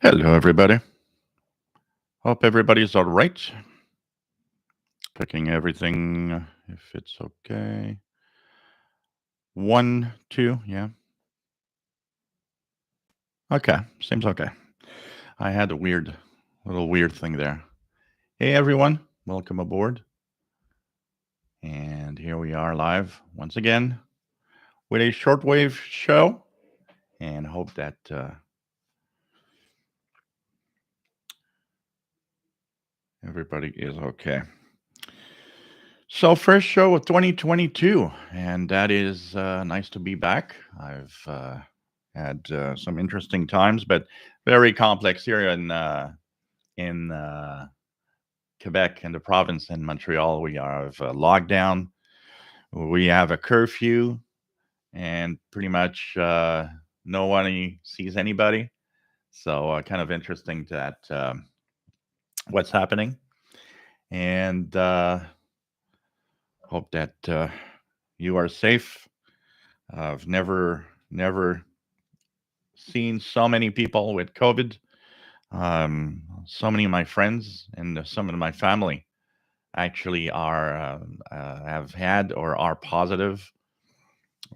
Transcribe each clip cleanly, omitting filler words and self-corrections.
Hello, everybody. Hope everybody's all right. Checking everything if it's okay. One, two, yeah. Okay, seems okay. I had a little weird thing there. Hey, everyone. Welcome aboard. And here we are live once again with a shortwave show. And hope that everybody is okay. So, first show of 2022, and that is nice to be back. I've had some interesting times, but very complex here in Quebec and the province in Montreal. We have a lockdown, we have a curfew, and pretty much no one sees anybody. So, kind of interesting that what's happening, and hope that you are safe. I've never seen so many people with COVID. So many of my friends and some of my family actually are have had or are positive.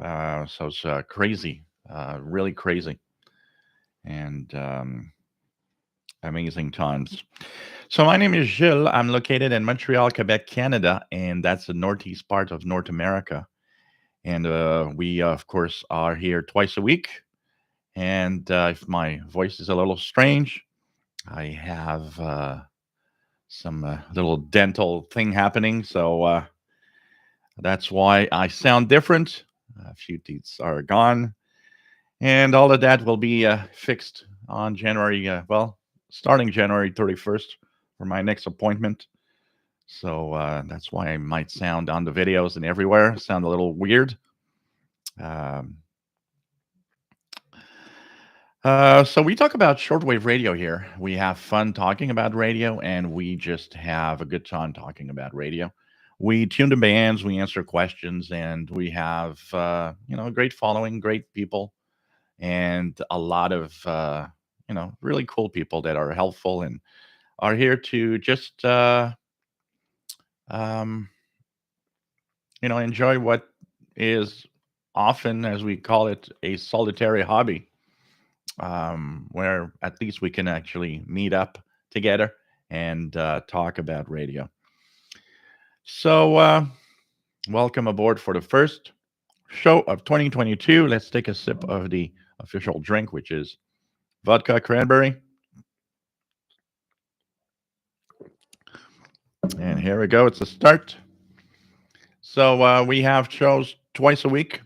So it's crazy, really crazy, and amazing times. So my name is Gilles. I'm located in Montreal, Quebec, Canada, and that's the northeast part of North America. And we, of course, are here twice a week. And if my voice is a little strange, I have some little dental thing happening. So that's why I sound different. A few teeth are gone. And all of that will be fixed on starting January 31st for my next appointment. So that's why I might sound on the videos and everywhere, sound a little weird. Um, so we talk about shortwave radio here. We have fun talking about radio, and we just have a good time talking about radio. We tune the bands, we answer questions, and we have a great following, great people, and a lot of really cool people that are helpful and are here to just um, enjoy what is often, as we call it, a solitary hobby, where at least we can actually meet up together and talk about radio. So, welcome aboard for the first show of 2022. Let's take a sip of the official drink, which is vodka cranberry. And here we go. It's a start. So, we have shows twice a week,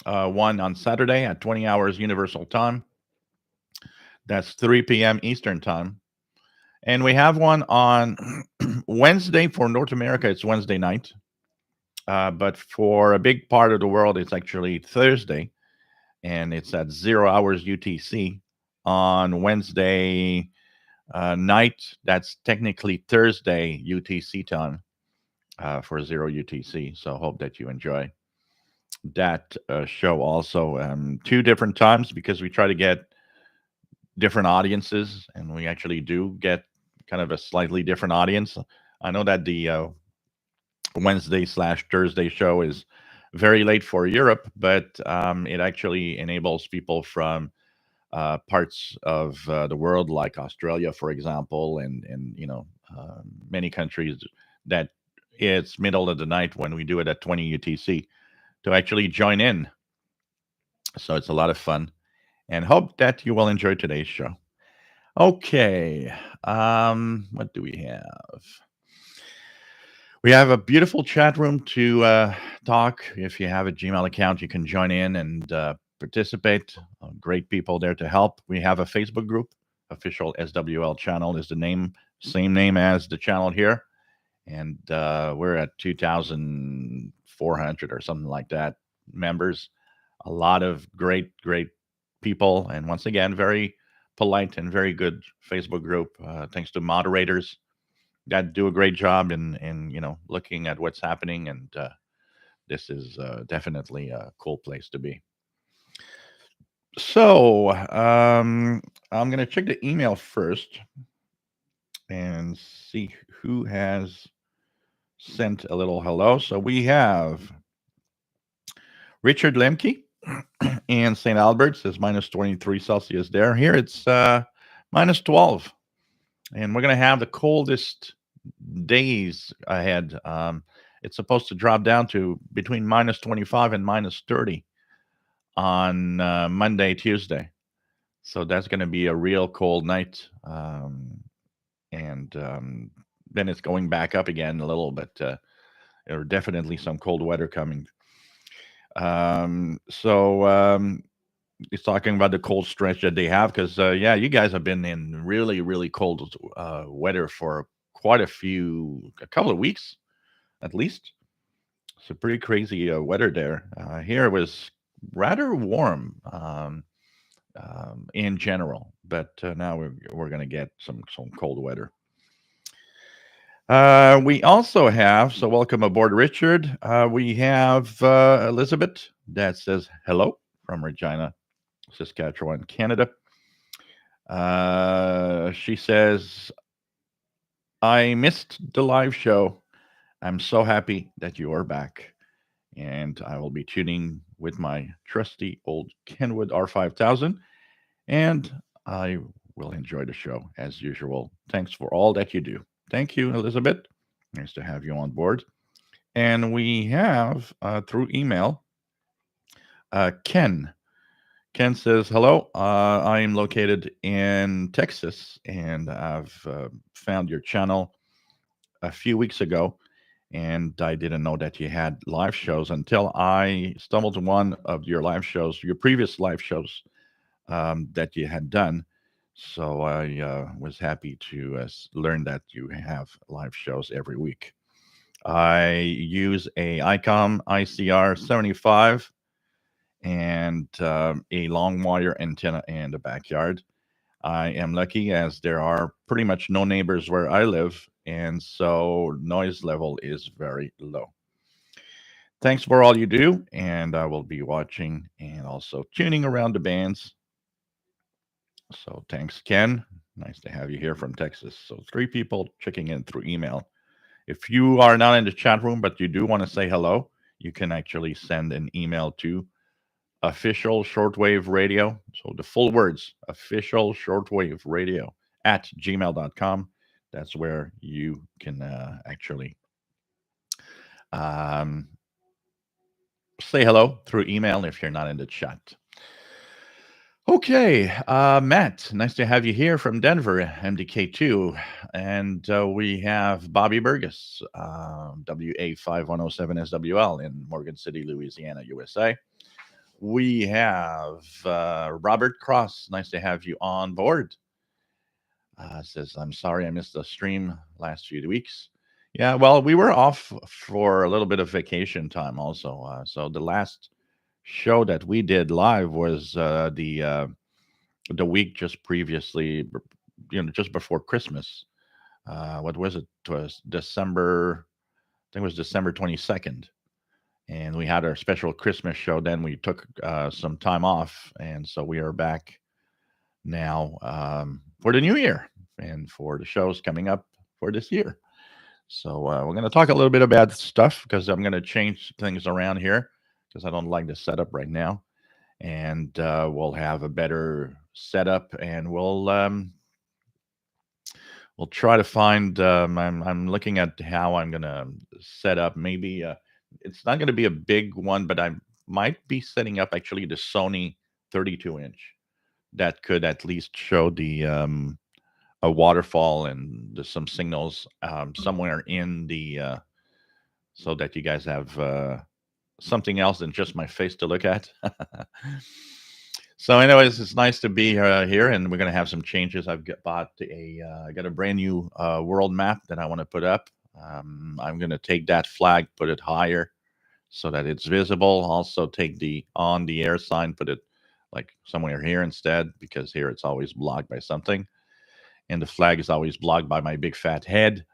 one on Saturday at 20 hours Universal Time. That's 3 p.m. Eastern Time. And we have one on Wednesday for North America. It's Wednesday night. But for a big part of the world, it's actually Thursday, and it's at 0 hours UTC on Wednesday night. That's technically Thursday UTC time for 0 UTC. So hope that you enjoy that show also. Two different times because we try to get different audiences, and we actually do get kind of a slightly different audience. I know that the Wednesday/Thursday show is very late for Europe, but it actually enables people from parts of the world, like Australia, for example, and many countries that it's middle of the night when we do it at 20 UTC to actually join in. So it's a lot of fun, and hope that you will enjoy today's show. Okay, what do we have? We have a beautiful chat room to talk. If you have a Gmail account, you can join in and participate. Great people there to help. We have a Facebook group. Official SWL channel is the name, same name as the channel here. And we're at 2,400 or something like that members. A lot of great people. And once again, very polite and very good Facebook group. Thanks to moderators that do a great job in looking at what's happening, and this is definitely a cool place to be. So I'm going to check the email first and see who has sent a little hello. So we have Richard Lemke in St. Albert says minus 23 Celsius there. Here it's minus 12. And we're going to have the coldest days ahead. It's supposed to drop down to between minus 25 and minus 30 on Monday, Tuesday. So that's going to be a real cold night. And then it's going back up again a little, but there are definitely some cold weather coming. So he's talking about the cold stretch that they have because, yeah, you guys have been in really, really cold weather for quite a couple of weeks at least. So pretty crazy weather there. Here it was rather warm in general, but now we're going to get some cold weather. We also have, so welcome aboard, Richard. We have Elizabeth that says hello from Regina, Saskatchewan, Canada. She says, I missed the live show. I'm so happy that you are back. And I will be tuning with my trusty old Kenwood R5000. And I will enjoy the show as usual. Thanks for all that you do. Thank you, Elizabeth. Nice to have you on board. And we have through email Ken. Ken says, hello, I am located in Texas and I've found your channel a few weeks ago. And I didn't know that you had live shows until I stumbled on one of your live shows, your previous live shows that you had done. So I was happy to learn that you have live shows every week. I use a ICOM ICR 75 and a long wire antenna in the backyard. I am lucky as there are pretty much no neighbors where I live, and so noise level is very low. Thanks for all you do, and I will be watching and also tuning around the bands. So thanks, Ken. Nice to have you here from Texas. So 3 people checking in through email. If you are not in the chat room, but you do want to say hello, you can actually send an email to official shortwave radio. So the full words, official shortwave radio at gmail.com. That's where you can actually um, say hello through email if you're not in the chat. Okay, Matt, nice to have you here from Denver, MDK2. And we have Bobby Burgess, WA5107SWL in Morgan City, Louisiana, USA. We have Robert Cross. Nice to have you on board. Says, I'm sorry I missed the stream last few weeks. Yeah, well, we were off for a little bit of vacation time also. So the last show that we did live was the week just previously, just before Christmas. What was it? It was December, I think it was December 22nd. And we had our special Christmas show. Then we took some time off. And so we are back now for the new year and for the shows coming up for this year. So we're going to talk a little bit about stuff because I'm going to change things around here because I don't like the setup right now. And we'll have a better setup and we'll try to find. I'm looking at how I'm going to set up. Maybe it's not going to be a big one, but I might be setting up actually the Sony 32-inch that could at least show the a waterfall and some signals somewhere in the so that you guys have something else than just my face to look at. So, anyways, it's nice to be here, and we're gonna have some changes. I got a brand new world map that I want to put up. I'm gonna take that flag, put it higher so that it's visible. Also, take the on the air sign, put it like somewhere here instead, because here it's always blocked by something, and the flag is always blocked by my big fat head.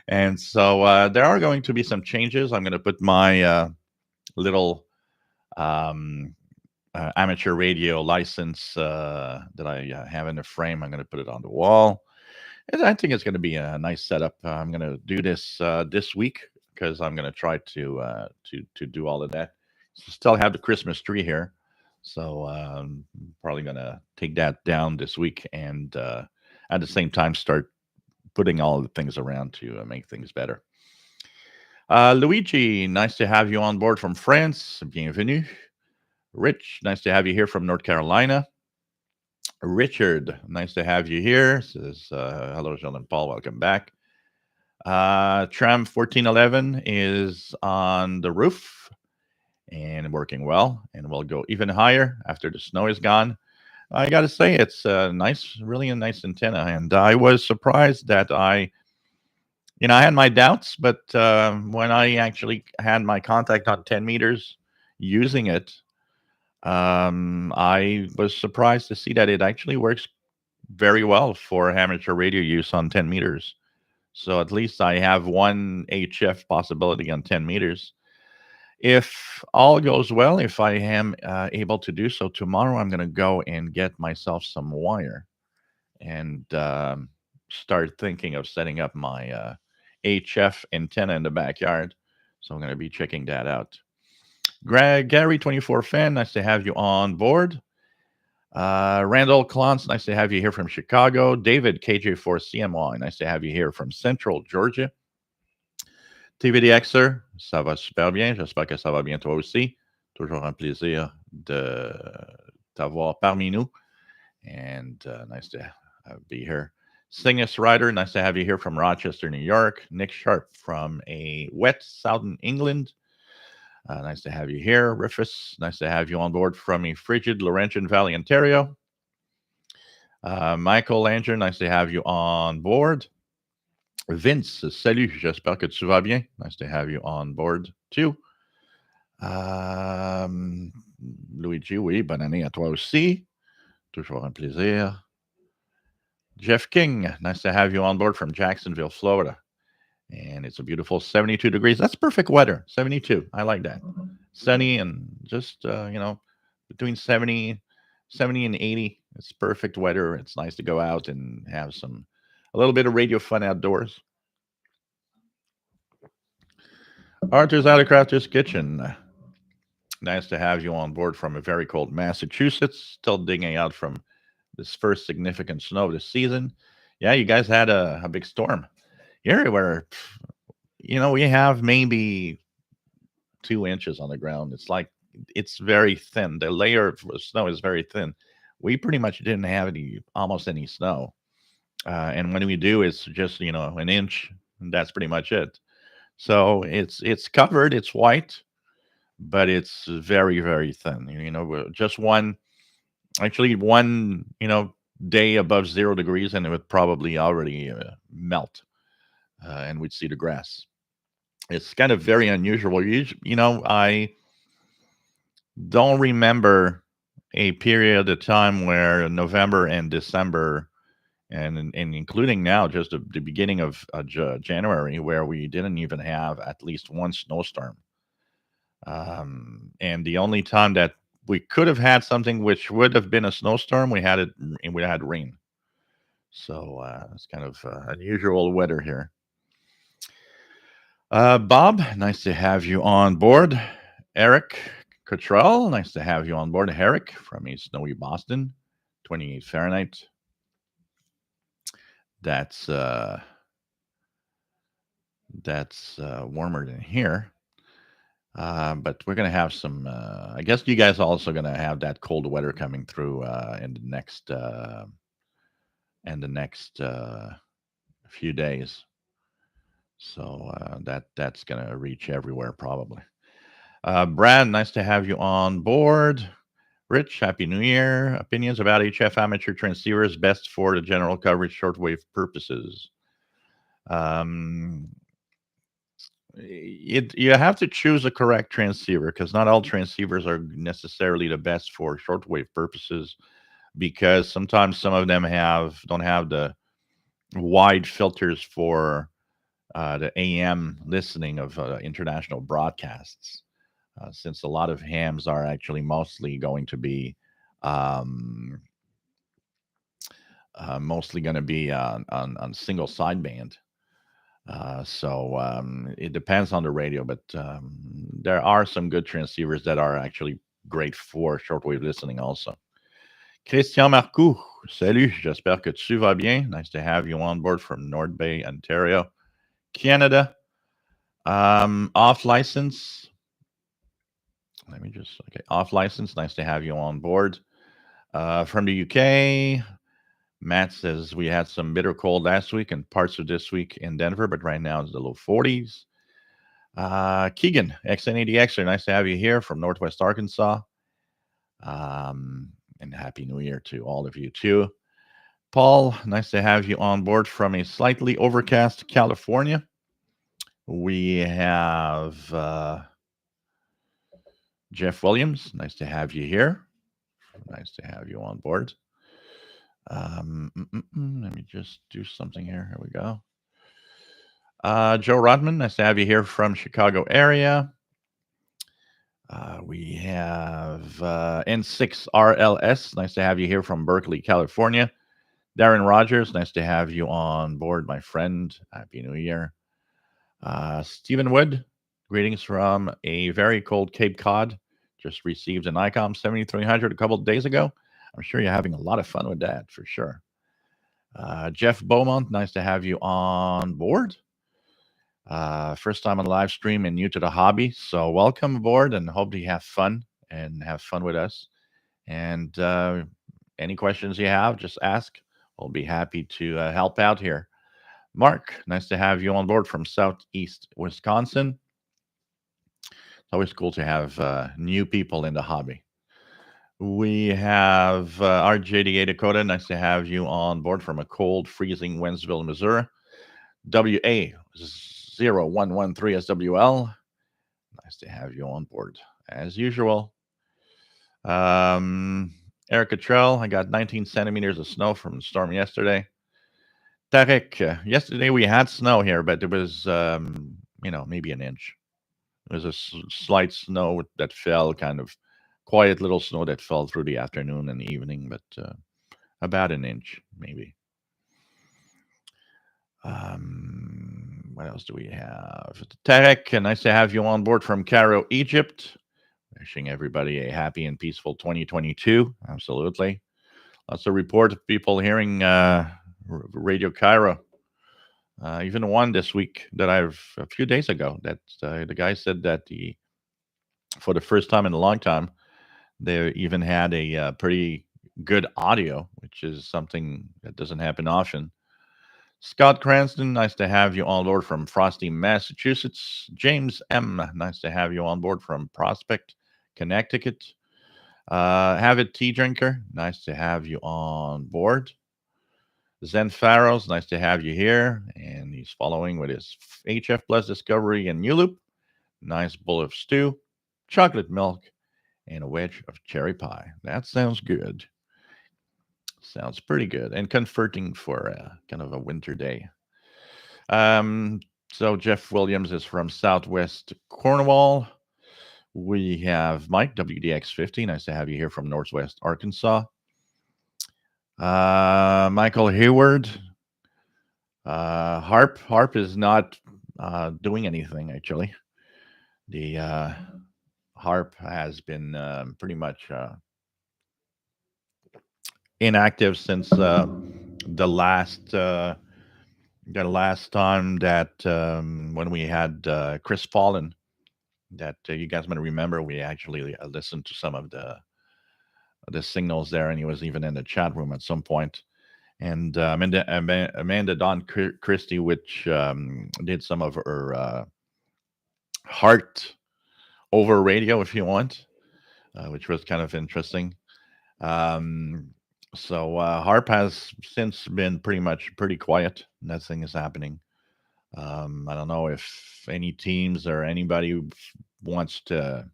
And so there are going to be some changes. I'm going to put my little amateur radio license that I have in the frame. I'm going to put it on the wall. And I think it's going to be a nice setup. I'm going to do this this week because I'm going to try to do all of that. Still have the Christmas tree here, so probably going to take that down this week and at the same time start putting all the things around to make things better. Luigi, nice to have you on board from France. Bienvenue. Rich, nice to have you here from North Carolina. Richard, nice to have you here. Says, hello, Jean and Paul. Welcome back. Tram 1411 is on the roof and working well, and will go even higher after the snow is gone. I got to say, it's a nice, really a nice antenna. And I was surprised that I had my doubts, but when I actually had my contact on 10 meters using it, I was surprised to see that it actually works very well for amateur radio use on 10 meters. So at least I have one HF possibility on 10 meters. If all goes well, if I am able to do so tomorrow, I'm going to go and get myself some wire and start thinking of setting up my HF antenna in the backyard. So I'm going to be checking that out. Gary 24 fan, nice to have you on board. Randall Clance, nice to have you here from Chicago. David KJ4CMY, nice to have you here from Central Georgia. TVDXer, ça va super bien. J'espère que ça va bien toi aussi. Toujours un plaisir de t'avoir parmi nous. And nice to be here. Singus Rider, nice to have you here from Rochester, New York. Nick Sharp from a wet southern England. Nice to have you here. Rufus, nice to have you on board from a frigid Laurentian Valley, Ontario. Michael Langer, nice to have you on board. Vince, salut, j'espère que tu vas bien. Nice to have you on board too. Luigi, oui, bonne année à toi aussi. Toujours un plaisir. Jeff King, nice to have you on board from Jacksonville, Florida. And it's a beautiful 72 degrees. That's perfect weather. 72. I like that. Sunny and just, between 70 and 80. It's perfect weather. It's nice to go out and have a little bit of radio fun outdoors. Arthur's Autocrafters Kitchen. Nice to have you on board from a very cold Massachusetts. Still digging out from this first significant snow this season. Yeah, you guys had a big storm. Here where, we have maybe 2 inches on the ground. It's very thin. The layer of snow is very thin. We pretty much didn't have almost any snow. And when we do, it's just, an inch. And that's pretty much it. So it's covered. It's white, but it's very, very thin. Just one day above 0 degrees, and it would probably already melt. And we'd see the grass. It's kind of very unusual. I don't remember a period of time where November and December, and including now, just the beginning of January, where we didn't even have at least one snowstorm. And the only time that we could have had something which would have been a snowstorm, we had rain. So it's kind of unusual weather here. Bob, nice to have you on board. Eric Cottrell, nice to have you on board. Eric from a snowy Boston, 28 Fahrenheit. That's warmer than here. But we're going to have some, I guess you guys are also going to have that cold weather coming through in the next few days. So that's going to reach everywhere probably. Brad, nice to have you on board. Rich, Happy New Year. Opinions about HF amateur transceivers best for the general coverage shortwave purposes. You have to choose a correct transceiver because not all transceivers are necessarily the best for shortwave purposes, because sometimes some of them don't have the wide filters for the AM listening of international broadcasts. since a lot of hams are actually mostly going to be um, mostly going to be on single sideband. So it depends on the radio, but there are some good transceivers that are actually great for shortwave listening also. Christian Marcoux, salut, j'espère que tu vas bien. Nice to have you on board from North Bay, Ontario, Canada. Off license. Off license. Nice to have you on board. From the UK, Matt says we had some bitter cold last week and parts of this week in Denver, but right now it's the low 40s. Keegan, XN80Xer, nice to have you here from Northwest Arkansas. And Happy New Year to all of you too. Paul, nice to have you on board from a slightly overcast California. We have Jeff Williams, nice to have you here. Nice to have you on board. Let me just do something here. Here we go. Joe Rodman, nice to have you here from Chicago area. We have N6RLS, nice to have you here from Berkeley, California. Darren Rogers, nice to have you on board, my friend. Happy New Year. Stephen Wood, greetings from a very cold Cape Cod. Just received an ICOM 7300 a couple of days ago. I'm sure you're having a lot of fun with that for sure. Jeff Beaumont, nice to have you on board. First time on the live stream and new to the hobby. So welcome aboard and hope you have fun with us. And any questions you have, just ask. We'll be happy to help out here. Mark, nice to have you on board from Southeast Wisconsin. It's always cool to have new people in the hobby. We have RJDA Dakota. Nice to have you on board from a cold, freezing Wentzville, Missouri. WA0113 SWL. Nice to have you on board as usual. Eric Cottrell, I got 19 centimeters of snow from the storm yesterday. Tarek, yesterday we had snow here, but it was, maybe an inch. It was a slight snow that fell, kind of quiet little snow that fell through the afternoon and evening, but about an inch, maybe. What else do we have? Tarek, nice to have you on board from Cairo, Egypt. Wishing everybody a happy and peaceful 2022. Absolutely. Lots of report of people hearing Radio Cairo. Even one this week that a few days ago, that the guy said that for the first time in a long time, they even had a pretty good audio, which is something that doesn't happen often. Scott Cranston, nice to have you on board from Frosty, Massachusetts. James M., nice to have you on board from Prospect, Connecticut. Avid tea drinker, nice to have you on board. Zen Faros, nice to have you here. And he's following with his HF Plus Discovery and New Loop. Nice bowl of stew, chocolate milk, and a wedge of cherry pie. That sounds good. Sounds pretty good and comforting for kind of a winter day. So Jeff Williams is from Southwest Cornwall. We have Mike, WDX50. Nice to have you here from Northwest Arkansas. Michael Hayward. Harp is not doing anything, actually. The Harp has been pretty much inactive since the last time that when we had Chris Fallen, that you guys might remember, we actually listened to some of the signals there, and he was even in the chat room at some point. And Amanda Don Christie, which did some of her heart over radio, if you want, which was kind of interesting. So Harp has since been pretty quiet. Nothing is happening. I don't know if any teams or anybody wants to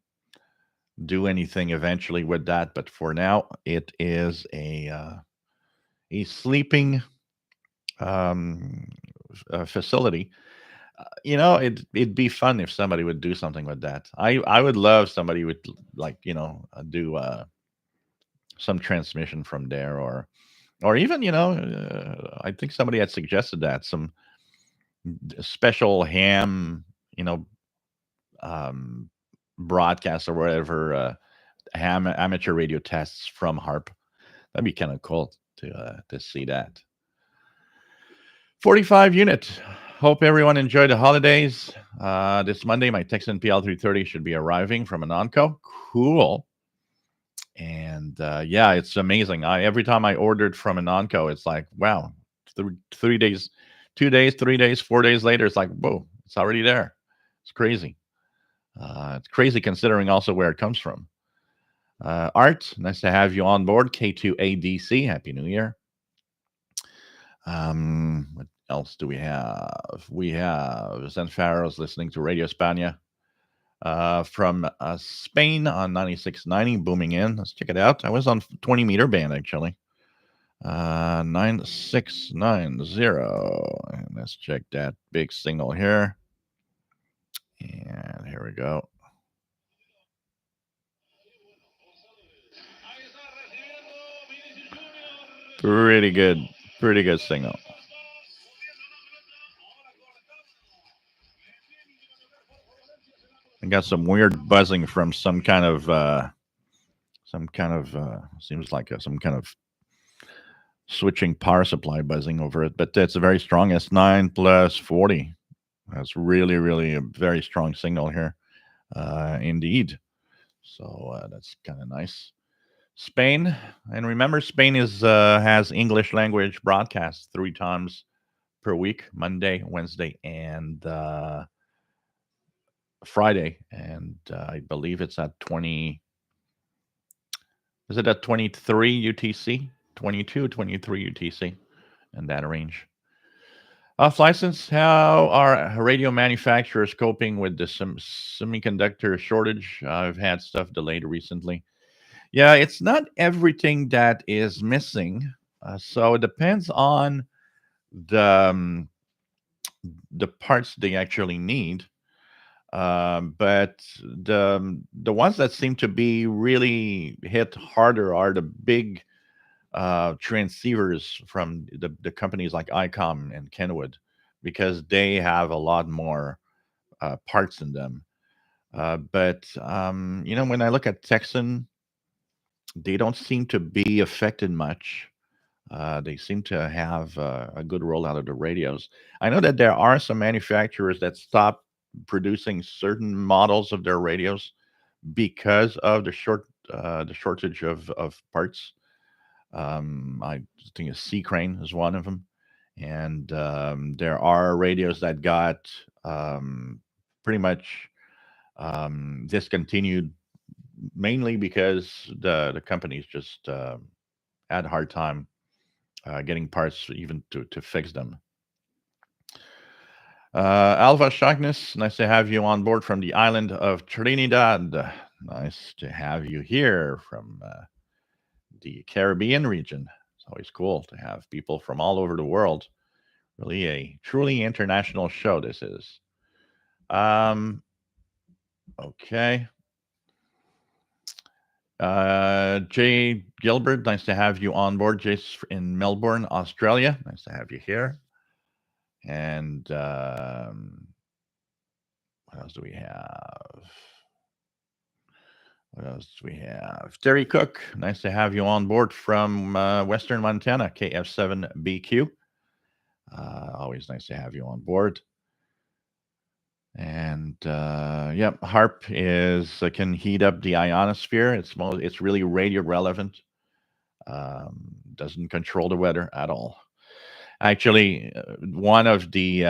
do anything eventually with that, but for now, it is a sleeping facility. it'd be fun if somebody would do something with that. I would love somebody would like do some transmission from there, or even I think somebody had suggested that some special ham you know um, broadcasts or whatever amateur radio tests from harp. That'd be kind of cool to see that. 45 unit. Hope everyone enjoyed the holidays. This Monday, my Texan PL330 should be arriving from Anonco. Cool. And yeah, it's amazing. Every time I ordered from Anonco, it's like, wow, 3 days, 2 days, 3 days, 4 days later, it's like, whoa, it's already there. It's crazy. It's crazy considering also where it comes from. Art, nice to have you on board. K2ADC, Happy New Year. What else do we have? We have Zenfaros listening to Radio Spania from Spain on 9690, booming in. Let's check it out. I was on 20 meter band actually. 9690. And let's check that big signal here. And here we go. Pretty good signal. I got some weird buzzing from some kind of seems like some kind of switching power supply buzzing over it, but it's a very strong S9 plus 40. That's really a very strong signal here, indeed. So that's kind of nice. Spain, and remember, Spain has English language broadcasts 3 times per week: Monday, Wednesday, and Friday. And I believe it's at 20. Is it at 23 UTC? 22, 23 UTC, in that range. Off license, how are radio manufacturers coping with the semiconductor shortage? I've had stuff delayed recently. Yeah, it's not everything that is missing. So it depends on the um, the parts they actually need. But the ones that seem to be really hit harder are the big transceivers from the companies like ICOM and Kenwood, because they have a lot more parts in them. But when I look at Texan, they don't seem to be affected much. They seem to have a good rollout of the radios. I know that there are some manufacturers that stopped producing certain models of their radios because of the shortage of parts. I think a C Crane is one of them, and there are radios that got pretty much discontinued, mainly because the companies just had a hard time getting parts even to fix them. Alva Shagness, nice to have you on board from the island of Trinidad. Nice to have you here from the Caribbean region. It's always cool to have people from all over the world. Really a truly international show, this is. Um, okay. Jay Gilbert, nice to have you on board. Jay's in Melbourne, Australia. Nice to have you here. And what else do we have? What else do we have? Terry Cook, nice to have you on board from Western Montana, KF7BQ. Always nice to have you on board. And yeah, HARP can heat up the ionosphere. It's really radio relevant. Doesn't control the weather at all. Actually, one of the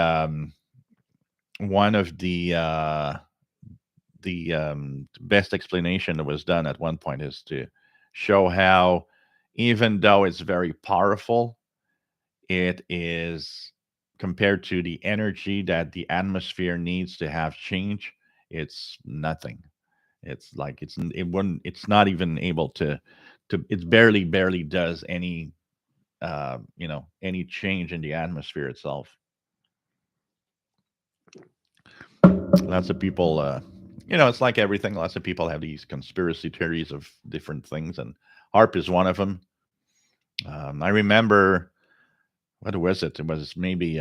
best explanation that was done at one point is to show how, even though it's very powerful, it is, compared to the energy that the atmosphere needs to have change, it's nothing. It's like it's not even able to it barely does any any change in the atmosphere itself. Lots of people, it's like everything. Lots of people have these conspiracy theories of different things, and HARP is one of them. I remember, what was it? It was maybe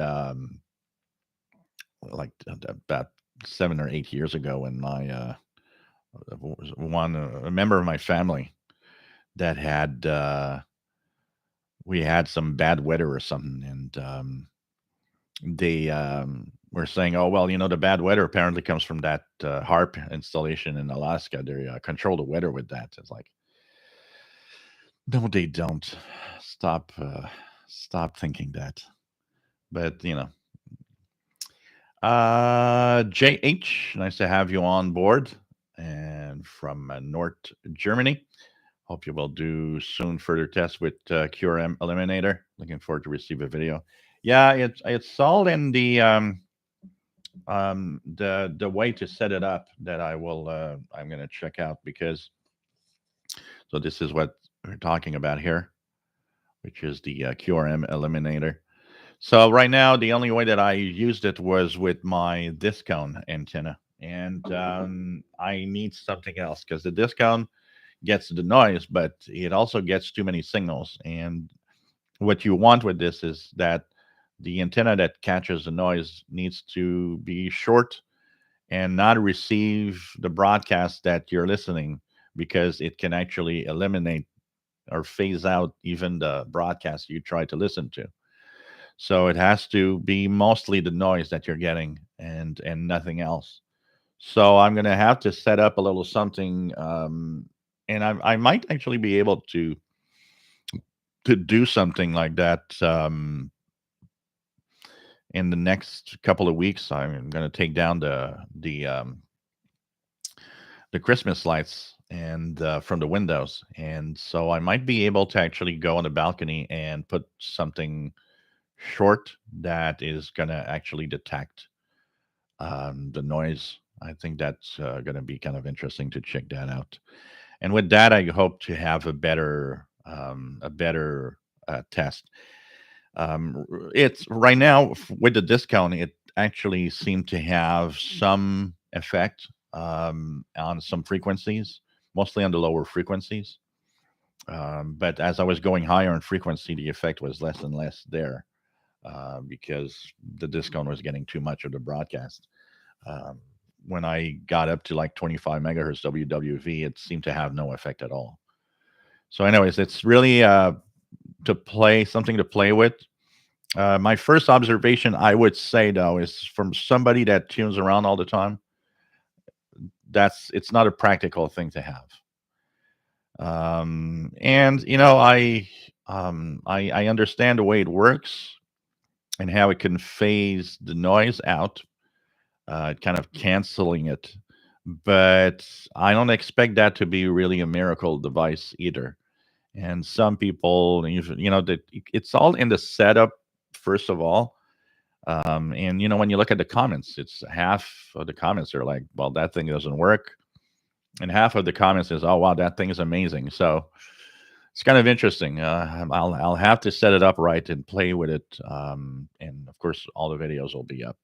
like about 7 or 8 years ago when was one a member of my family that had we had some bad weather or something, and they were saying, "Oh well, the bad weather apparently comes from that HARP installation in Alaska. They control the weather with that." It's like, no, they don't. Stop, stop thinking that. But JH, nice to have you on board, and from North Germany. Hope you will do soon further tests with QRM Eliminator. Looking forward to receive a video. Yeah, it's all in the way to set it up that I'm gonna check out, because so this is what we're talking about here, which is the QRM Eliminator. So right now, the only way that I used it was with my discount antenna, and I need something else because the discount gets the noise, but it also gets too many signals. And what you want with this is that the antenna that catches the noise needs to be short and not receive the broadcast that you're listening, because it can actually eliminate or phase out even the broadcast you try to listen to. So it has to be mostly the noise that you're getting, and nothing else. So I'm gonna have to set up a little something, and I might actually be able to do something like that in the next couple of weeks. I'm gonna take down the Christmas lights and from the windows, and so I might be able to actually go on the balcony and put something short that is gonna actually detect the noise. I think that's going to be kind of interesting to check that out. And with that, I hope to have a better test. It's right now with the discount, it actually seemed to have some effect on some frequencies, mostly on the lower frequencies. But as I was going higher in frequency, the effect was less and less there, because the discount was getting too much of the broadcast. Um, when I got up to like 25 megahertz WWV, it seemed to have no effect at all. So, anyways, it's really to play something to play with. My first observation, I would say, though, is from somebody that tunes around all the time. It's not a practical thing to have. And I understand the way it works and how it can phase the noise out, kind of canceling it. But I don't expect that to be really a miracle device either. And some people, that it's all in the setup, first of all. And when you look at the comments, it's half of the comments are like, "Well, that thing doesn't work," and half of the comments is, "Oh, wow, that thing is amazing." So it's kind of interesting. I'll have to set it up right and play with it, and of course, all the videos will be up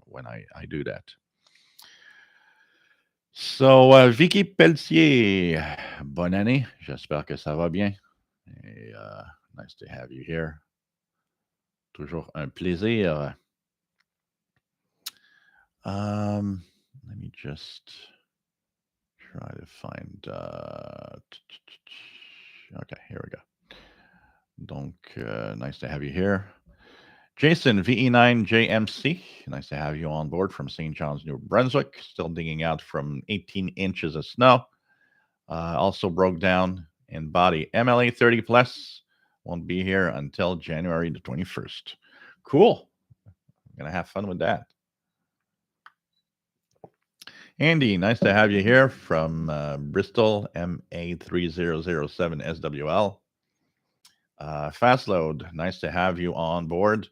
when I do that. So, Vicky Pelletier, bonne année. J'espère que ça va bien. Et, nice to have you here. Toujours un plaisir. Let me just try to find. Okay, here we go. Donc, nice to have you here. Jason, VE9JMC, nice to have you on board from St. John's, New Brunswick. Still digging out from 18 inches of snow. Also broke down in body. MLA 30 plus won't be here until January the 21st. Cool. I'm going to have fun with that. Andy, nice to have you here from Bristol, MA3007 SWL. Fastload, nice to have you on board.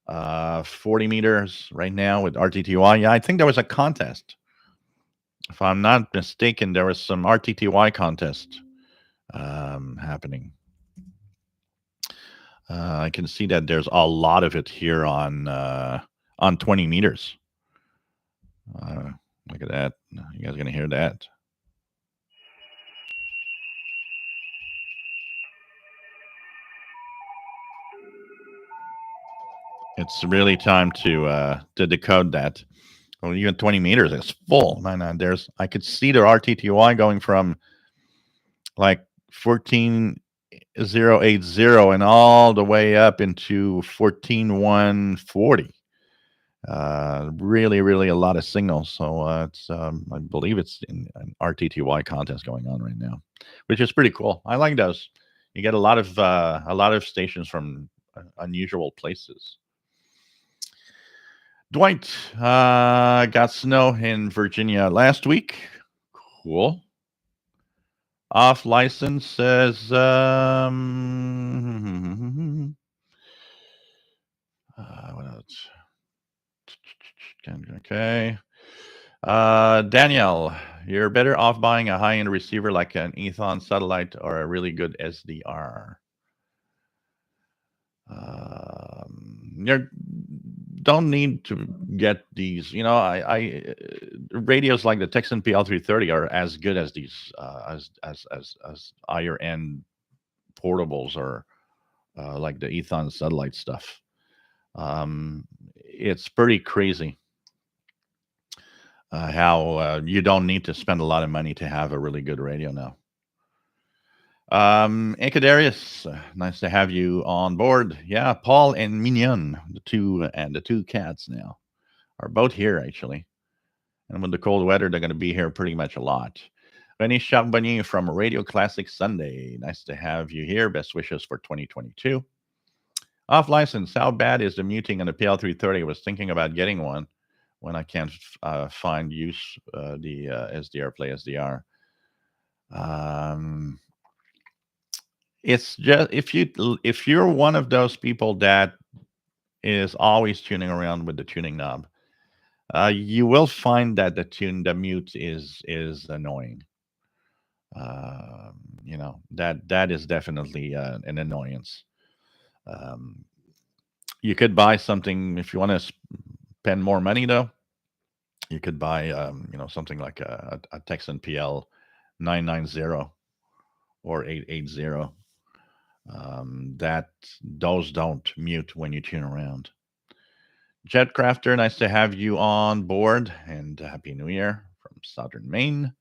40 meters right now with RTTY. Yeah, I think there was a contest. If I'm not mistaken, there was some RTTY contest happening. I can see that there's a lot of it here on 20 meters. Look at that. You guys gonna hear that? It's really time to decode that. Well, even 20 meters is full. Man, there's I could see the RTTY going from like 14080 and all the way up into 14140. Really, really a lot of signals. So it's I believe it's in an RTTY contest going on right now, which is pretty cool. I like those. You get a lot of stations from unusual places. Dwight got snow in Virginia last week. Cool. Off license says what else? Okay. Danielle, you're better off buying a high-end receiver like an Ethon satellite or a really good SDR. You don't need to get these. Radios like the Texan PL330 are as good as these as higher end portables or like the Ethon satellite stuff. It's pretty crazy how you don't need to spend a lot of money to have a really good radio now. Incadarius, nice to have you on board. Yeah, Paul and Mignon, the two cats now are both here actually. And with the cold weather, they're going to be here pretty much a lot. Rennie Charbonnier from Radio Classic Sunday. Nice to have you here. Best wishes for 2022. Off license, how bad is the muting on the PL330? I was thinking about getting one when I can't find use the SDR Play SDR. It's just if you're one of those people that is always tuning around with the tuning knob, you will find that the mute is annoying. That is definitely an annoyance. You could buy something if you want to spend more money though. You could buy something like a Texan PL 990 or 880. That those don't mute when you tune around. Jetcrafter, nice to have you on board, and Happy New Year from Southern Maine.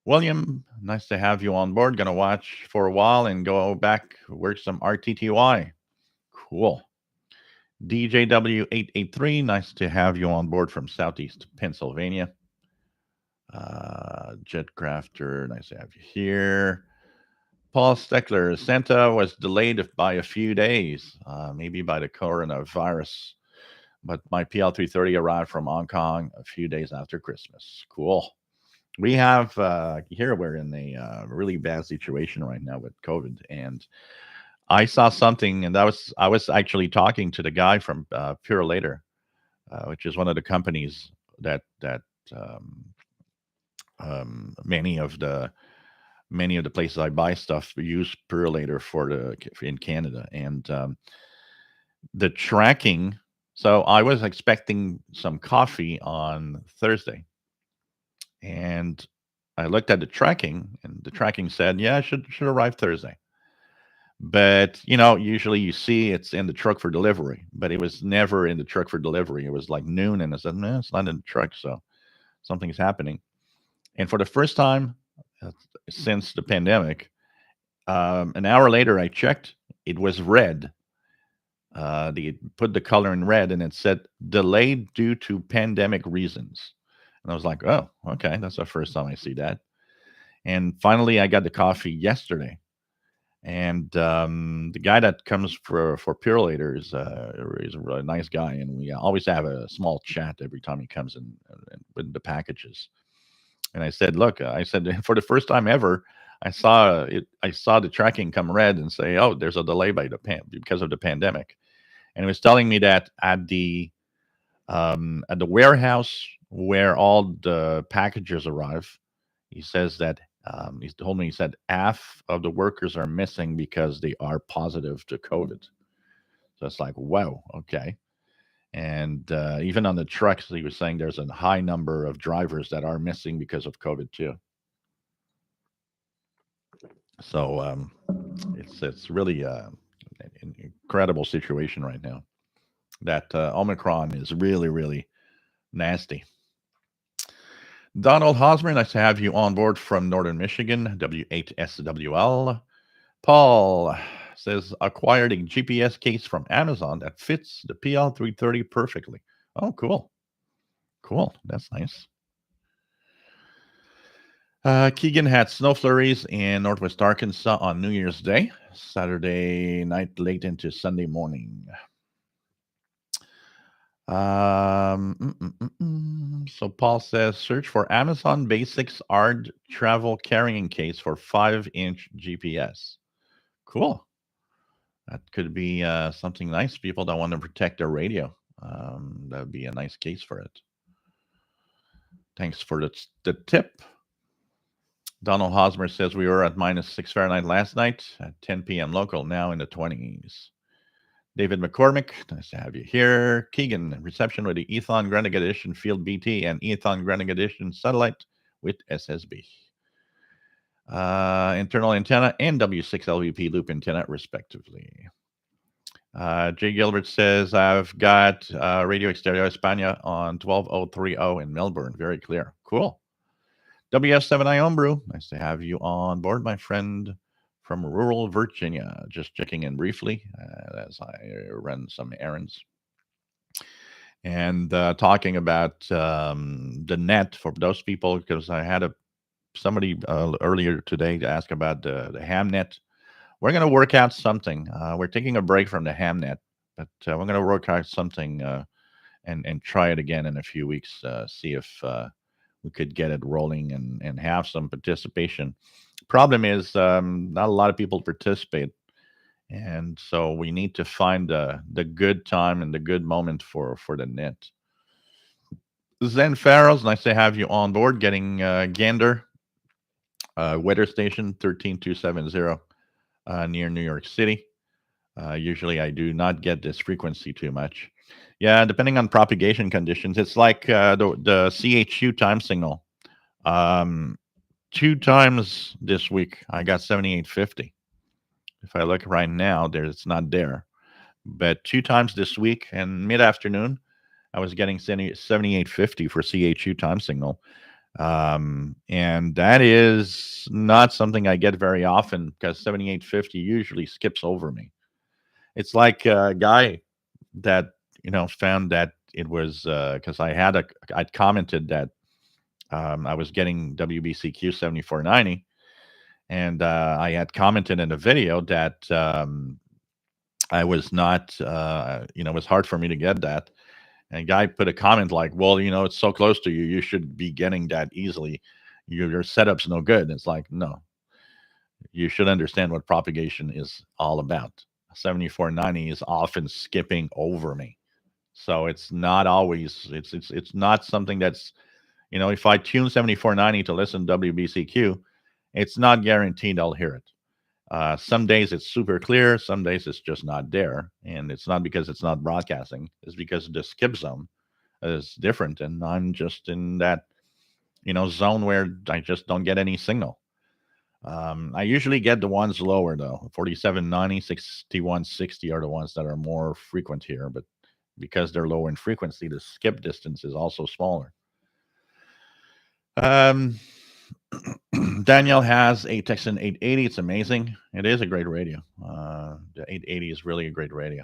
William, nice to have you on board. Gonna watch for a while and go back work some RTTY. Cool. DJW883, nice to have you on board from Southeast Pennsylvania. Jetcrafter, nice to have you here. Paul Steckler, Santa was delayed by a few days, maybe by the coronavirus, but my PL330 arrived from Hong Kong a few days after Christmas. Cool. We have here we're in a really bad situation right now with COVID, and I saw something, and I was actually talking to the guy from Pure Later, which is one of the companies that um, many of the places I buy stuff use Pure Later in Canada, and the tracking. So I was expecting some coffee on Thursday, and I looked at the tracking, and the tracking said, "Yeah, it should arrive Thursday." But usually you see it's in the truck for delivery, but it was never in the truck for delivery. It was like noon, and I said, "No, it's not in the truck." So something's happening. And for the first time since the pandemic, an hour later, I checked. It was red. They put the color in red, and it said delayed due to pandemic reasons. And I was like, "Oh, okay, that's the first time I see that." And finally, I got the coffee yesterday, and the guy that comes for Pure Later is a really nice guy, and we always have a small chat every time he comes in with the packages. And I said, "Look," I said, for the first time ever, I saw it. I saw the tracking come red and say, "Oh, there's a delay because of the pandemic." And he was telling me that at the warehouse where all the packages arrive, he says that he told me he said half of the workers are missing because they are positive to COVID. So it's like, wow, okay. And even on the trucks, he was saying there's a high number of drivers that are missing because of COVID too. So it's really an incredible situation right now. That Omicron is really, really nasty. Donald Hosmer, nice to have you on board from Northern Michigan, W8SWL. Paul says, acquired a GPS case from Amazon that fits the PL330 perfectly. Oh, cool. Cool. That's nice. Keegan had snow flurries in northwest Arkansas on New Year's Day, Saturday night late into Sunday morning. So Paul says, search for Amazon Basics Hard Travel Carrying Case for 5-inch GPS. Cool. That could be something nice. People that want to protect their radio. That would be a nice case for it. Thanks for the tip. Donald Hosmer says we were at -6 Fahrenheit last night at 10 p.m. local, now in the 20s. David McCormick, nice to have you here. Keegan, reception with the Ethon Grenadier Edition Field BT and Ethon Grenadier Edition Satellite with SSB. Internal antenna and W6 LVP loop antenna, respectively. Jay Gilbert says, I've got Radio Exterior España on 12030 in Melbourne. Very clear. Cool. WF7I Homebrew, nice to have you on board, my friend from rural Virginia. Just checking in briefly as I run some errands. And talking about the net for those people, because I had somebody earlier today to ask about the ham net. We're going to work out something. We're taking a break from the ham net, but we're going to work out something and try it again in a few weeks, see if we could get it rolling and have some participation. Problem is, not a lot of people participate. And so we need to find the good time and the good moment for the net. Zen Farrell's, nice to have you on board, getting Gander, weather station 13270 near New York City. Usually I do not get this frequency too much. Yeah, depending on propagation conditions, it's like the CHU time signal. 2 times this week, I got 7850. If I look right now, it's not there. But 2 times this week and mid-afternoon, I was getting 7850 for CHU time signal. And that is not something I get very often because 7850 usually skips over me. It's like a guy that, found that it was because I'd commented that I was getting WBCQ 7490. And I had commented in a video that I was not, it was hard for me to get that. And a guy put a comment like, well, it's so close to you. You should be getting that easily. Your setup's no good. It's like, no. You should understand what propagation is all about. 7490 is often skipping over me. So it's not always, it's not something that's, if I tune 7490 to listen to WBCQ, it's not guaranteed I'll hear it. Some days it's super clear. Some days it's just not there. And it's not because it's not broadcasting. It's because the skip zone is different. And I'm just in that, zone where I just don't get any signal. I usually get the ones lower, though. 4790, 6160 are the ones that are more frequent here. But because they're low in frequency, the skip distance is also smaller. Danielle has a Texan 880. It's amazing. It is a great radio. The 880 is really a great radio.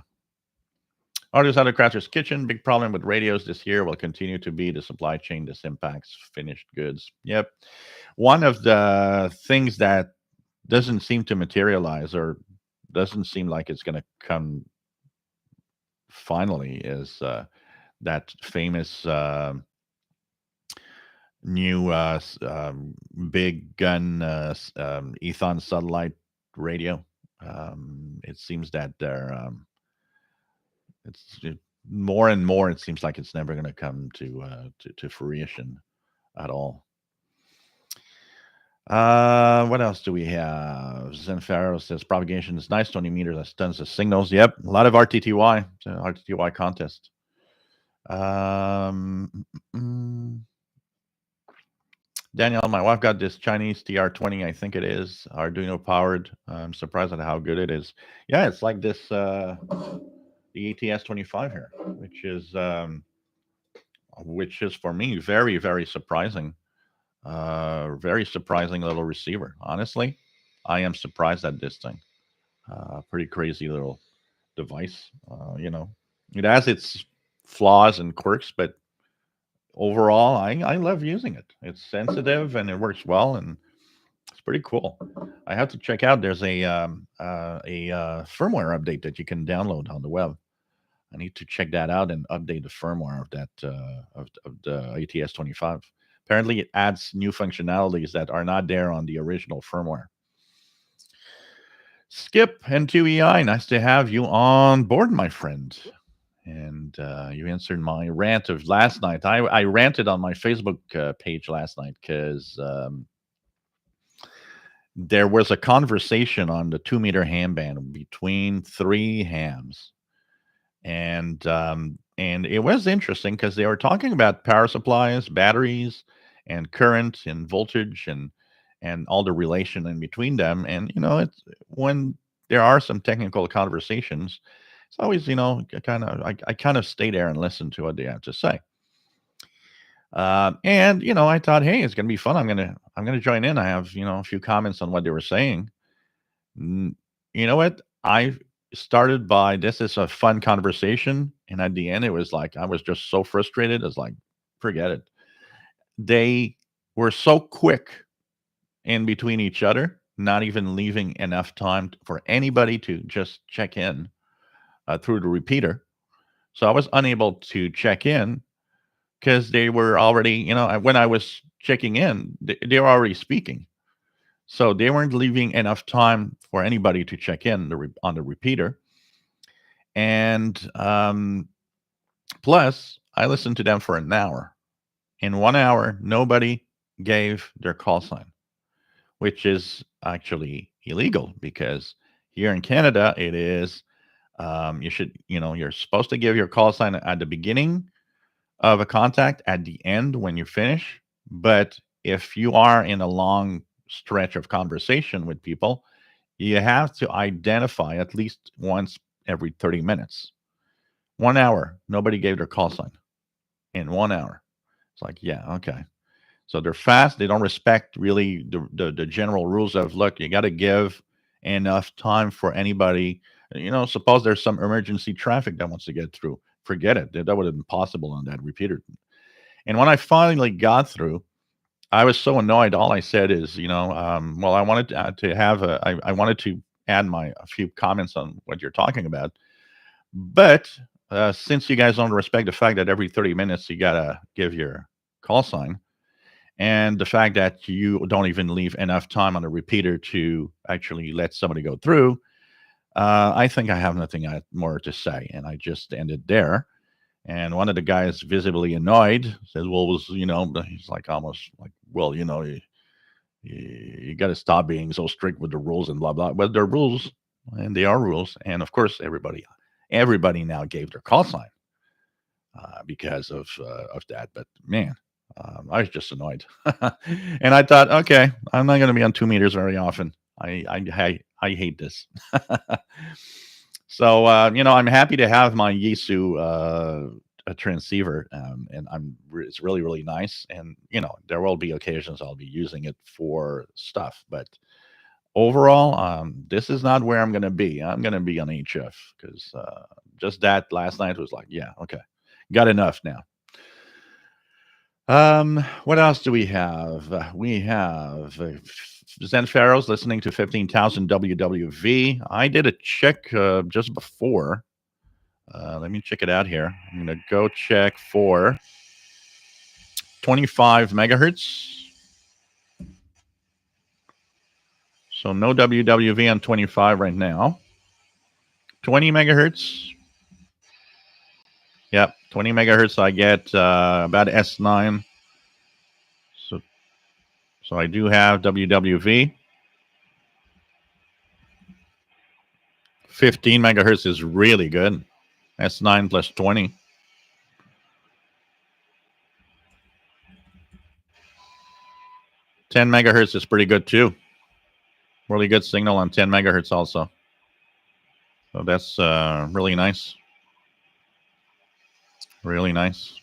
Artist out of Croucher's Kitchen. Big problem with radios this year will continue to be the supply chain. This impacts finished goods. Yep. One of the things that doesn't seem to materialize or doesn't seem like it's going to come finally is that famous new big gun Ethon satellite radio. It seems that they're it's more and more. It seems like it's never going to come to fruition at all. What else do we have? Zen Pharaoh says propagation is nice, 20 meters. That's tons of signals. Yep, a lot of RTTY. It's an RTTY contest. Daniel, my wife got this Chinese TR20, I think it is, Arduino powered. I'm surprised at how good it is. Yeah, it's like this, the ATS25 here, which is for me very, very surprising. Very surprising little receiver. Honestly, I am surprised at this thing. Pretty crazy little device. It has its flaws and quirks, but overall, I love using it. It's sensitive and it works well, and it's pretty cool. I have to check out. There's a firmware update that you can download on the web. I need to check that out and update the firmware of that of the ATS25. Apparently, it adds new functionalities that are not there on the original firmware. Skip N2EI, nice to have you on board, my friend. And you answered my rant of last night. I ranted on my Facebook page last night because there was a conversation on the 2 meter ham band between three hams, and it was interesting because they were talking about power supplies, batteries, and current and voltage and all the relation in between them. And it's when there are some technical conversations, it's always I kind of stay there and listen to what they have to say. And I thought, hey, it's gonna be fun. I'm gonna join in. I have a few comments on what they were saying. You know what? I started by this is a fun conversation, and at the end, it was like I was just so frustrated. It's like, forget it. They were so quick in between each other, not even leaving enough time for anybody to just check in through the repeater. So I was unable to check in because they were already, when I was checking in, they were already speaking. So they weren't leaving enough time for anybody to check in on the repeater. And plus, I listened to them for an hour. In 1 hour, nobody gave their call sign, which is actually illegal because here in Canada, it is you're supposed to give your call sign at the beginning of a contact, at the end when you finish. But if you are in a long stretch of conversation with people, you have to identify at least once every 30 minutes. 1 hour, nobody gave their call sign in 1 hour. It's like, yeah, okay. So they're fast. They don't respect really the general rules of look, you got to give enough time for anybody. Suppose there's some emergency traffic that wants to get through. Forget it. That would have been possible on that repeater. And when I finally got through, I was so annoyed. All I said is, well, I wanted to have I wanted to add a few comments on what you're talking about, but since you guys don't respect the fact that every 30 minutes you gotta give your call sign, and the fact that you don't even leave enough time on the repeater to actually let somebody go through, I think I have nothing more to say, and I just ended there. And one of the guys, visibly annoyed, says, "Well, he's like almost like, well, you got to stop being so strict with the rules and blah blah." But they're rules, and they are rules, and of course, everybody now gave their call sign because of that. But man, I was just annoyed, and I thought, okay, I'm not going to be on 2 meters very often. I hate this. So I'm happy to have my Yisu a transceiver, and it's really really nice. And there will be occasions I'll be using it for stuff, but overall, this is not where I'm going to be. I'm going to be on HF because just that last night was like, yeah, okay, got enough now. What else do we have? We have Zen Pharaoh's listening to 15,000 WWV. I did a check just before. Let me check it out here. I'm going to go check for 25 megahertz. So no WWV on 25 right now. 20 megahertz. Yep, 20 megahertz. I get about S9. So I do have WWV. 15 megahertz is really good. S9 plus 20. 10 megahertz is pretty good too. Really good signal on 10 megahertz also. So that's really nice. Really nice.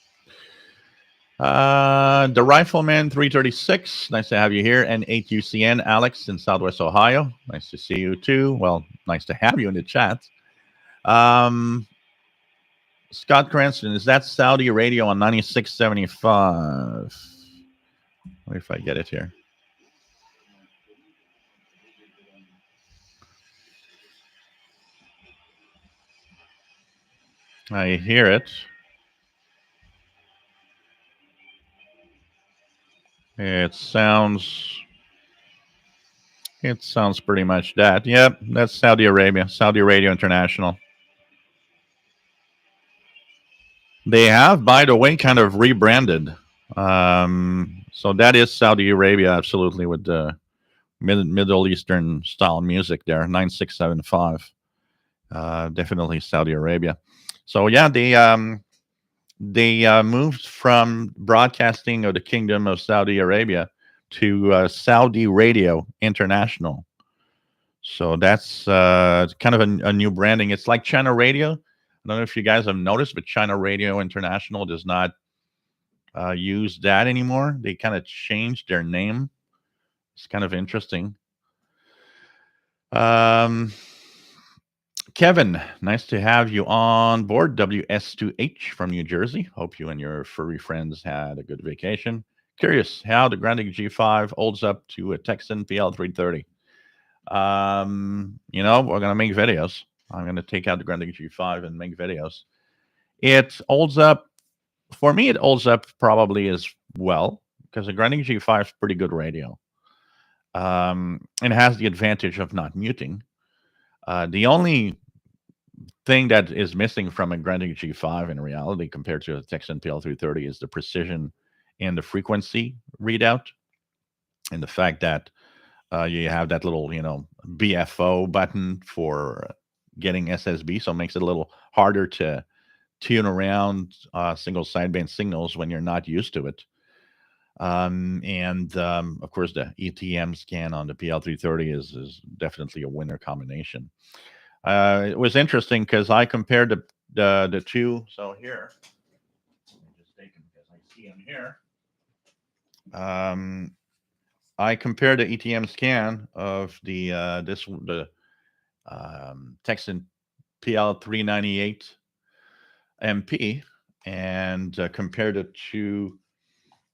The Rifleman 336. Nice to have you here. And 8UCN, Alex in Southwest Ohio. Nice to see you too. Well, nice to have you in the chat. Scott Cranston, is that Saudi radio on 9675? Let me if I get it here. I hear it. It sounds pretty much that. Yep, that's Saudi Arabia, Saudi Radio International. They have, by the way, kind of rebranded. So that is Saudi Arabia, absolutely, with the Middle Eastern style music there, 9675. Definitely Saudi Arabia. So yeah, they moved from broadcasting of the Kingdom of Saudi Arabia to Saudi Radio International. So that's kind of a new branding. It's like China Radio. I don't know if you guys have noticed, but China Radio International does not use that anymore. They kind of changed their name. It's kind of interesting. Kevin, nice to have you on board. WS2H from New Jersey. Hope you and your furry friends had a good vacation. Curious how the Grundig G5 holds up to a Texan PL330. You know, we're going to make videos. I'm going to take out the Grundig G5 and make videos. It holds up. For me, it holds up probably as well because the Grundig G5 is pretty good radio. It has the advantage of not muting. The only thing that is missing from a Grundig G5 in reality compared to a Texan PL330 is the precision and the frequency readout, and the fact that you have that little, BFO button for getting SSB, so it makes it a little harder to tune around single sideband signals when you're not used to it. Of course, the ETM scan on the PL330 is definitely a winner combination. It was interesting because I compared the two. So here, let me just take them because I see them here. I compared the ETM scan of the Texan PL398 MP and compared it to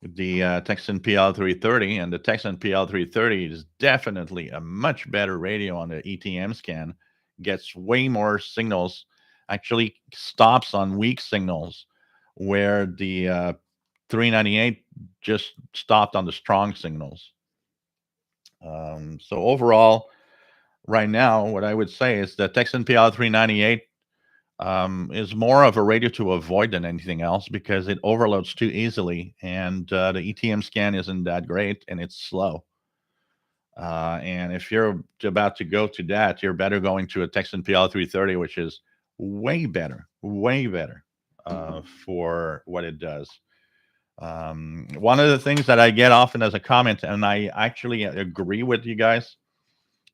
the Texan PL330, and the Texan PL330 is definitely a much better radio on the ETM scan. Gets way more signals, actually stops on weak signals, where the 398 just stopped on the strong signals. So overall, right now, what I would say is the Texan PL398 is more of a radio to avoid than anything else because it overloads too easily, and the ETM scan isn't that great, and it's slow. And if you're about to go to that, you're better going to a Texan PL330, which is way better for what it does. One of the things that I get often as a comment, and I actually agree with you guys,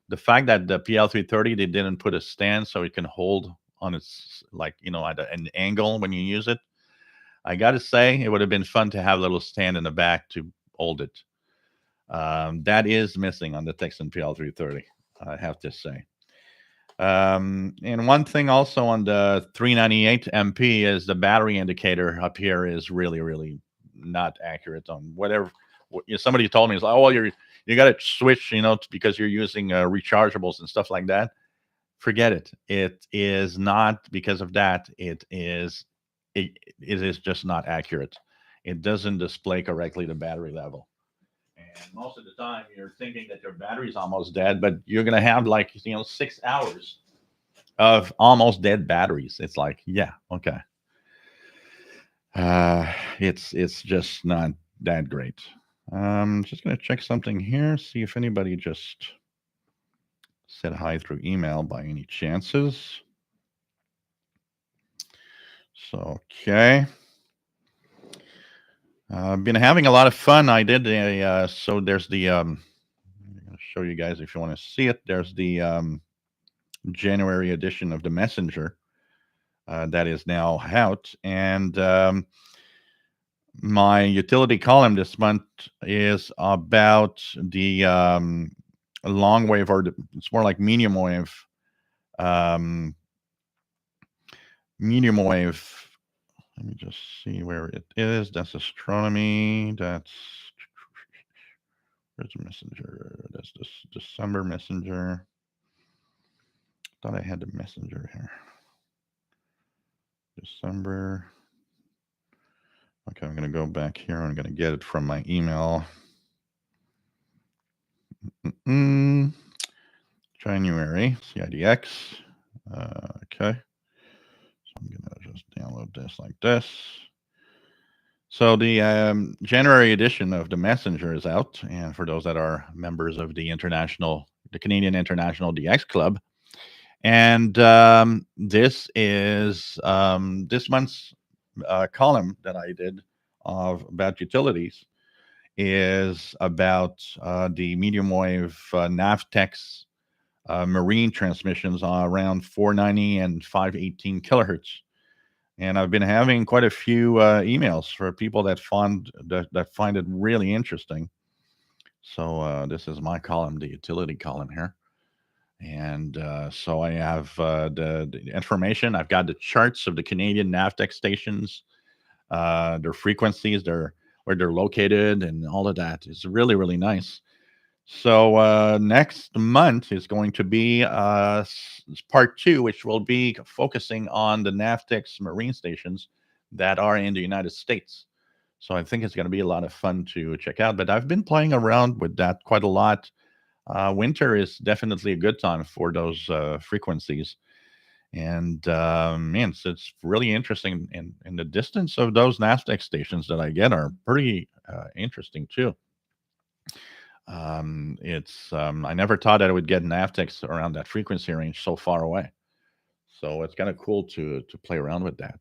the fact that the PL330, they didn't put a stand so it can hold on its, like, at an angle when you use it. I got to say, it would have been fun to have a little stand in the back to hold it. That is missing on the Texan PL330, I have to say. And one thing also on the 398 MP is the battery indicator up here is really, really not accurate on whatever. Somebody told me, it's like, oh, well, you got to switch, because you're using rechargeables and stuff like that. Forget it. It is not because of that. It is just not accurate. It doesn't display correctly the battery level. And most of the time, you're thinking that your battery's almost dead, but you're going to have 6 hours of almost dead batteries. It's like, yeah, okay. It's just not that great. Just going to check something here, see if anybody just said hi through email by any chances. So, okay. I've been having a lot of fun. I did so there's the I'm going to show you guys if you want to see it. There's the January edition of the Messenger that is now out, and my utility column this month is about the long wave, or it's more like medium wave. Um, Medium wave. Let me just see where it is. That's astronomy. That's where's the messenger? That's this December messenger. Thought I had the messenger here. December. Okay, I'm going to go back here. I'm going to get it from my email. January, CIDX. Okay. So I'm going to just download this like this. So the January edition of the Messenger is out, and for those that are members of the Canadian International DX Club, and this is this month's column that I did about utilities is about the medium wave Navtex marine transmissions around 490 and 518 kilohertz. And I've been having quite a few emails for people that find it really interesting. So this is my column, the utility column here. And so I have the information. I've got the charts of the Canadian Navtex stations, their frequencies, where they're located, and all of that. It's really, really nice. So next month is going to be part 2, which will be focusing on the Navtex marine stations that are in the United States. So I think it's going to be a lot of fun to check out. But I've been playing around with that quite a lot. Winter is definitely a good time for those frequencies. And man, it's really interesting. And the distance of those Navtex stations that I get are pretty interesting too. It's I never thought that I would get Navtex around that frequency range so far away. So it's kind of cool to play around with that.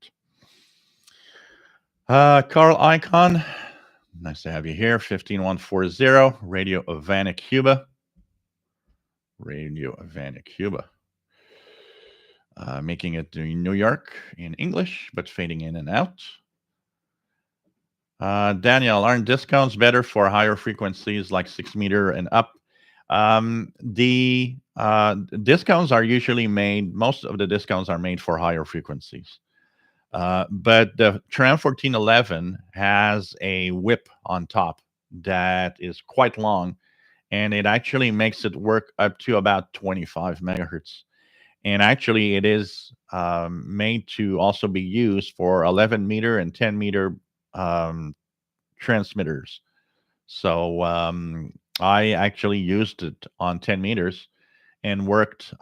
Carl Icon, nice to have you here. 15140, Radio Havana, Cuba. Radio Havana, Cuba. Making it to New York in English, but fading in and out. Daniel, aren't discounts better for higher frequencies like 6 meter and up? The discounts are usually made, most of the discounts are made for higher frequencies. But the Tram 1411 has a whip on top that is quite long, and it actually makes it work up to about 25 megahertz. And actually, it is made to also be used for 11 meter and 10 meter transmitters. So I actually used it on 10 meters and worked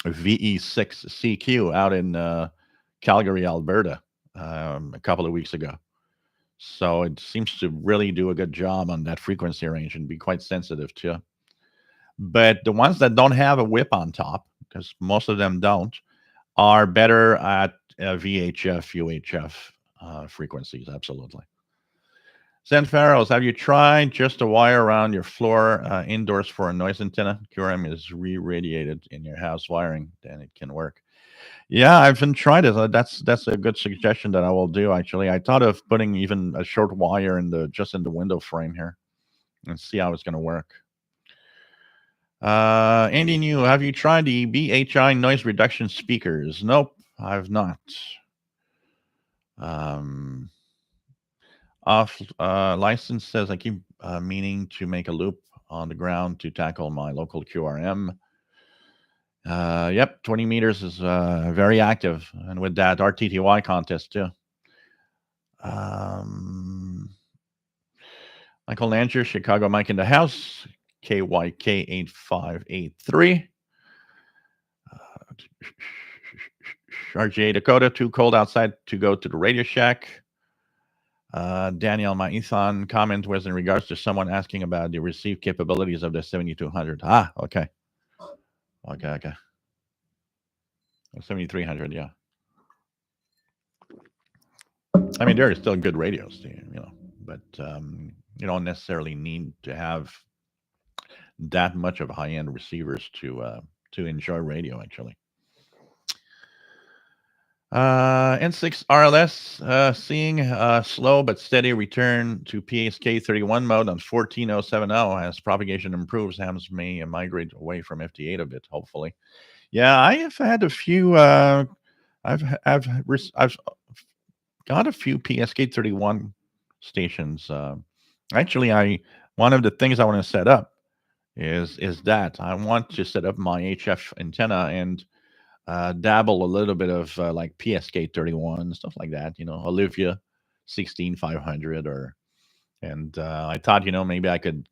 VE6CQ out in Calgary, Alberta, a couple of weeks ago. So it seems to really do a good job on that frequency range and be quite sensitive too. But the ones that don't have a whip on top, because most of them don't, are better at VHF, UHF frequencies. Absolutely. Zen Pharaohs, have you tried just a wire around your floor indoors for a noise antenna? QRM is re-radiated in your house wiring, then it can work. Yeah, I haven't tried it. That's a good suggestion that I will do. Actually, I thought of putting even a short wire in the window frame here, and see how it's going to work. Andy New, have you tried the BHI noise reduction speakers? Nope, I've not. Off license says I keep meaning to make a loop on the ground to tackle my local QRM. Yep, 20 meters is very active, and with that RTTY contest too. Michael Langer, Chicago Mike in the house, KYK8583. RJ Dakota, too cold outside to go to the Radio Shack. Daniel, my Ethan comment was in regards to someone asking about the receive capabilities of the 7200. Okay. 7300, yeah. I mean, there are still good radios, but you don't necessarily need to have that much of high end receivers to enjoy radio. Actually, N6 RLS seeing a slow but steady return to PSK31 mode on 14070 as propagation improves. Hams may migrate away from FT8 a bit, hopefully. Yeah, I have had a few. I've got a few PSK31 stations. Actually, I one of the things I want to set up is that I want to set up my HF antenna and dabble a little bit of like PSK31 stuff like that. Olivia 16500 or and I thought maybe I could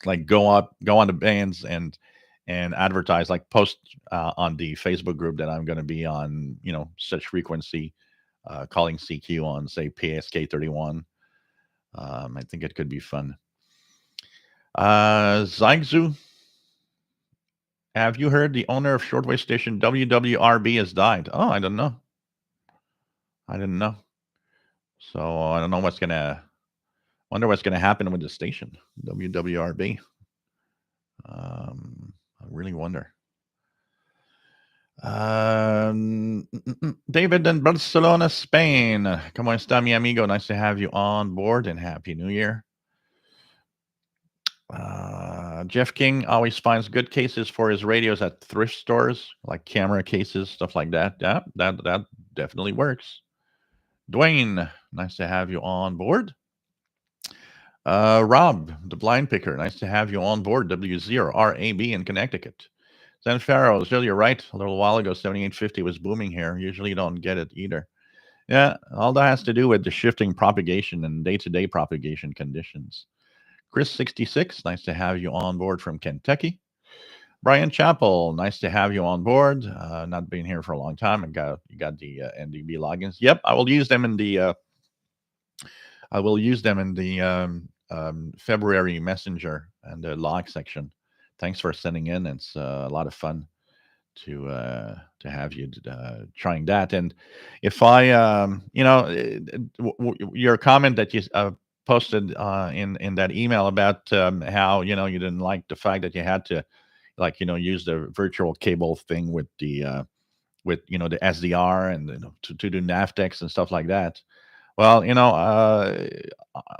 like go on the bands and advertise like post on the Facebook group that I'm going to be on such frequency calling CQ on say PSK31. I think it could be fun. Zygzu, have you heard the owner of shortwave station WWRB has died? Oh, I don't know. I didn't know. So I don't know wonder what's gonna happen with the station WWRB. I really wonder. David in Barcelona, Spain. ¿Cómo está, mi amigo? Nice to have you on board and Happy New Year. Jeff King always finds good cases for his radios at thrift stores, like camera cases, stuff like that. Yeah, that definitely works. Dwayne, nice to have you on board. Rob, the blind picker, nice to have you on board. W0RAB in Connecticut. Zen Farrow, still you're right. A little while ago, 7850 was booming here. Usually you don't get it either. Yeah, all that has to do with the shifting propagation and day to day propagation conditions. Chris66, nice to have you on board from Kentucky. Brian Chappell, nice to have you on board. Not been here for a long time. You got the NDB logins. Yep, I will use them in the February Messenger and the log section. Thanks for sending in. It's a lot of fun to have you trying that. And if I, your comment that you posted in that email about how you didn't like the fact that you had to use the virtual cable thing with the the SDR and to do Navtex and stuff like that. Well,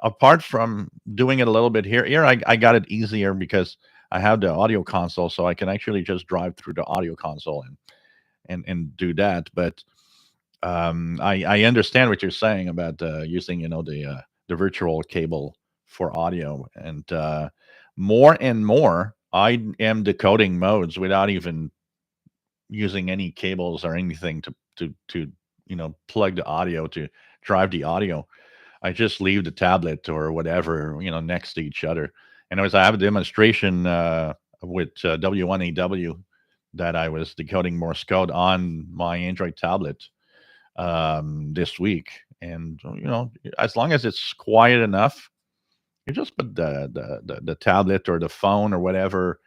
apart from doing it a little bit here, I got it easier because I have the audio console, so I can actually just drive through the audio console and do that. But I understand what you're saying about using the virtual cable for audio, and more and more I am decoding modes without even using any cables or anything to plug the audio to drive the audio. I just leave the tablet or whatever, next to each other. Anyways, I have a demonstration with W1AW that I was decoding Morse code on my Android tablet this week. And, as long as it's quiet enough, you just put the tablet or the phone or whatever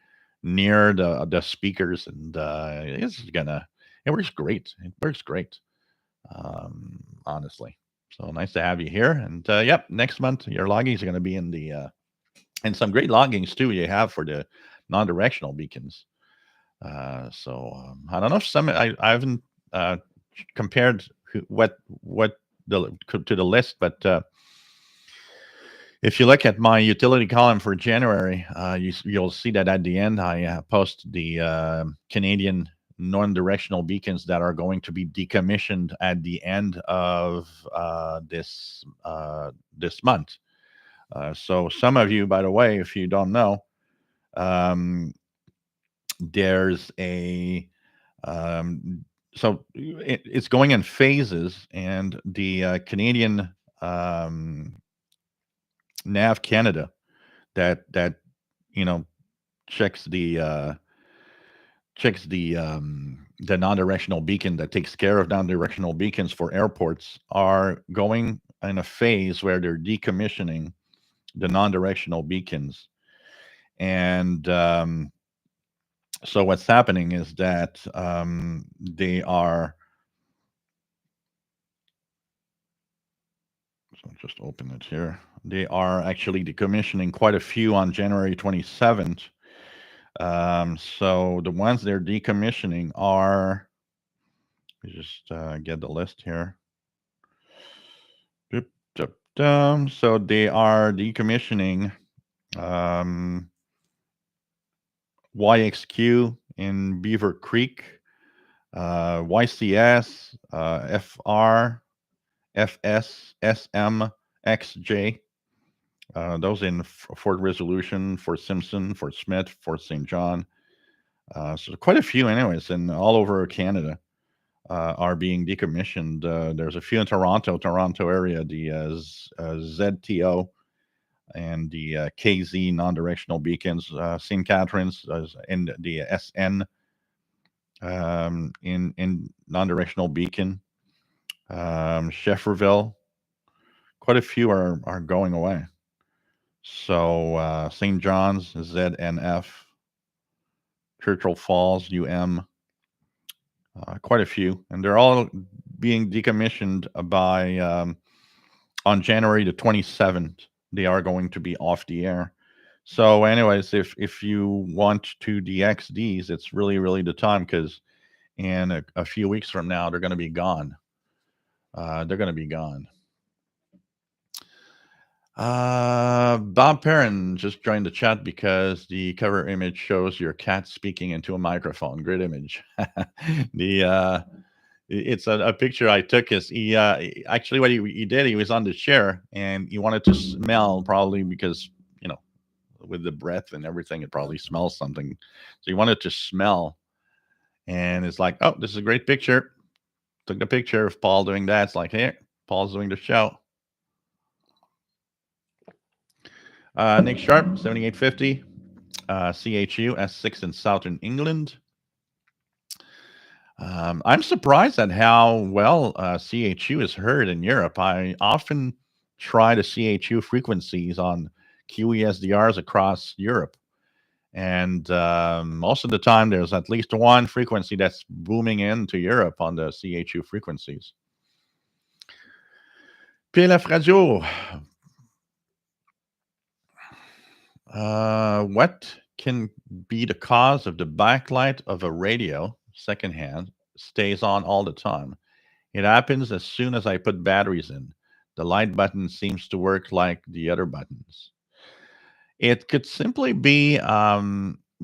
near the speakers, and it works great. It works great, honestly. So nice to have you here. And yep, next month your loggings are going to be in the and some great loggings too you have for the non-directional beacons. I don't know if I haven't compared what to the list, but if you look at my utility column for January, you'll see that at the end I post the Canadian non-directional beacons that are going to be decommissioned at the end of this month. So some of you, by the way, if you don't know, there's a it's going in phases, and the Canadian Nav Canada that checks the non-directional beacon that takes care of non-directional beacons for airports are going in a phase where they're decommissioning the non-directional beacons. And so what's happening is that they are So just open it here. They are actually decommissioning quite a few on January 27th. So the ones they're decommissioning are, let me just get the list here. Doop, doop, So they are decommissioning YXQ in Beaver Creek, YCS, FR, FS, SM, XJ. Those in Fort Resolution, Fort Simpson, Fort Smith, Fort St. John. So quite a few, anyways, and all over Canada are being decommissioned. There's a few in Toronto area, the ZTO and the KZ non-directional beacons, St. Catharines and the SN in non-directional beacon, Shefferville. Quite a few are going away. So St. John's, ZNF, Churchill Falls, UM, quite a few, and they're all being decommissioned by on January the 27th. They are going to be off the air. So, anyways, if you want to DX these, it's really the time, because in a few weeks from now they're going to be gone. They're going to be gone. Bob Perrin just joined the chat because the cover image shows your cat speaking into a microphone. Great image. It's a picture I took. Is he actually what he did? He was on the chair and he wanted to smell, probably because with the breath and everything, it probably smells something. So he wanted to smell, and it's like, oh, this is a great picture. Took the picture of Paul doing that. It's like, here, Paul's doing the show. Nick Sharp, 7850, CHU, S6 in Southern England. I'm surprised at how well CHU is heard in Europe. I often try the CHU frequencies on QESDRs across Europe. And most of the time, there's at least one frequency that's booming into Europe on the CHU frequencies. PLF Radio. What can be the cause of the backlight of a radio, secondhand, stays on all the time? It happens as soon as I put batteries in. The light button seems to work like the other buttons. It could simply be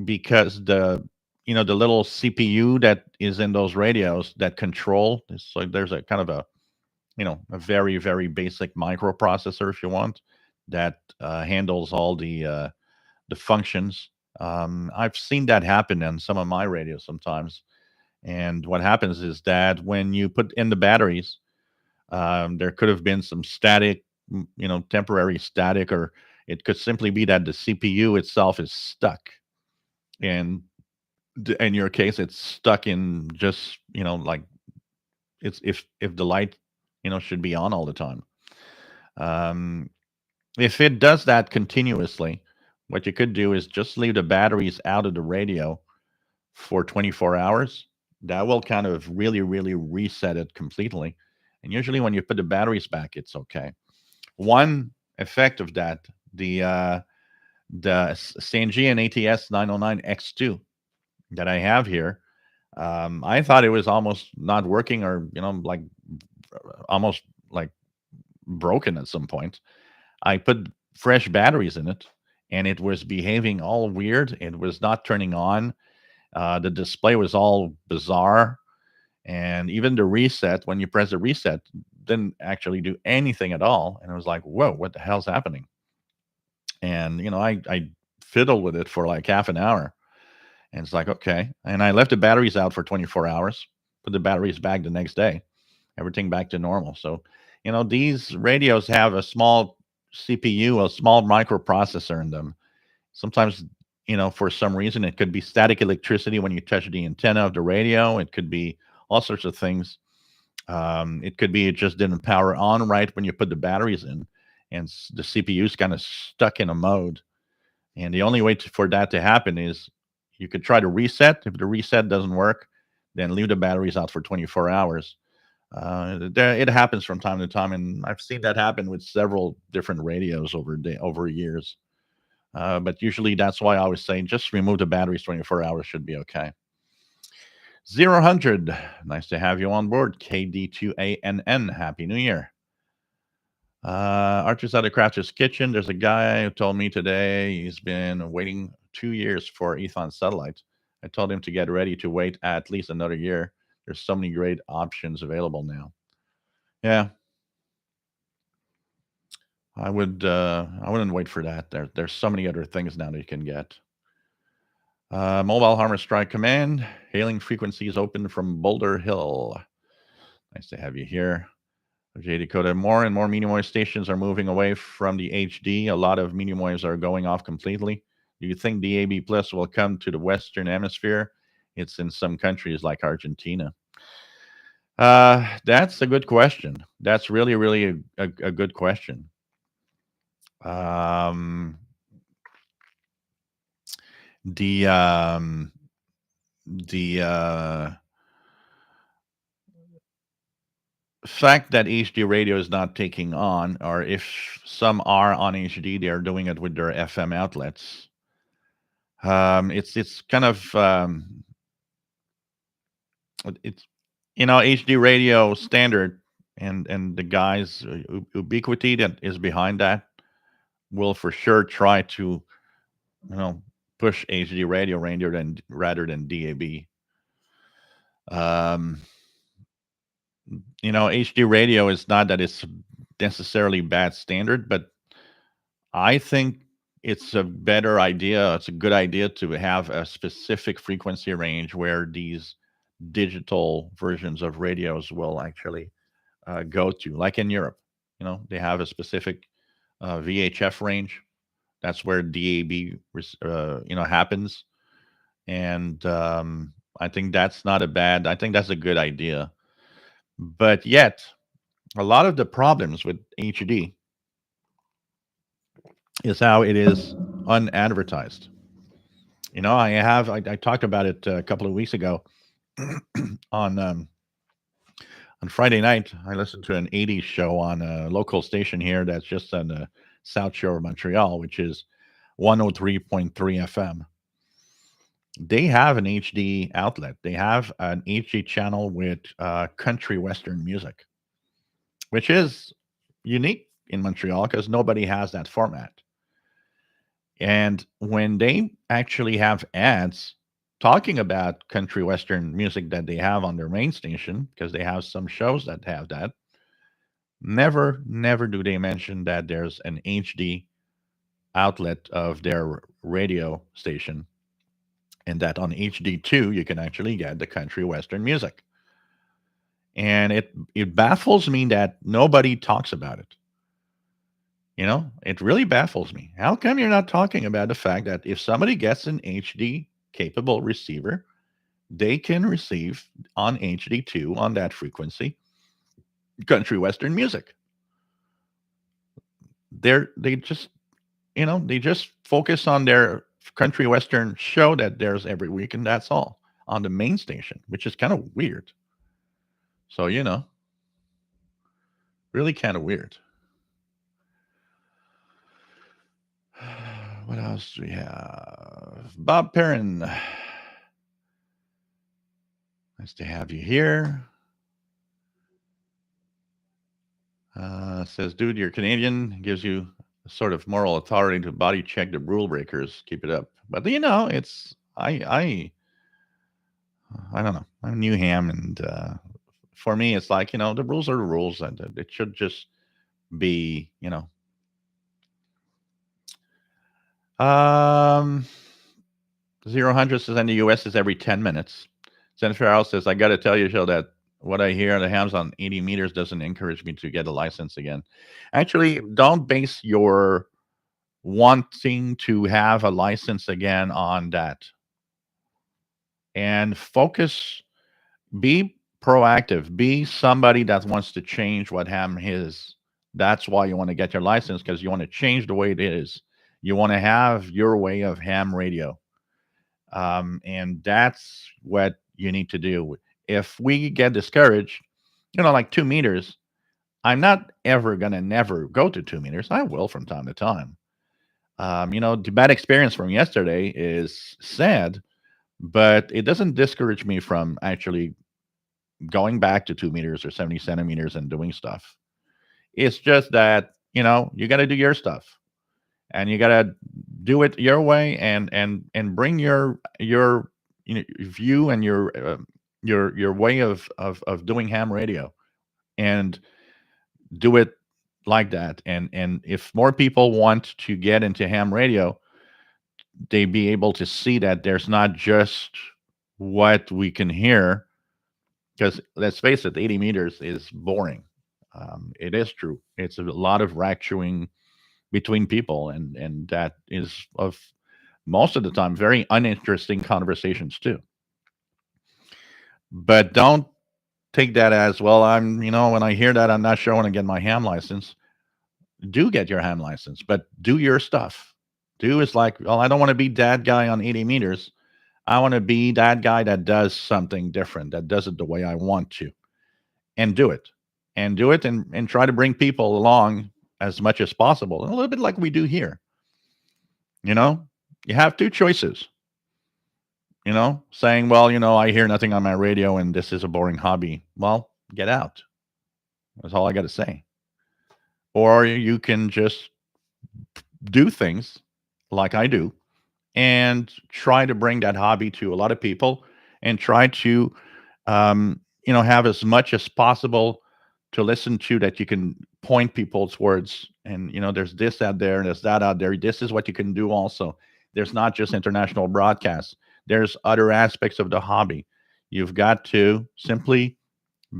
because the little CPU that is in those radios that control. So there's a kind of a very basic microprocessor, if you want, that handles all the functions. I've seen that happen in some of my radios sometimes. And what happens is that when you put in the batteries, there could have been some static, temporary static, or it could simply be that the CPU itself is stuck. And in your case, it's stuck in just, like it's if the light, should be on all the time. If it does that continuously, what you could do is just leave the batteries out of the radio for 24 hours. That will kind of really reset it completely. And usually when you put the batteries back, it's okay. One effect of that, the Sangean ATS 909X2 that I have here, I thought it was almost not working, or like almost like broken at some point. I put fresh batteries in it, and it was behaving all weird. It was not turning on. The display was all bizarre, and even the reset, when you press the reset, didn't actually do anything at all. And it was like, whoa, what the hell's happening? And I fiddled with it for like half an hour, and it's like, okay. And I left the batteries out for 24 hours, put the batteries back the next day, everything back to normal. So these radios have a small CPU, a small microprocessor in them. Sometimes, for some reason, it could be static electricity when you touch the antenna of the radio. It could be all sorts of things. It could be it just didn't power on right when you put the batteries in, and the CPU is kind of stuck in a mode. And the only way for that to happen is you could try to reset. If the reset doesn't work, then leave the batteries out for 24 hours. It happens from time to time, and I've seen that happen with several different radios over years. But usually, that's why I always say just remove the batteries. 24 hours should be okay. 0 100. Nice to have you on board. KD2ANN. Happy New Year. Archer's out of Crouch's Kitchen. There's a guy who told me today he's been waiting 2 years for Ethon satellites. I told him to get ready to wait at least another year. There's so many great options available now. Yeah, I wouldn't wait for that. There's so many other things now that you can get. Mobile Harmer Strike Command. Hailing frequencies open from Boulder Hill. Nice to have you here. J Dakota, more and more medium wave stations are moving away from the HD. A lot of medium waves are going off completely. Do you think DAB Plus will come to the Western Hemisphere? It's in some countries like Argentina. That's a good question. That's really, really a good question. Um, the um, the fact that HD radio is not taking on, or if some are on HD, they are doing it with their FM outlets. It's kind of it's HD radio standard, and the guys ubiquity that is behind that will for sure try to push HD radio rather than DAB. Um, HD radio is not that it's necessarily bad standard, but I think it's a better idea. It's a good idea to have a specific frequency range where these digital versions of radios will actually go to, like in Europe. They have a specific VHF range. That's where DAB, happens, and I think that's not a bad. I think that's a good idea. But yet, a lot of the problems with HD is how it is unadvertised. I talked about it a couple of weeks ago on Friday night. I listened to an 80s show on a local station here that's just on the South Shore of Montreal, which is 103.3 FM. They have an HD outlet. They have an HD channel with country western music, which is unique in Montreal because nobody has that format. And when they actually have ads talking about country western music that they have on their main station, because they have some shows that have that, never do they mention that there's an HD outlet of their radio station, and that on HD2 you can actually get the country western music. And it baffles me that nobody talks about it. It really baffles me. How come you're not talking about the fact that if somebody gets an HD capable receiver, they can receive on HD2 on that frequency country western music? They just they just focus on their country western show that there's every week, and that's all on the main station, which is kind of weird. So really kind of weird. What else do we have? Bob Perrin. Nice to have you here. Says, dude, you're Canadian. Gives you a sort of moral authority to body check the rule breakers. Keep it up. But it's I don't know. I'm New Ham, and for me, it's like the rules are the rules, and it should just be 0 100 says in the U.S. is every 10 minutes. Jennifer House says, I got to tell you, Joe, that what I hear on the hams on 80 meters doesn't encourage me to get a license again. Actually, don't base your wanting to have a license again on that. And focus, be proactive, be somebody that wants to change what ham is. That's why you want to get your license, because you want to change the way it is. You want to have your way of ham radio. And that's what you need to do. If we get discouraged like 2 meters. I'm not ever gonna never go to 2 meters. I will from time to time. The bad experience from yesterday is sad, but it doesn't discourage me from actually going back to 2 meters or 70 centimeters and doing stuff. It's just that, you got to do your stuff, and you got to do it your way, and bring your view and your way of doing ham radio, and do it like that. And if more people want to get into ham radio, they be able to see that there's not just what we can hear. Because let's face it, 80 meters is boring. It is true. It's a lot of rack chewing between people, and that is of most of the time very uninteresting conversations too. But don't take that as, well, when I hear that, I'm not showing again my ham license. Do get your ham license, but do your stuff. Do is like, well, I don't want to be that guy on 80 meters. I want to be that guy that does something different, that does it the way I want to, and do it. And do it, and try to bring people along as much as possible. A little bit like we do here. You know, you have two choices, saying, well, I hear nothing on my radio and this is a boring hobby. Well, get out. That's all I got to say. Or you can just do things like I do, and try to bring that hobby to a lot of people, and try to have as much as possible to listen to, that you can point people towards. And there's this out there, and there's that out there. This is what you can do also. There's not just international broadcasts, there's other aspects of the hobby. You've got to simply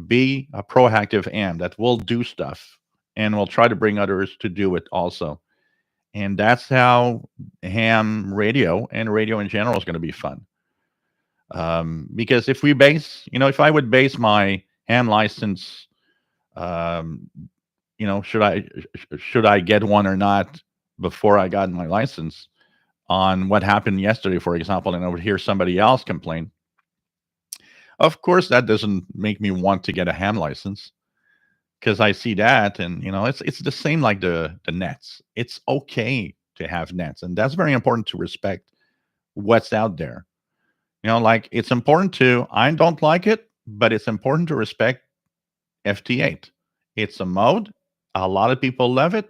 be a proactive am that will do stuff, and will try to bring others to do it also. And that's how ham radio and radio in general is going to be fun. Because if I would base my ham license, um, should I get one or not before I got my license, on what happened yesterday, for example, and I would hear somebody else complain, of course that doesn't make me want to get a ham license, because I see that, and it's the same like the nets. It's okay to have nets, and that's very important to respect what's out there. Like, it's important to, I don't like it, but it's important to respect FT8. It's a mode. A lot of people love it,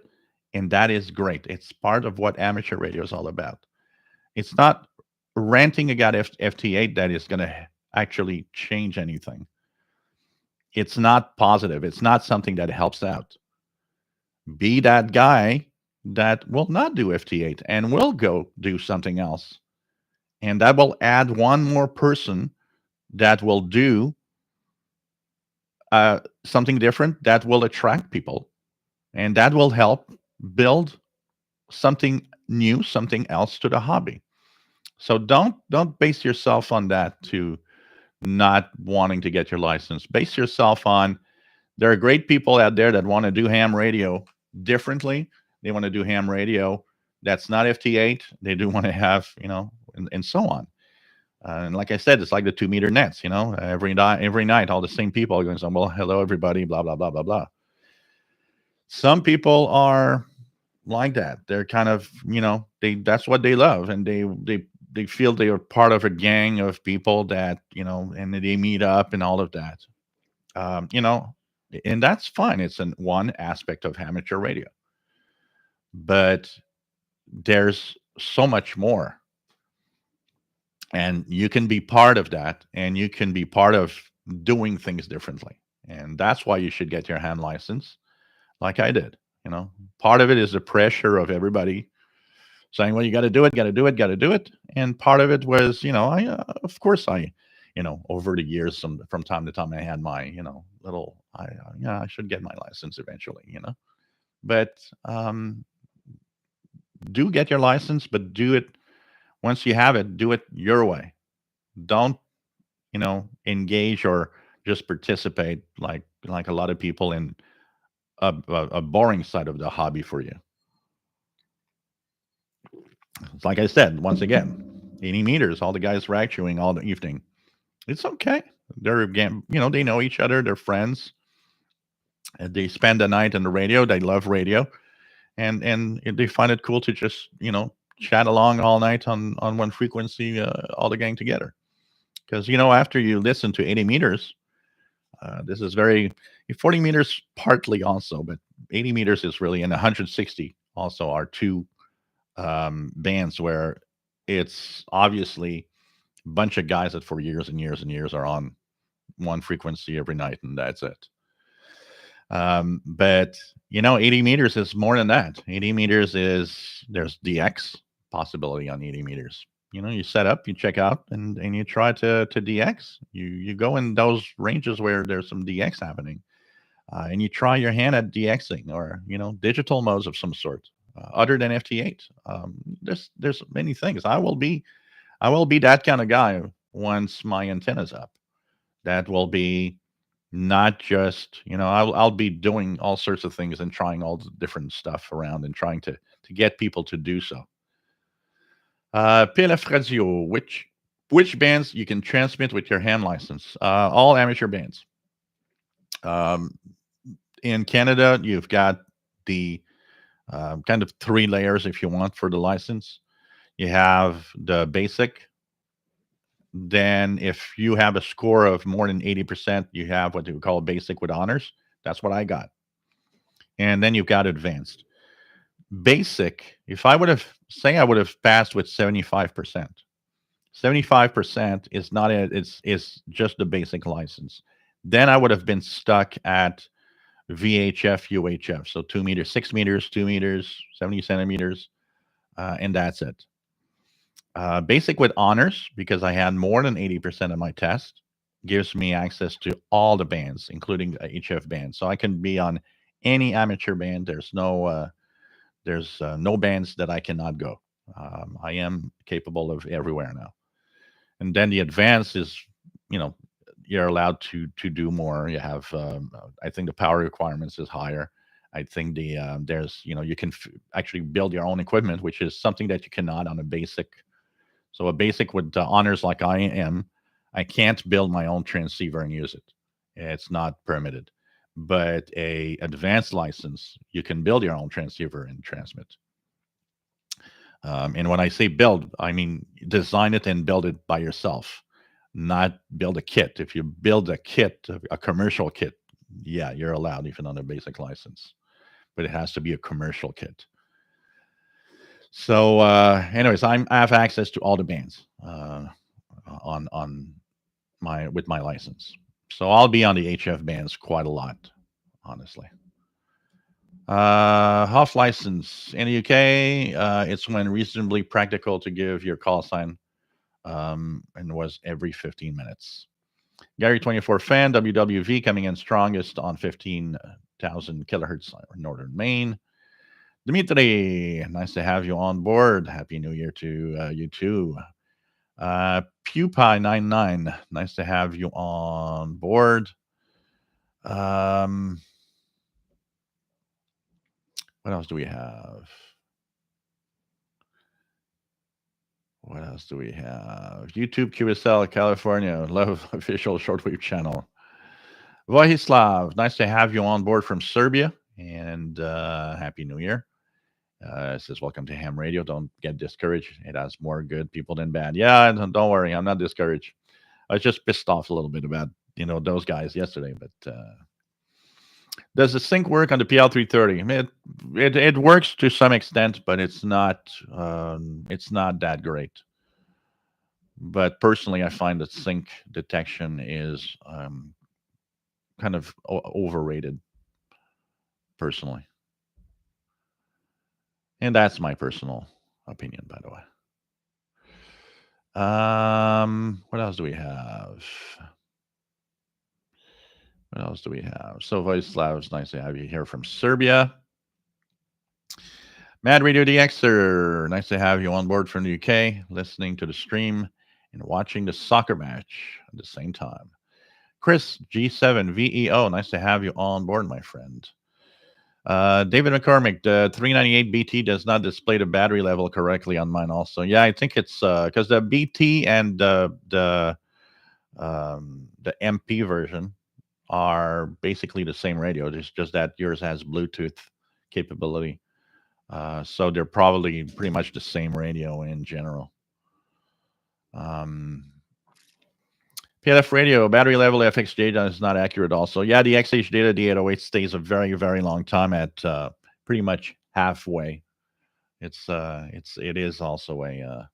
and that is great. It's part of what amateur radio is all about. It's not ranting about FT8 that is going to actually change anything. It's not positive. It's not something that helps out. Be that guy that will not do FT8 and will go do something else. And that will add one more person that will do something different, that will attract people, and that will help build something new, something else to the hobby. So don't base yourself on that to not wanting to get your license. Base yourself on, there are great people out there that want to do ham radio differently. They want to do ham radio that's not FT8. They do want to have, and so on. And like I said, it's like the 2 meter nets. Every night, all the same people are going, well, hello everybody, blah blah blah blah blah. Some people are like that. They're kind of, that's what they love, and they feel they are part of a gang of people that, and they meet up and all of that. Um, you know, and that's fine. It's one aspect of amateur radio, but there's so much more, and you can be part of that, and you can be part of doing things differently. And that's why you should get your ham license, like I did. Part of it is the pressure of everybody saying, well, you got to do it, got to do it, got to do it. And part of it was, I, of course, over the years, from time to time, I had my, little, yeah, I should get my license eventually, but do get your license, but do it, once you have it, do it your way. Don't, engage or just participate like a lot of people in a boring side of the hobby for you. It's like I said, once again, 80 meters, all the guys rack chewing all the evening. It's okay. They're, they know each other. They're friends. They spend the night on the radio. They love radio, and they find it cool to just chat along all night on one frequency, all the gang together. Because after you listen to 80 meters, this is very 40 meters partly also, but 80 meters is really, and 160 also are two bands where it's obviously a bunch of guys that for years and years and years are on one frequency every night, and that's it. But 80 meters is more than that. 80 meters is there's DX possibility on 80 meters. You set up, you check out, and you try to DX. You go in those ranges where there's some DX happening, and you try your hand at DXing or digital modes of some sort, other than FT8. There's many things. I will be that kind of guy once my antenna's up. That will be not just I'll be doing all sorts of things and trying all the different stuff around and trying to get people to do so. PLF Radio, which bands you can transmit with your ham license? All amateur bands. In Canada, you've got the kind of three layers, if you want, for the license. You have the basic. Then, if you have a score of more than 80%, you have what they would call basic with honors. That's what I got. And then you've got advanced. Basic, if I would have passed with 75%. 75% is not it, it's just the basic license. Then I would have been stuck at VHF, UHF. So 2 meters, 6 meters, 2 meters, 70 centimeters, and that's it. Basic with honors, because I had more than 80% of my test, gives me access to all the bands, including the HF band. So I can be on any amateur band. There's no bands that I cannot go. I am capable of everywhere now. And then the advanced is, you're allowed to do more. You have, I think the power requirements is higher. I think there's, you can actually build your own equipment, which is something that you cannot on a basic. So a basic with honors like I am, I can't build my own transceiver and use it. It's not permitted. But a advanced license, you can build your own transceiver and transmit. And when I say build, I mean design it and build it by yourself, not build a kit. If you build a kit, a commercial kit, yeah, you're allowed even on a basic license, but it has to be a commercial kit. So, anyways, I have access to all the bands on with my license. So I'll be on the HF bands quite a lot, honestly. Off license in the UK, it's when reasonably practical to give your call sign, and was every 15 minutes. Gary 24 fan, WWV coming in strongest on 15,000 kilohertz northern Maine. Dimitri, nice to have you on board. Happy New Year to you too. PewPie99, nice to have you on board. What else do we have? YouTube QSL California, love official shortwave channel. Vojislav, nice to have you on board from Serbia, and Happy New Year. Says, welcome to Ham Radio. Don't get discouraged. It has more good people than bad. Yeah, don't worry. I'm not discouraged. I was just pissed off a little bit about, those guys yesterday. But does the sync work on the PL330? It works to some extent, but it's not that great. But personally, I find that sync detection is kind of overrated, personally. And that's my personal opinion, by the way. What else do we have? So Vojislav, it's nice to have you here from Serbia. Mad Radio DXer, nice to have you on board from the UK, listening to the stream and watching the soccer match at the same time. Chris G7 VEO, nice to have you on board, my friend. David McCormick, the 398 BT does not display the battery level correctly on mine also. Yeah, I think it's because the BT and the MP version are basically the same radio. It's just that yours has Bluetooth capability. So they're probably pretty much the same radio in general. Um, PLF radio, battery level FX data is not accurate also. Yeah, the XH data, the 808 stays a very, very long time at pretty much halfway. It is also a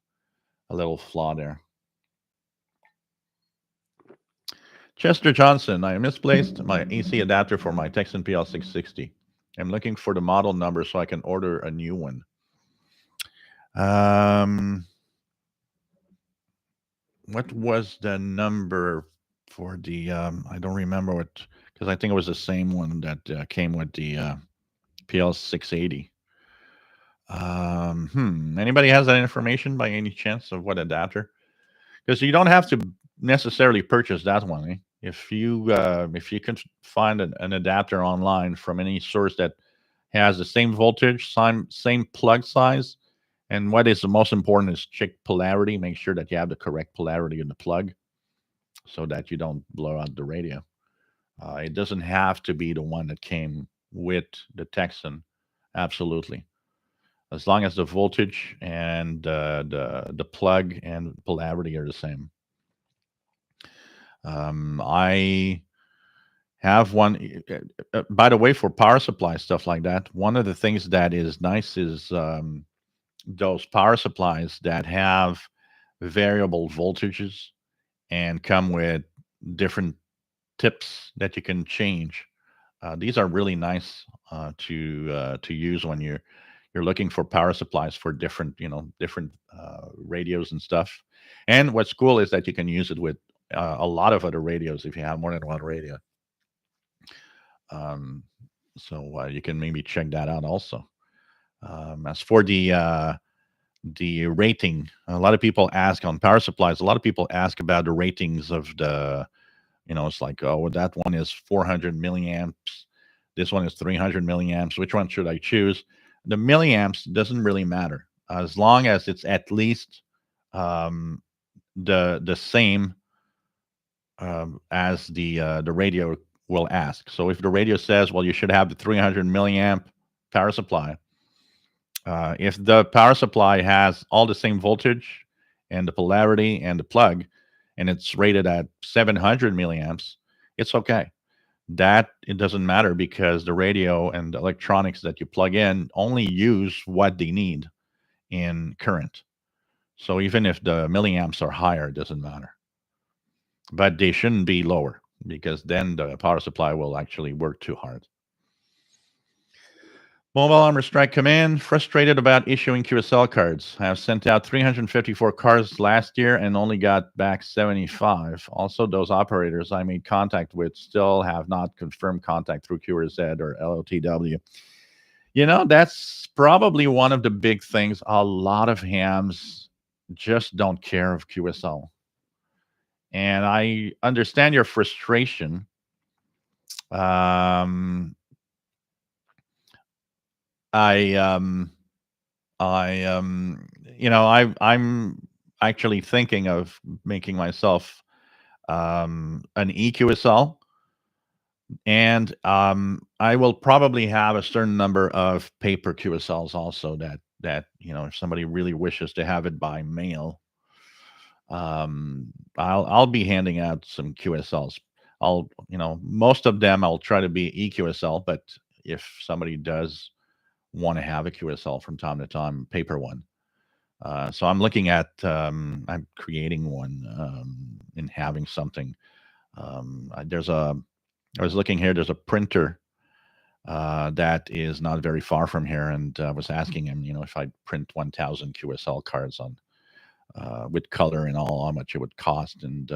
little flaw there. Chester Johnson, I misplaced my AC adapter for my Texan PL660. I'm looking for the model number so I can order a new one. What was the number for the? I don't remember what, because I think it was the same one that came with the PL680. Anybody has that information by any chance of what adapter? Because you don't have to necessarily purchase that one. If you can find an adapter online from any source that has the same voltage, same plug size, and what is the most important is check polarity. Make sure that you have the correct polarity in the plug, so that you don't blow out the radio. It doesn't have to be the one that came with the Texan. Absolutely, as long as the voltage and the plug and polarity are the same. I have one. By the way, for power supply stuff like that, one of the things that is nice is those power supplies that have variable voltages and come with different tips that you can change. These are really nice to use when you're looking for power supplies for different radios and stuff. And what's cool is that you can use it with a lot of other radios if you have more than one radio. Um, so you can maybe check that out also. As for the rating, a lot of people ask on power supplies. A lot of people ask about the ratings of the. It's like, oh, that one is 400 milliamps. This one is 300 milliamps. Which one should I choose? The milliamps doesn't really matter as long as it's at least um, the same as the radio will ask. So if the radio says, well, you should have the 300 milliamp power supply, if the power supply has all the same voltage and the polarity and the plug, and it's rated at 700 milliamps, it's okay. That it doesn't matter because the radio and the electronics that you plug in only use what they need in current. So even if the milliamps are higher, it doesn't matter. But they shouldn't be lower because then the power supply will actually work too hard. Mobile Armor Strike Command, frustrated about issuing QSL cards. I have sent out 354 cards last year and only got back 75. Also, those operators I made contact with still have not confirmed contact through QRZ or LOTW. That's probably one of the big things. A lot of hams just don't care of QSL. And I understand your frustration. I I I'm actually thinking of making myself an EQSL, and I will probably have a certain number of paper QSLs also that if somebody really wishes to have it by mail, I'll be handing out some QSLs. Most of them I'll try to be EQSL, but if somebody does want to have a QSL from time to time, paper one. So I'm looking at I'm creating one and having something. I was looking here. There's a printer that is not very far from here, and I was asking him, if I'd print 1,000 QSL cards on with color and all, how much it would cost. And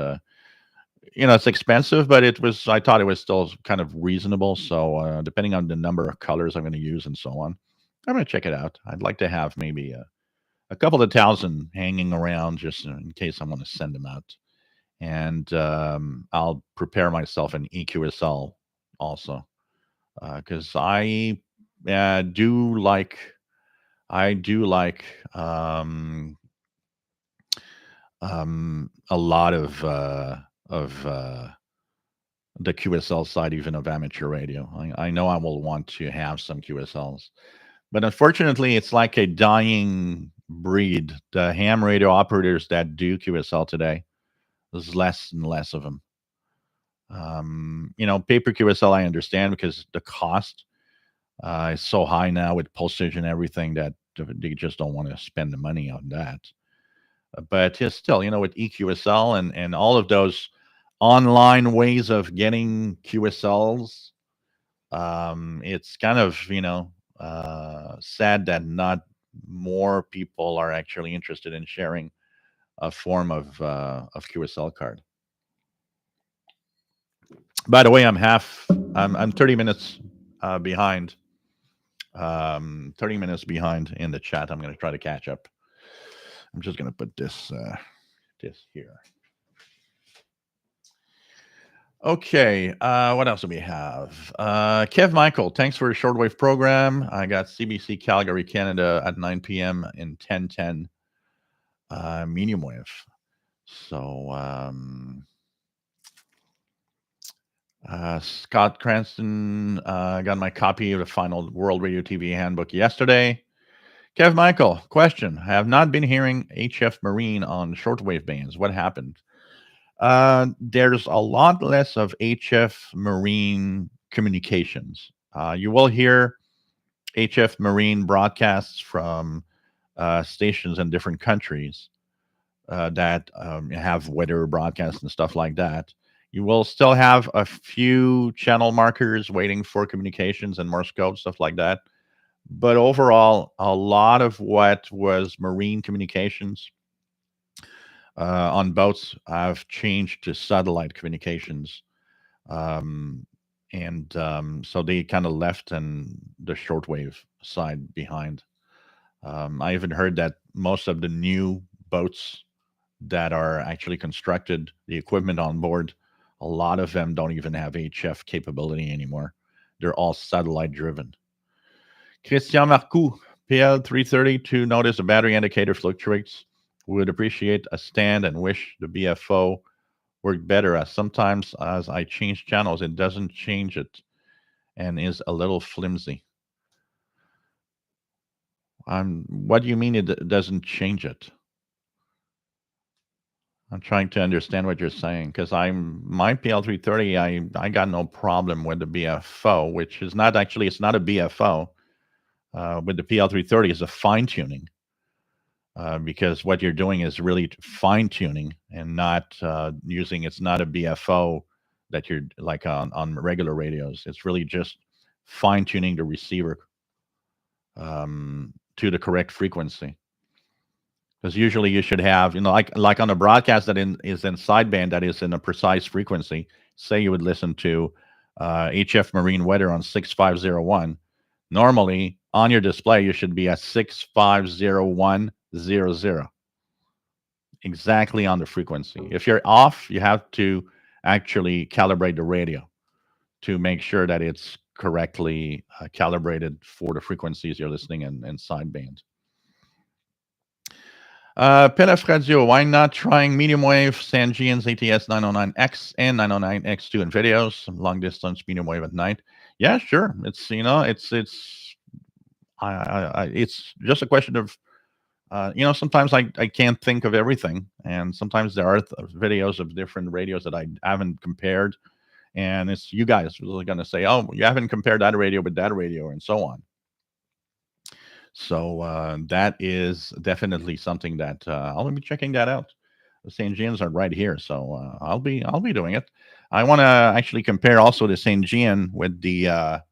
it's expensive, but I thought it was still kind of reasonable. So depending on the number of colors I'm going to use and so on, I'm going to check it out. I'd like to have maybe a couple of thousand hanging around just in case I want to send them out. And I'll prepare myself an EQSL also because do like I do like a lot of the QSL side even of amateur radio. I know I will want to have some QSLs, but unfortunately, it's like a dying breed. The ham radio operators that do QSL today, there's less and less of them. Paper QSL I understand because the cost is so high now with postage and everything that they just don't want to spend the money on that. But yeah, still, with EQSL and all of those online ways of getting QSLs, it's kind of sad that not more people are actually interested in sharing a form of QSL card. By the way, I'm 30 minutes behind. 30 minutes behind in the chat. I'm going to try to catch up. I'm just going to put this here. Okay, what else do we have? Kev Michael, thanks for the shortwave program. I got CBC Calgary, Canada at 9 p.m. in 1010 medium wave. So Scott Cranston got my copy of the final World Radio TV handbook yesterday. Kev Michael, question. I have not been hearing HF Marine on shortwave bands. What happened? There's a lot less of HF Marine communications. You will hear HF Marine broadcasts from stations in different countries that have weather broadcasts and stuff like that. You will still have a few channel markers waiting for communications and Morse code, stuff like that. But overall, a lot of what was marine communications on boats have changed to satellite communications. So they kind of left and the shortwave side behind. I even heard that most of the new boats that are actually constructed, the equipment on board, a lot of them don't even have HF capability anymore. They're all satellite driven. Christian Marcoux, PL 330 to notice the battery indicator fluctuates. Would appreciate a stand and wish the BFO worked better, as sometimes as I change channels, it doesn't change it and is a little flimsy. What do you mean it doesn't change it? I'm trying to understand what you're saying because my PL330. I got no problem with the BFO, which is not actually it's not a BFO. With the PL330 is a fine tuning. Because what you're doing is really fine tuning and not using. It's not a BFO that you're like on regular radios. It's really just fine tuning the receiver to the correct frequency. Because usually you should have, like on a broadcast that is in sideband that is in a precise frequency. Say you would listen to HF Marine Weather on 6501. Normally on your display you should be at 650100. Exactly on the frequency. If you're off, you have to actually calibrate the radio to make sure that it's correctly calibrated for the frequencies you're listening in sideband. Pelef Radio, why not trying medium wave Sangean's ATS 909X and 909X2 in videos, some long distance medium wave at night? Yeah, sure. It's it's just a question of sometimes I can't think of everything, and sometimes there are videos of different radios that I haven't compared, and it's you guys really going to say, oh, you haven't compared that radio with that radio, and so on. So that is definitely something that I'll be checking that out. The St. Jeans are right here, so I'll be doing it. I want to actually compare also the St. Jean with the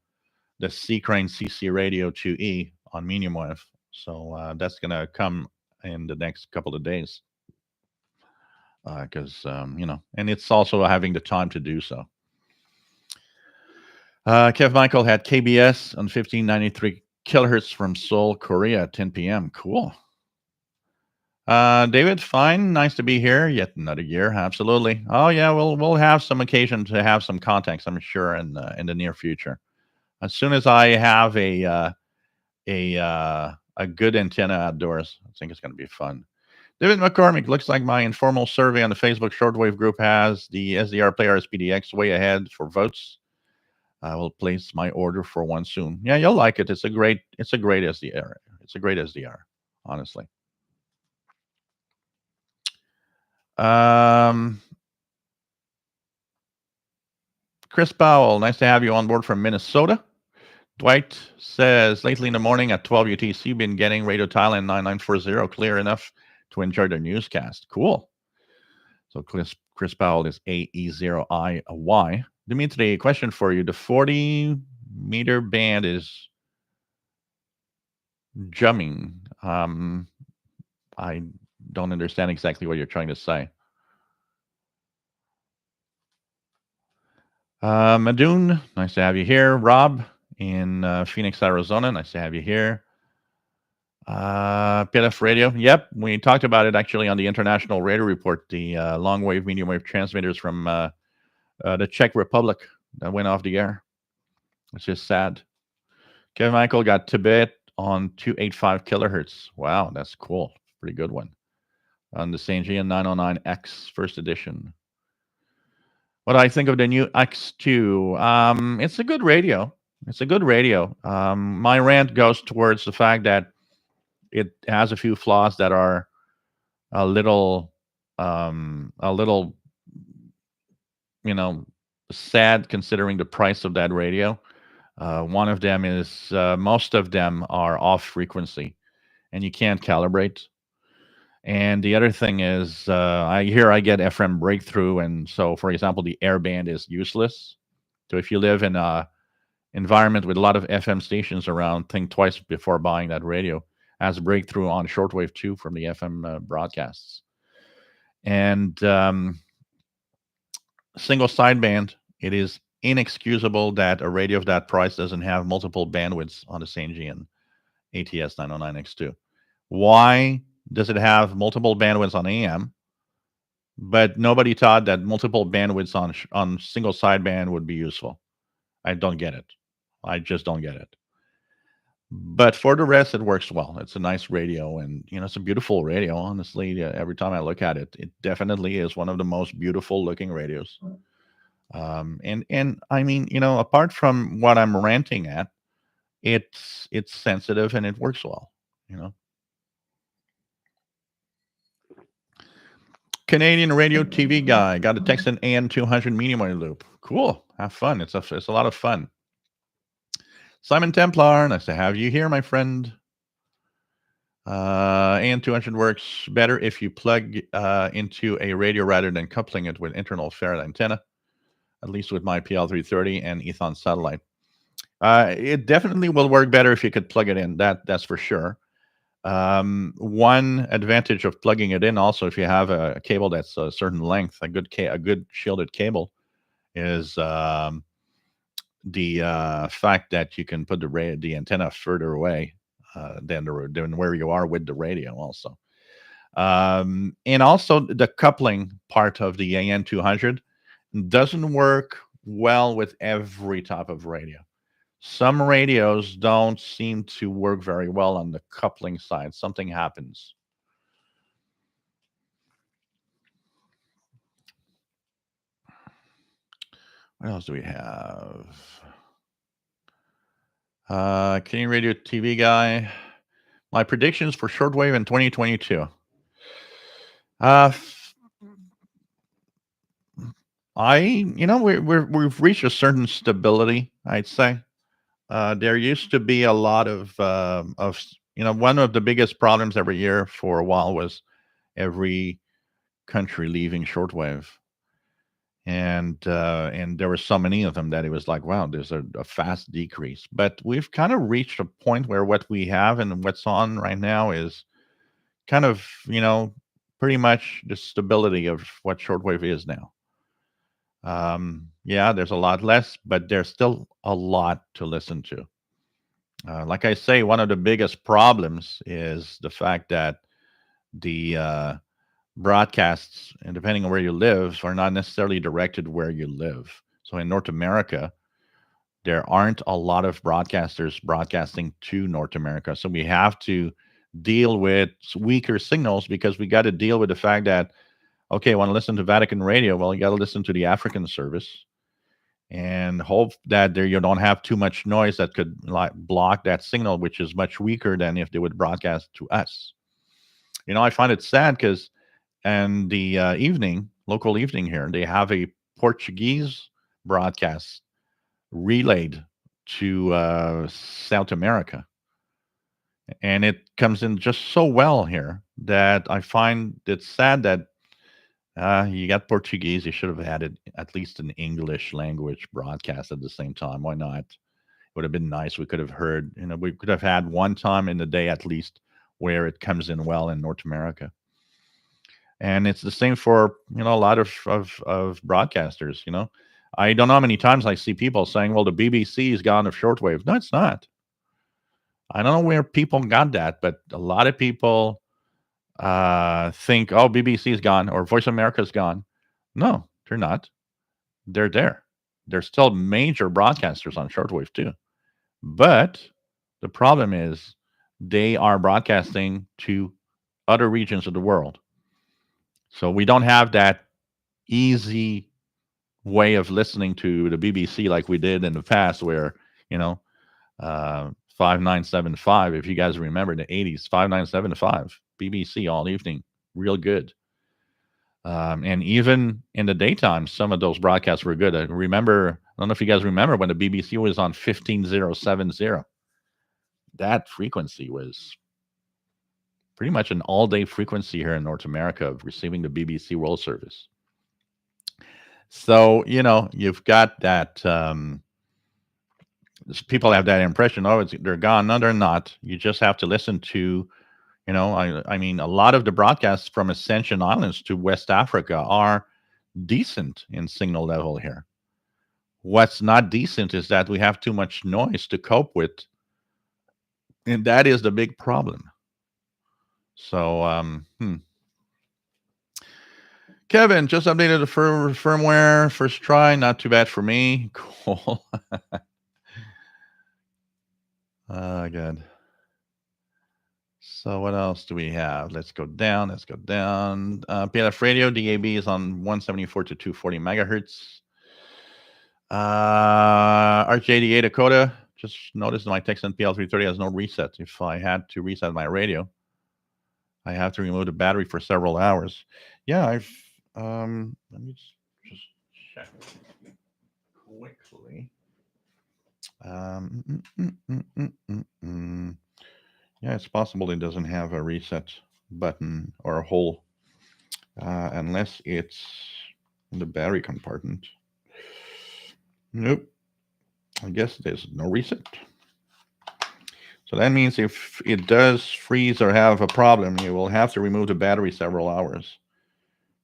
C Crane CC Radio 2E on medium wave. So that's gonna come in the next couple of days because and it's also having the time to do so. Kev Michael had KBS on 1593 kilohertz from Seoul, Korea at 10 p.m. Cool. David, fine. Nice to be here. Yet another year. Absolutely. Oh yeah, we'll have some occasion to have some contacts, I'm sure, in the near future. As soon as I have a good antenna outdoors, I think it's going to be fun. David McCormick, looks like my informal survey on the Facebook Shortwave group has the SDR Player SPDX way ahead for votes. I will place my order for one soon. Yeah, you'll like it. It's a great SDR. It's a great SDR, honestly. Um, Chris Powell, nice to have you on board from Minnesota. Dwight says, lately in the morning at 12 UTC, been getting Radio Thailand 9940 clear enough to enjoy the newscast. Cool. So Chris Powell is AE0IY. Dimitri, question for you. The 40-meter band is jumming. I don't understand exactly what you're trying to say. Madoon, nice to have you here. Rob in Phoenix, Arizona, nice to have you here. PLF radio. Yep, we talked about it actually on the International Radio Report, the long wave, medium wave transmitters from the Czech Republic that went off the air, which is sad. Kevin Michael got Tibet on 285 kilohertz. Wow, that's cool. Pretty good one. On the Sangean 909X first edition. What do I think of the new X2? It's a good radio. It's a good radio. My rant goes towards the fact that it has a few flaws that are a little, sad considering the price of that radio. One of them is most of them are off frequency, and you can't calibrate. And the other thing is, I get FM breakthrough, and so, for example, the airband is useless. So if you live in a environment with a lot of FM stations around, think twice before buying that radio. As breakthrough on shortwave too from the FM broadcasts. And single sideband, it is inexcusable that a radio of that price doesn't have multiple bandwidths on the Sangean ATS 909X2. Why does it have multiple bandwidths on AM, but nobody thought that multiple bandwidths on single sideband would be useful? I don't get it. I just don't get it. But for the rest, it works well. It's a nice radio, and it's a beautiful radio. Honestly, every time I look at it, it definitely is one of the most beautiful looking radios. And I mean, apart from what I'm ranting at, it's sensitive and it works well. Canadian radio TV guy got a text an AN200 medium wave loop. Cool. Have fun. It's a lot of fun. Simon Templar, nice to have you here, my friend. AN200 works better if you plug into a radio rather than coupling it with internal ferrite antenna, at least with my PL330 and Ethon satellite. It definitely will work better if you could plug it in. That's for sure. One advantage of plugging it in, also, if you have a cable that's a certain length, a good shielded cable, is the fact that you can put the antenna further away than where you are with the radio also. And also the coupling part of the AN200 doesn't work well with every type of radio. Some radios don't seem to work very well on the coupling side. Something happens. What else do we have? Canadian radio TV guy. My predictions for shortwave in 2022. We've reached a certain stability, I'd say. There used to be a lot of one of the biggest problems every year for a while was every country leaving shortwave. And there were so many of them that it was like, wow, there's a fast decrease. But we've kind of reached a point where what we have and what's on right now is kind of, pretty much the stability of what shortwave is now. Yeah, there's a lot less, but there's still a lot to listen to. Like I say, one of the biggest problems is the fact that the broadcasts, and depending on where you live, are not necessarily directed where you live. So in North America, there aren't a lot of broadcasters broadcasting to North America. So we have to deal with weaker signals because we got to deal with the fact that, okay, want to listen to Vatican radio? Well, you got to listen to the African service and hope that there you don't have too much noise that could like block that signal, which is much weaker than if they would broadcast to us. I find it sad because and the local evening here, they have a Portuguese broadcast relayed to South America, and it comes in just so well here that I find it sad that you got Portuguese. You should have added at least an English language broadcast at the same time. Why not? It would have been nice. We could have heard, we could have had one time in the day at least where it comes in well in North America. And it's the same for a lot of broadcasters. I don't know how many times I see people saying, "Well, the BBC is gone of shortwave." No, it's not. I don't know where people got that, but a lot of people think, "Oh, BBC is gone or Voice America is gone." No, they're not. They're there. They're still major broadcasters on shortwave too, but the problem is they are broadcasting to other regions of the world. So we don't have that easy way of listening to the BBC like we did in the past, where you know, 5975. If you guys remember the 80s, 5975 BBC all evening, real good. And even in the daytime, some of those broadcasts were good. I don't know if you guys remember when the BBC was on 15070. That frequency was pretty much an all-day frequency here in North America of receiving the BBC World Service. So, you've got that. People have that impression, oh, they're gone. No, they're not. You just have to listen to, I mean, a lot of the broadcasts from Ascension Islands to West Africa are decent in signal level here. What's not decent is that we have too much noise to cope with. And that is the big problem. So, Kevin, just updated the firmware. First try, not too bad for me. Cool. Good. So what else do we have? Let's go down. PLF radio, DAB is on 174 to 240 megahertz. RJ88 Dakota, just noticed my Texan PL330 has no reset. If I had to reset my radio, I have to remove the battery for several hours. Yeah, let me just check quickly. Yeah, it's possible it doesn't have a reset button or a hole, unless it's in the battery compartment. Nope. I guess there's no reset. So that means if it does freeze or have a problem, you will have to remove the battery several hours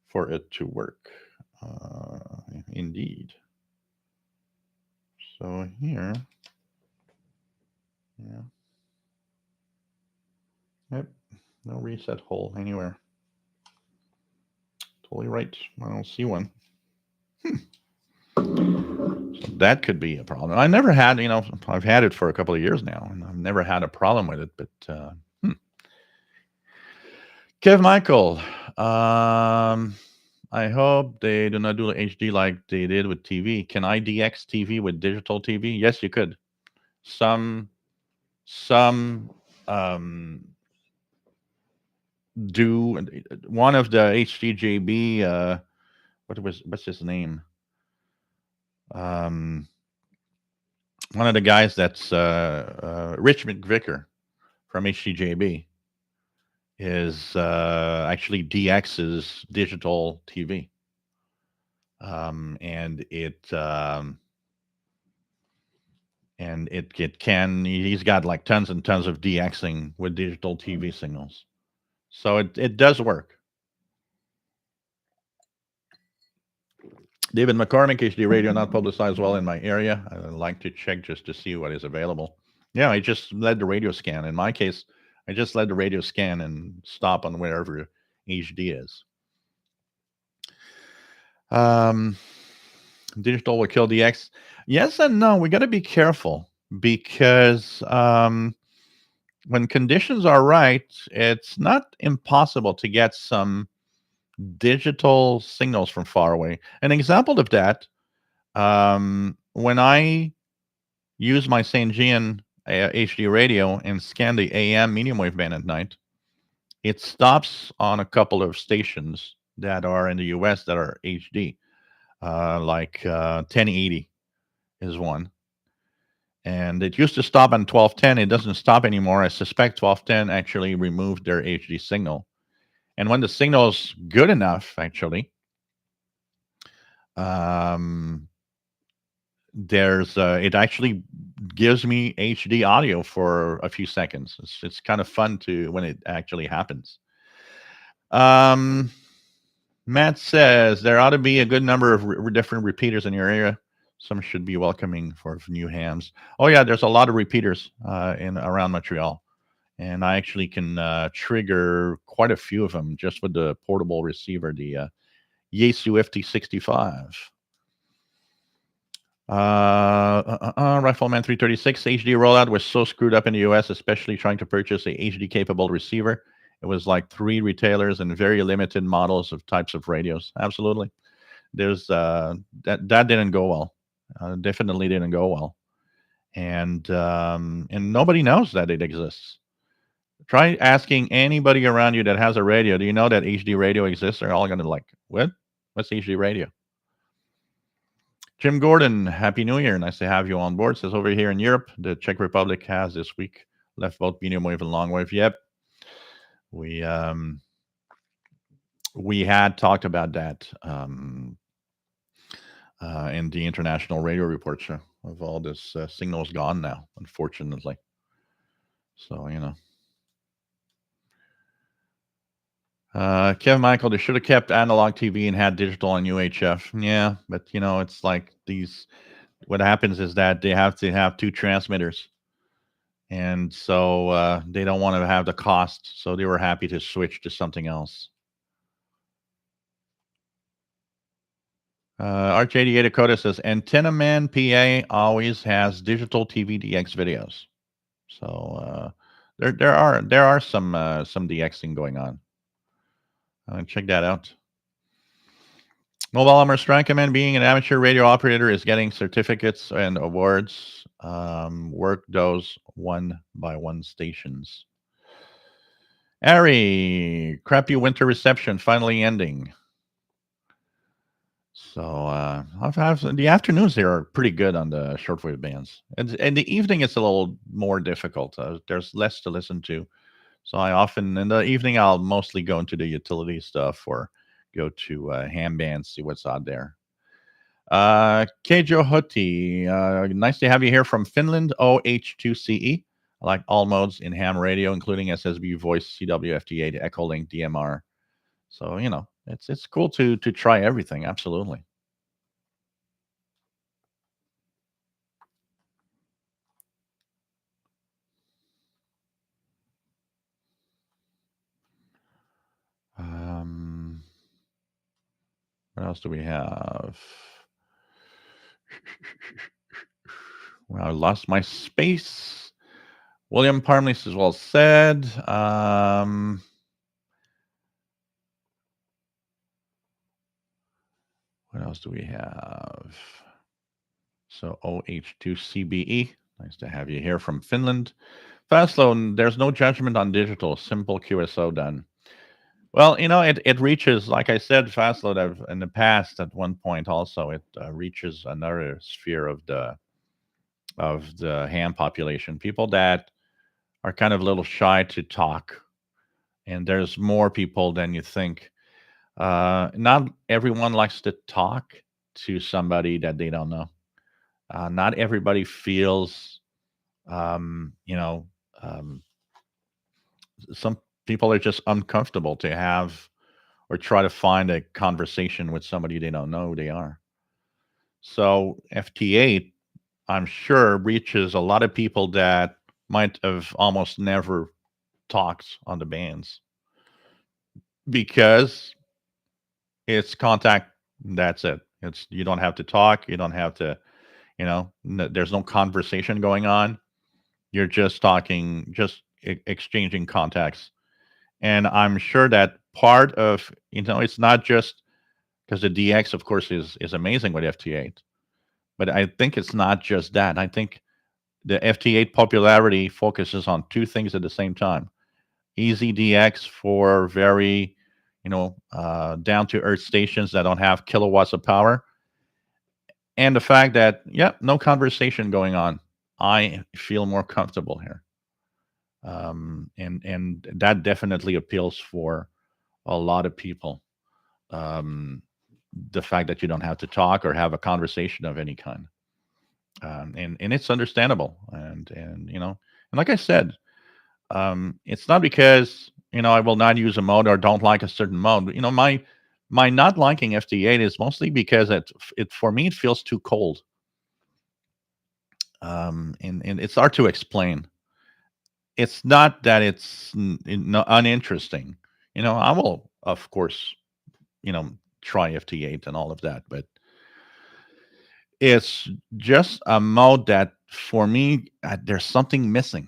for it to work. Indeed. So here, yeah. Yep, no reset hole anywhere. Totally right. I don't see one. So that could be a problem. I never had, I've had it for a couple of years now, and I've never had a problem with it. But Kev Michael, I hope they do not do HD like they did with TV. Can I DX TV with digital TV? Yes, you could. Some do. One of the HDJB, what's his name? One of the guys that's Rich McVicker from HDJB is actually DX's digital TV. And he's got like tons and tons of DXing with digital TV signals. So it does work. David McCormick, HD radio not publicized well in my area. I'd like to check just to see what is available. Yeah, I just led the radio scan. In my case, I just let the radio scan and stop on wherever HD is. Digital will kill DX. Yes and no. We got to be careful because when conditions are right, it's not impossible to get some digital signals from far away. An example of that, when I use my St. Gian HD radio and scan the AM medium wave band at night, it stops on a couple of stations that are in the US that are HD, like 1080 is one. And it used to stop on 1210. It doesn't stop anymore. I suspect 1210 actually removed their HD signal. And when the signal's good enough, actually, um, there's it actually gives me HD audio for a few seconds. It's kind of fun to when it actually happens. Um, Matt says there ought to be a good number of different repeaters in your area. Some should be welcoming for new hams. Oh yeah, there's a lot of repeaters in around Montreal, and I actually can trigger quite a few of them just with the portable receiver, the Yaesu FT65. Rifleman 336 HD rollout was so screwed up in the US, especially trying to purchase a HD capable receiver. It was like 3 retailers and very limited models of types of radios. Absolutely. There's that didn't go well. Definitely didn't go well. And nobody knows that it exists. Try asking anybody around you that has a radio. Do you know that HD radio exists? They're all gonna like, what? What's HD radio? Jim Gordon, Happy New Year. Nice to have you on board. Says over here in Europe, the Czech Republic has this week left both medium wave and long wave. Yep. We we had talked about that in the International Radio Report show of all this signals gone now, unfortunately. So, you know. Kevin Michael, they should have kept analog TV and had digital on UHF. Yeah, but you know, it's like these. What happens is that they have to have 2 transmitters, and so they don't want to have the cost. So they were happy to switch to something else. Arch88 Dakota says Antenna Man PA always has digital TV DX videos. So there are some DXing going on. Check that out. Mobile Armor Strike Command, being an amateur radio operator, is getting certificates and awards. Work those one by one stations. Ari, crappy winter reception finally ending. So the afternoons here are pretty good on the shortwave bands, and the evening it's a little more difficult. There's less to listen to, so I often in the evening I'll mostly go into the utility stuff or go to ham bands, see what's out there. Keijo Hoti, nice to have you here from Finland. OH2CE. I like all modes in ham radio, including SSB voice, CWFT8, Echo Link, DMR. So you know, it's cool to try everything. Absolutely. What else do we have? Well, I lost my space. William Parmley says, well said. What else do we have? So OH2CBE. Nice to have you here from Finland. Fastlow, there's no judgment on digital. Simple QSO done. Well, you know, it reaches, like I said, Fastload in the past at one point also, it reaches another sphere of the ham population. People that are kind of a little shy to talk, and there's more people than you think. Not everyone likes to talk to somebody that they don't know. Not everybody feels, you know, some people are just uncomfortable to have or try to find a conversation with somebody they don't know who they are. So FT8, I'm sure, reaches a lot of people that might have almost never talked on the bands because it's contact. That's it. It's you don't have to talk. You don't have to, you know, there's no conversation going on. You're just talking. Just exchanging contacts. And I'm sure that part of, it's not just because the DX, of course, is amazing with FT8, but I think it's not just that. I think the FT8 popularity focuses on two things at the same time: easy DX for very, down to earth stations that don't have kilowatts of power, and the fact that, yeah, no conversation going on. I feel more comfortable here. And that definitely appeals for a lot of people. Um, the fact that you don't have to talk or have a conversation of any kind, and it's understandable. And like I said, it's not because I will not use a mode or don't like a certain mode. My not liking FT8 is mostly because it for me it feels too cold. And it's hard to explain. It's not that it's uninteresting. I will, of course, you know, try FT8 and all of that, but it's just a mode that for me, there's something missing.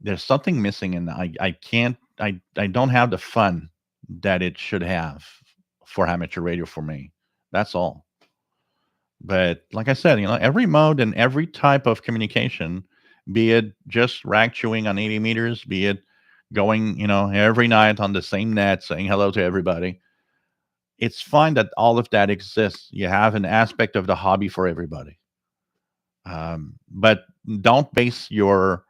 There's something missing, and I can't, I don't have the fun that it should have for amateur radio for me. That's all. But like I said, every mode and every type of communication, be it just rack chewing on 80 meters, be it going, every night on the same net saying hello to everybody, it's fine that all of that exists. You have an aspect of the hobby for everybody. But don't base your,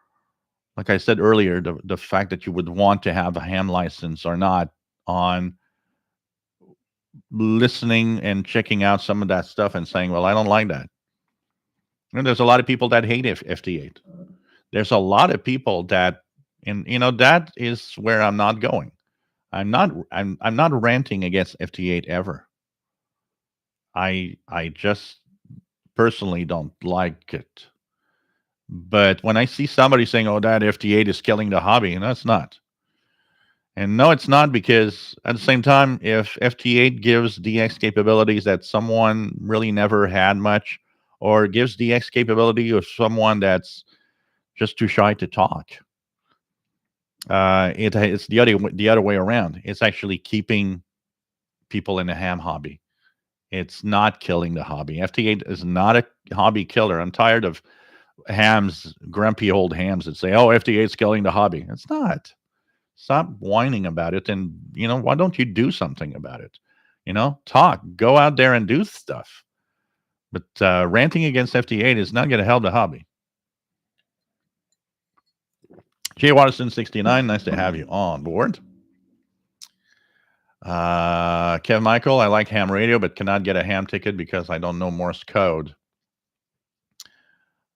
like I said earlier, the fact that you would want to have a ham license or not on listening and checking out some of that stuff and saying, well, I don't like that. There's a lot of people that hate FT8. There's a lot of people that, and that is where I'm not going. I'm not ranting against FT8 ever. I just personally don't like it. But when I see somebody saying, "Oh, that FT8 is killing the hobby," and that's not. And no, it's not, because at the same time, if FT8 gives DX capabilities that someone really never had much, or gives DX capability of someone that's just too shy to talk, it's the other way around. It's actually keeping people in the ham hobby. It's not killing the hobby. FT8 is not a hobby killer. I'm tired of hams, grumpy old hams that say, "Oh, FT8 is killing the hobby." It's not. Stop whining about it, and why don't you do something about it? Talk, go out there and do stuff. But ranting against FT8 is not going to help the hobby. Jay Watterson 69, nice to have you on board. Kevin Michael, I like ham radio, but cannot get a ham ticket because I don't know Morse code.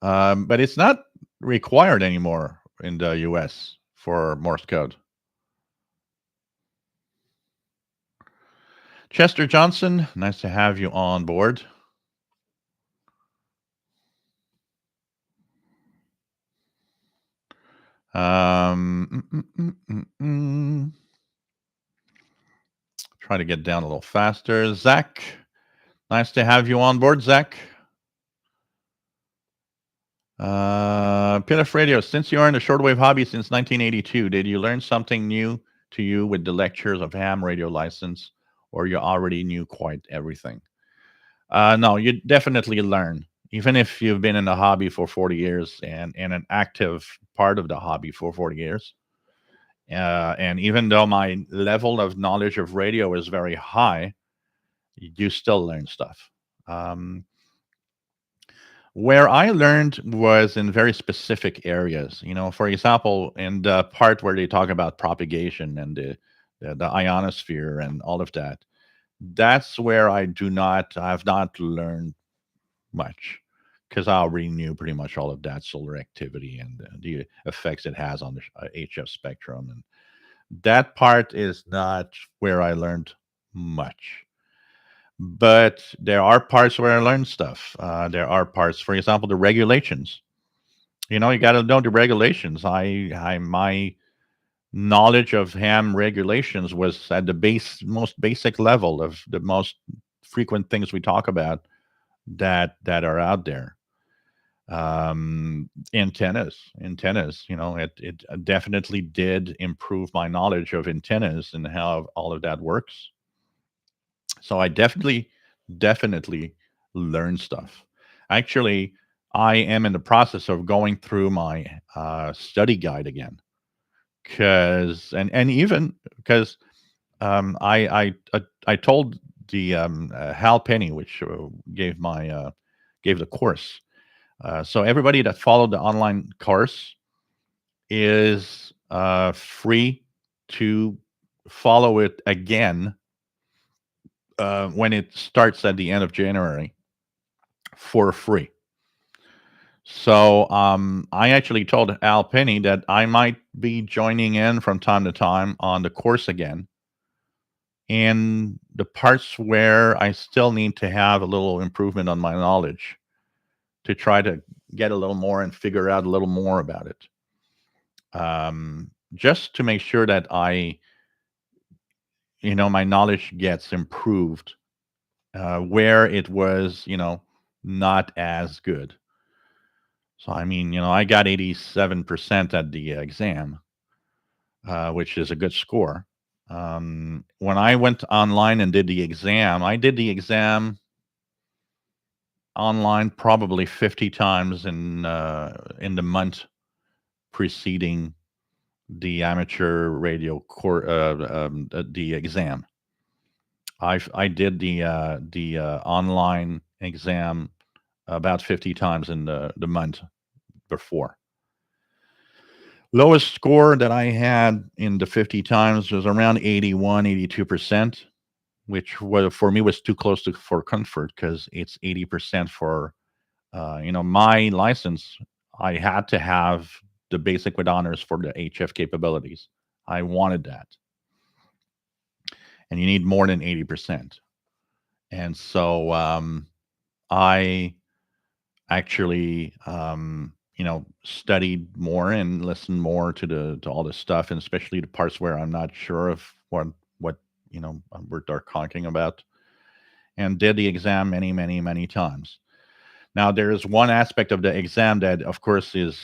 But it's not required anymore in the US for Morse code. Chester Johnson, nice to have you on board. Try to get down a little faster. Zach, nice to have you on board, Zach. PLF Radio, since you are in the shortwave hobby since 1982, did you learn something new to you with the lectures of ham radio license, or you already knew quite everything? No, you definitely learn. Even if you've been in the hobby for 40 years and an active part of the hobby for 40 years, and even though my level of knowledge of radio is very high, you still learn stuff. Where I learned was in very specific areas. For example, in the part where they talk about propagation and the ionosphere and all of that, that's where I have not learned much, because I already knew pretty much all of that solar activity and the effects it has on the HF spectrum. And that part is not where I learned much. But there are parts where I learned stuff. There are parts, for example, the regulations. You got to know the regulations. My knowledge of ham regulations was at the most basic level of the most frequent things we talk about that are out there. Antennas. It definitely did improve my knowledge of antennas and how all of that works. So I definitely learned stuff. Actually, I am in the process of going through my study guide again, because and even because I told the Hal Penny, which gave the course. So everybody that followed the online course is free to follow it again when it starts at the end of January for free. So I actually told Al Penny that I might be joining in from time to time on the course again. And the parts where I still need to have a little improvement on my knowledge to try to get a little more and figure out a little more about it. Just to make sure that my knowledge gets improved where it was, not as good. So, I mean, I got 87% at the exam, which is a good score. When I went online and did the exam, I did the exam online probably 50 times in the month preceding the amateur radio the exam. I did the online exam about 50 times in the month before. Lowest score that I had in the 50 times was around 81, 82%, which for me was too close for comfort, because it's 80% for, my license. I had to have the basic with honors for the HF capabilities. I wanted that. And you need more than 80%. And so I actually studied more and listened more to all this stuff, and especially the parts where I'm not sure of what we're talking about, and did the exam many times. Now there is one aspect of the exam that of course is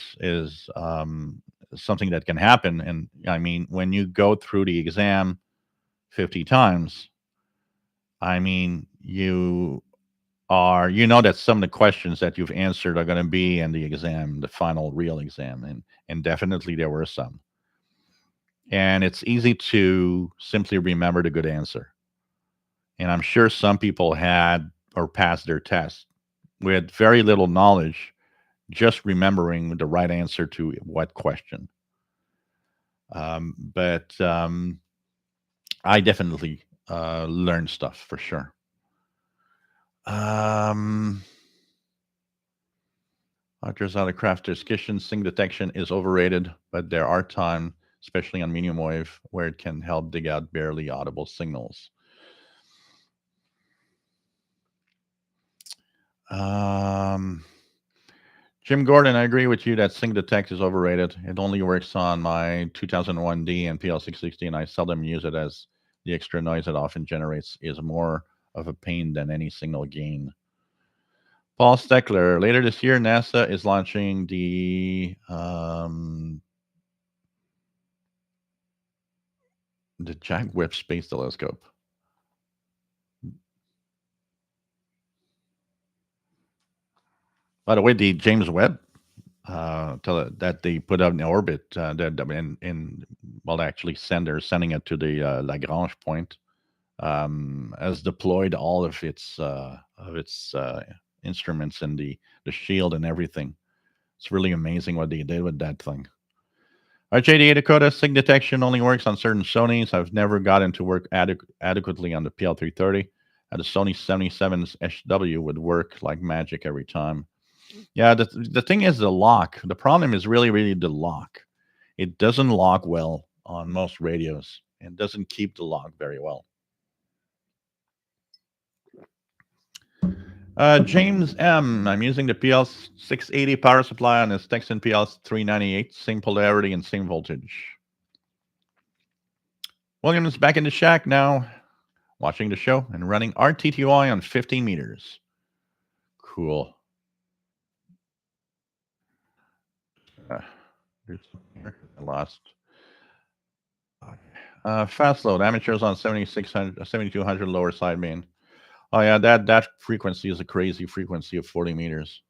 something that can happen, and I mean, when you go through the exam 50 times, I mean, that some of the questions that you've answered are going to be in the exam, the final real exam, and definitely there were some. And it's easy to simply remember the good answer. And I'm sure some people had or passed their test with very little knowledge, just remembering the right answer to what question. But I definitely learned stuff for sure. Rogers out of craft discussion, sync detection is overrated, but there are times, especially on medium wave, where it can help dig out barely audible signals. Jim Gordon, I agree with you that sync detect is overrated. It only works on my 2001D and PL660, and I seldom use it, as the extra noise it often generates is more of a pain than any signal gain. Paul Steckler, later this year, NASA is launching the Jack Webb Space Telescope. By the way, the James Webb that they put out in orbit, actually they're sending it to the Lagrange point, has deployed all of its instruments and the shield and everything. It's really amazing what they did with that thing. RJ Dakota, SIG detection only works on certain Sonys. I've never gotten to work adequately on the PL330. The Sony 77's SW would work like magic every time. Yeah, the thing is the lock. The problem is really the lock. It doesn't lock well on most radios. It doesn't keep the lock very well. James M. I'm using the PL680 power supply on this Texan PL398, same polarity and same voltage. William is back in the shack now, watching the show and running RTTY on 15 meters. Cool. Here's something here. I lost. Fast load. Amateurs on 7600, 7200 lower side main. Oh yeah, that frequency is a crazy frequency of 40 meters.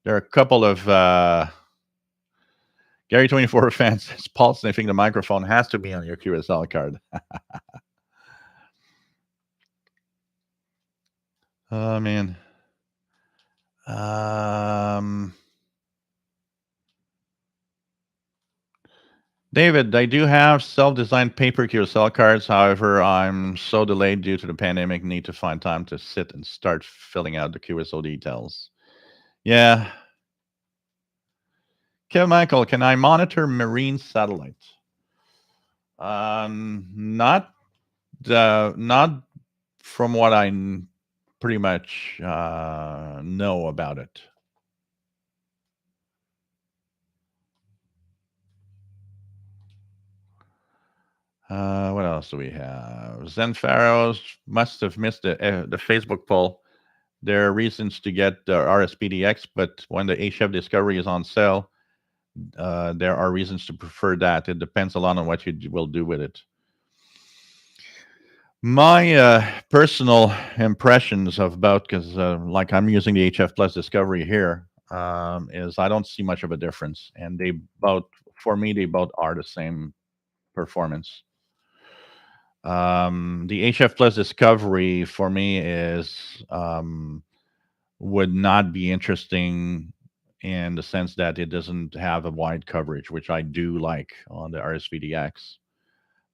There are a couple of Gary 24 fans says pulse sniffing the microphone has to be on your QSL card. Oh man. David, I do have self-designed paper QSL cards. However, I'm so delayed due to the pandemic. Need to find time to sit and start filling out the QSO details. Yeah. Kevin Michael, can I monitor marine satellites? Not not from what I pretty much know about it. What else do we have? Zen Pharaohs must have missed the Facebook poll. There are reasons to get the RSPDX, but when the HF Discovery is on sale, there are reasons to prefer that. It depends a lot on what you will do with it. My personal impressions of about, because like I'm using the HF Plus Discovery here, is I don't see much of a difference, and they both, for me, they both are the same performance. The HF Plus Discovery for me is would not be interesting in the sense that it doesn't have a wide coverage, which I do like on the RSPDX.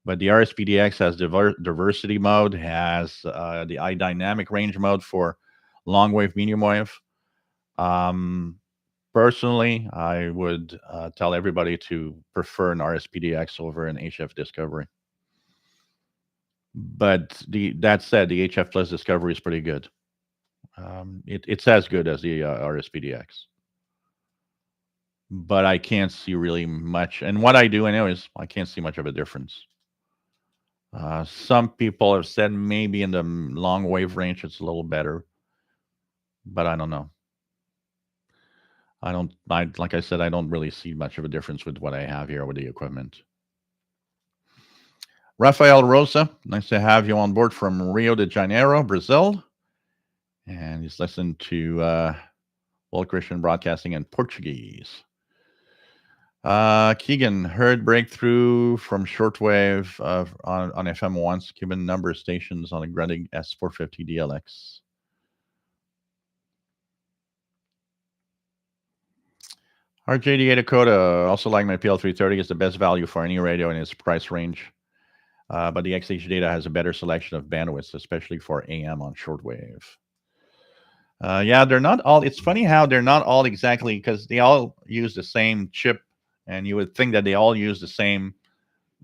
But the RSPDX has diversity mode, has the dynamic range mode for long wave, medium wave. Personally, I would tell everybody to prefer an RSPDX over an HF Discovery. But that said, the HF Plus Discovery is pretty good. It's as good as the RSPDX. But I can't see really much. And what I do, anyways, I can't see much of a difference. Some people have said maybe in the long wave range it's a little better, but I don't know. Like I said, I don't really see much of a difference with what I have here with the equipment. Rafael Rosa, nice to have you on board from Rio de Janeiro, Brazil. And he's listened to World Christian Broadcasting in Portuguese. Keegan, heard breakthrough from shortwave on FM once, Cuban number stations on a Grundig S450 DLX. RJDA Dakota, also like my PL330, is the best value for any radio in its price range. But the XH data has a better selection of bandwidths, especially for AM on shortwave. Yeah, they're not all. It's funny how they're not all exactly, because they all use the same chip, and you would think that they all use the same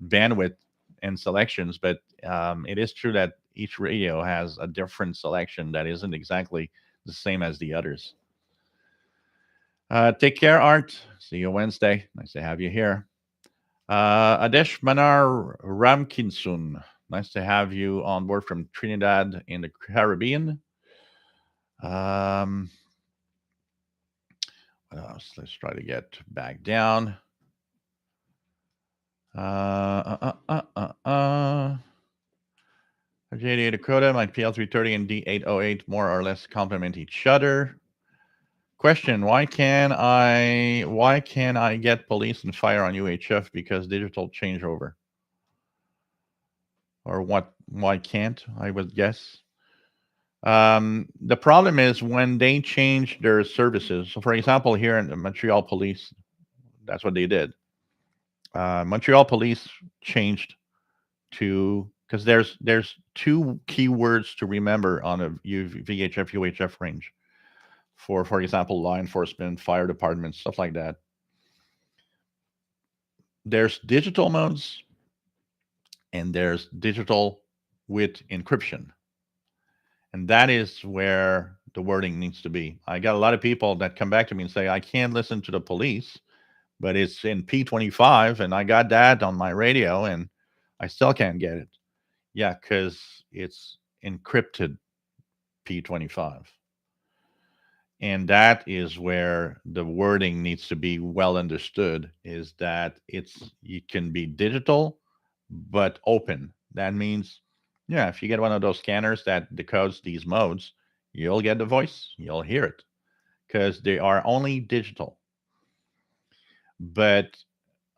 bandwidth and selections, but it is true that each radio has a different selection that isn't exactly the same as the others. Take care, Art. See you Wednesday. Nice to have you here. Adesh Manar Ramkinson. Nice to have you on board from Trinidad in the Caribbean. What else? Let's try to get back down. JDA Dakota, my PL330 and D808 more or less complement each other. Question: Why can I get police and fire on UHF because digital changeover? Or what? Why can't I would guess? The problem is when they change their services. So, for example, here in the Montreal Police, that's what they did. Montreal Police changed to, because there's two keywords to remember on a VHF UHF range. For example, law enforcement, fire department, stuff like that. There's digital modes and there's digital with encryption. And that is where the wording needs to be. I got a lot of people that come back to me and say, I can't listen to the police, but it's in P25 and I got that on my radio and I still can't get it. Yeah, because it's encrypted P25. And that is where the wording needs to be well understood, is that it can be digital but open. That means, yeah, if you get one of those scanners that decodes these modes, you'll get the voice, you'll hear it, because they are only digital. But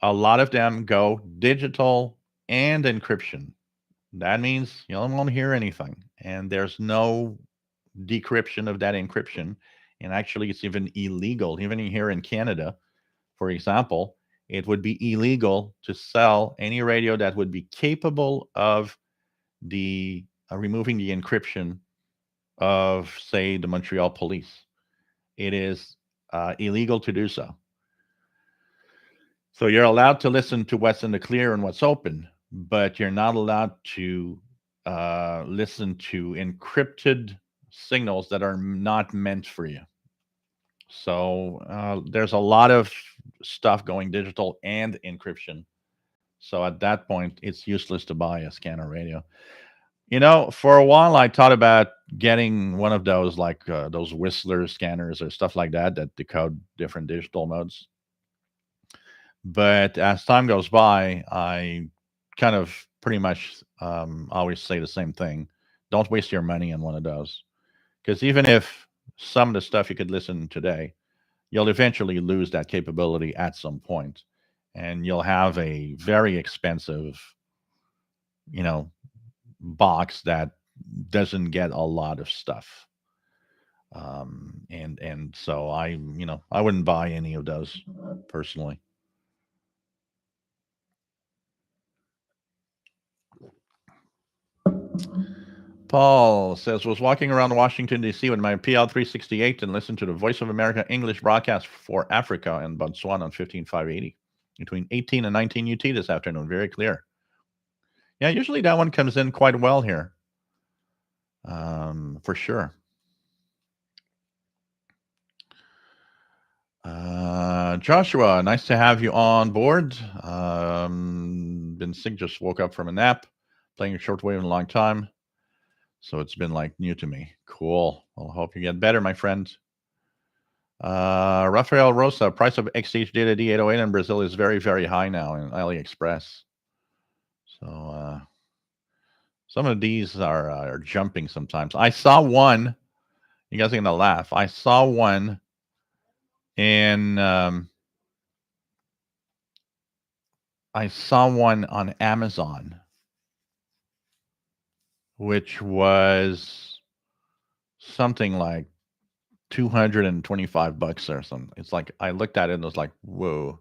a lot of them go digital and encryption. That means you won't hear anything, and there's no decryption of that encryption. And actually, it's even illegal. Even here in Canada, for example, it would be illegal to sell any radio that would be capable of the removing the encryption of, say, the Montreal police. It is illegal to do so. So you're allowed to listen to what's in the clear and what's open, but you're not allowed to listen to encrypted signals that are not meant for you. So there's a lot of stuff going digital and encryption. So at that point, it's useless to buy a scanner radio. For a while, I thought about getting one of those, like those Whistler scanners or stuff like that decode different digital modes. But as time goes by, I kind of pretty much always say the same thing. Don't waste your money on one of those. Because even if some of the stuff you could listen today, you'll eventually lose that capability at some point, and you'll have a very expensive, you know, box that doesn't get a lot of stuff. And so I wouldn't buy any of those personally. Paul says, was walking around Washington, D.C. with my PL368 and listened to the Voice of America English broadcast for Africa and Botswana on 15580 between 18 and 19 UT this afternoon. Very clear. Yeah, usually that one comes in quite well here, for sure. Joshua, nice to have you on board. Been sick, just woke up from a nap, playing Shortwave in a long time. So it's been like new to me. Cool. Well, I hope you get better, my friend. Rafael Rosa, price of XH Data D808 in Brazil is very, very high now in AliExpress. So some of these are jumping sometimes. I saw one. You guys are gonna laugh. I saw one in. I saw one on Amazon, which was something like $225 or something. It's like I looked at it and was like, whoa.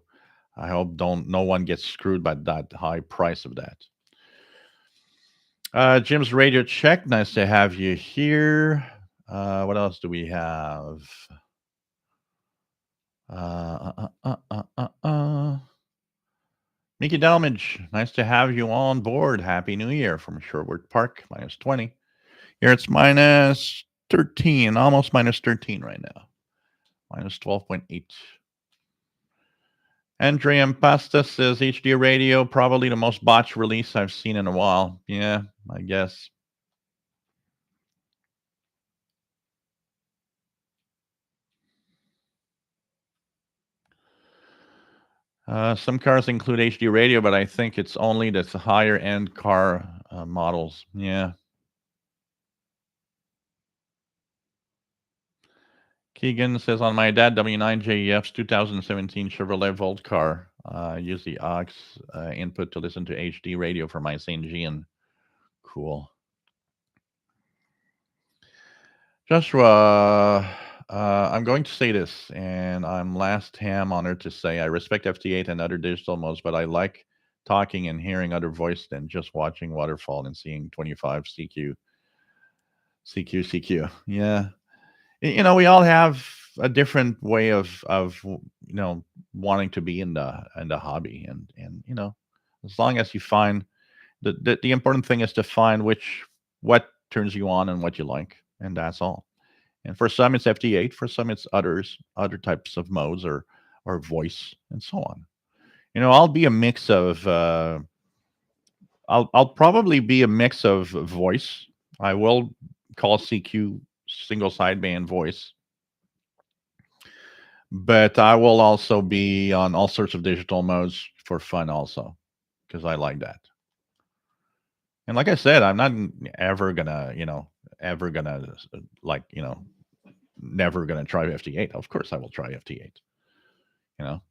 I hope no one gets screwed by that high price of that. Jim's Radio Check. Nice to have you here. What else do we have? Mickey Delmage. Nice to have you on board. Happy New Year from Sherwood Park. -20. Here it's -13, almost -13 right now. -12.8. Andrea Pasta says HD radio, probably the most botched release I've seen in a while. Yeah, I guess. Some cars include HD radio, but I think it's only the higher end car models. Yeah. Keegan says on my dad W9 JEF's 2017 Chevrolet Volt car, use the aux input to listen to HD radio for my St. Jean. Cool. Joshua, I'm going to say this, and I'm last ham honored to say I respect FT8 and other digital modes, but I like talking and hearing other voice than just watching waterfall and seeing 25 CQ, CQ, CQ. Yeah, we all have a different way of wanting to be in the hobby, and as long as you find the important thing is to find what turns you on and what you like, and that's all. And for some it's FT8, for some it's other types of modes or voice and so on. I'll be a mix of I'll probably be a mix of voice. I will call CQ single sideband voice, But I will also be on all sorts of digital modes for fun also, because I like that. And like I said, I'm not ever gonna, ever gonna like, never gonna try FT8. Of course, I will try FT8. You know,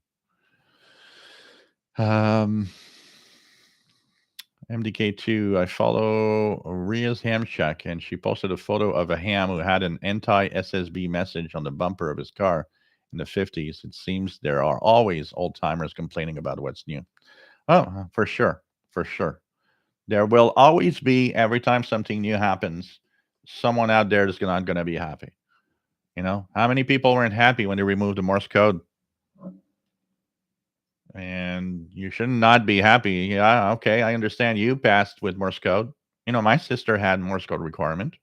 um, MDK2. I follow Ria's Ham Shack, and she posted a photo of a ham who had an anti-SSB message on the bumper of his car in the 50s. It seems there are always old timers complaining about what's new. Oh, for sure, for sure. There will always be, every time something new happens, someone out there is not going to be happy. How many people weren't happy when they removed the Morse code? And you should not be happy. Yeah, okay, I understand you passed with Morse code. My sister had Morse code requirement,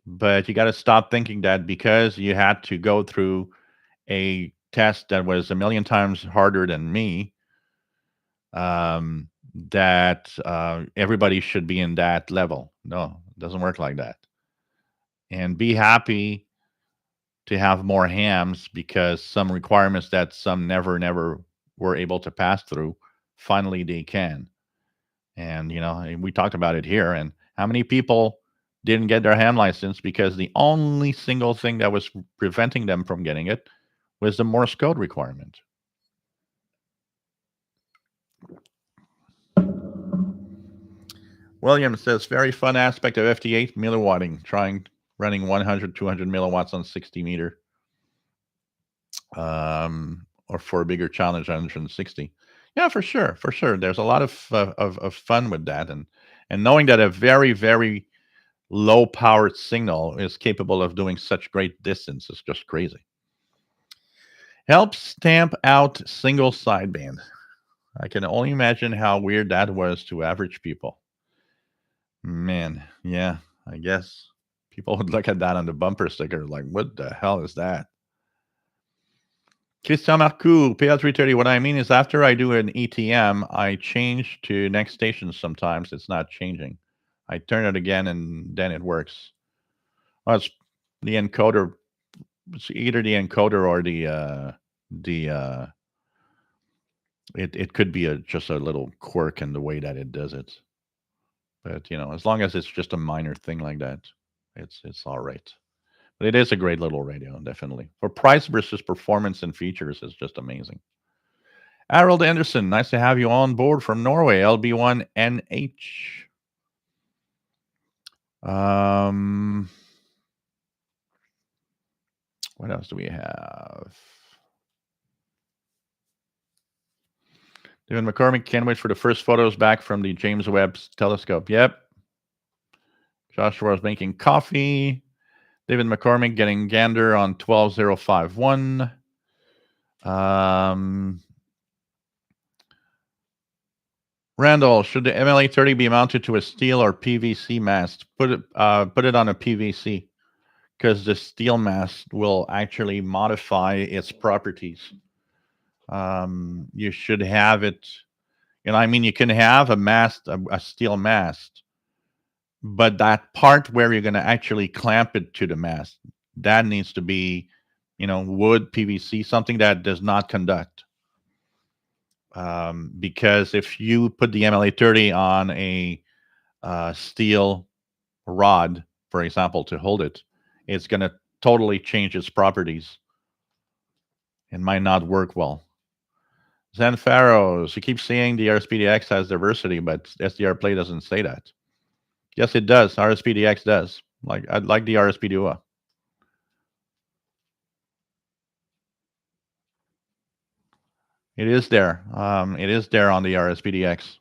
but you got to stop thinking that because you had to go through a test that was a million times harder than me, that everybody should be in that level. No, it doesn't work like that. And be happy to have more hams because some requirements that some never were able to pass through, finally they can. And we talked about it here. And how many people didn't get their ham license because the only single thing that was preventing them from getting it was the Morse code requirement. William says very fun aspect of FT8 milliwatting, running 100 200 milliwatts on 60 meter, or for a bigger challenge 160. Yeah, for sure, for sure. There's a lot of fun with that, and knowing that a very very low powered signal is capable of doing such great distance is just crazy. Helps stamp out single sideband. I can only imagine how weird that was to average people. Man, yeah, I guess people would look at that on the bumper sticker like, what the hell is that? Christian Marcoux, PL330. What I mean is, after I do an ETM, I change to next station sometimes. It's not changing. I turn it again and then it works. Well, it's the encoder. It's either the encoder or the it could be just a little quirk in the way that it does it. But as long as it's just a minor thing like that, it's all right. But it is a great little radio, definitely. For price versus performance and features, it's just amazing. Harold Anderson, nice to have you on board from Norway, LB1NH. Um, what else do we have? David McCormick, can't wait for the first photos back from the James Webb telescope. Yep. Joshua is making coffee. David McCormick getting gander on 12051. Randall, should the MLA30 be mounted to a steel or PVC mast? Put it on a PVC, because the steel mast will actually modify its properties. You should have it. I mean, you can have a steel mast, but that part where you're going to actually clamp it to the mast, that needs to be, wood, PVC, something that does not conduct. Because if you put the MLA30 on a steel rod, for example, to hold it, it's going to totally change its properties. It might not work well. Zen Pharaohs, you keep saying the RSPDX has diversity, but SDR Play doesn't say that. Yes, it does. RSPDX does. Like the RSP Duo. It is there. It is there on the RSPDX.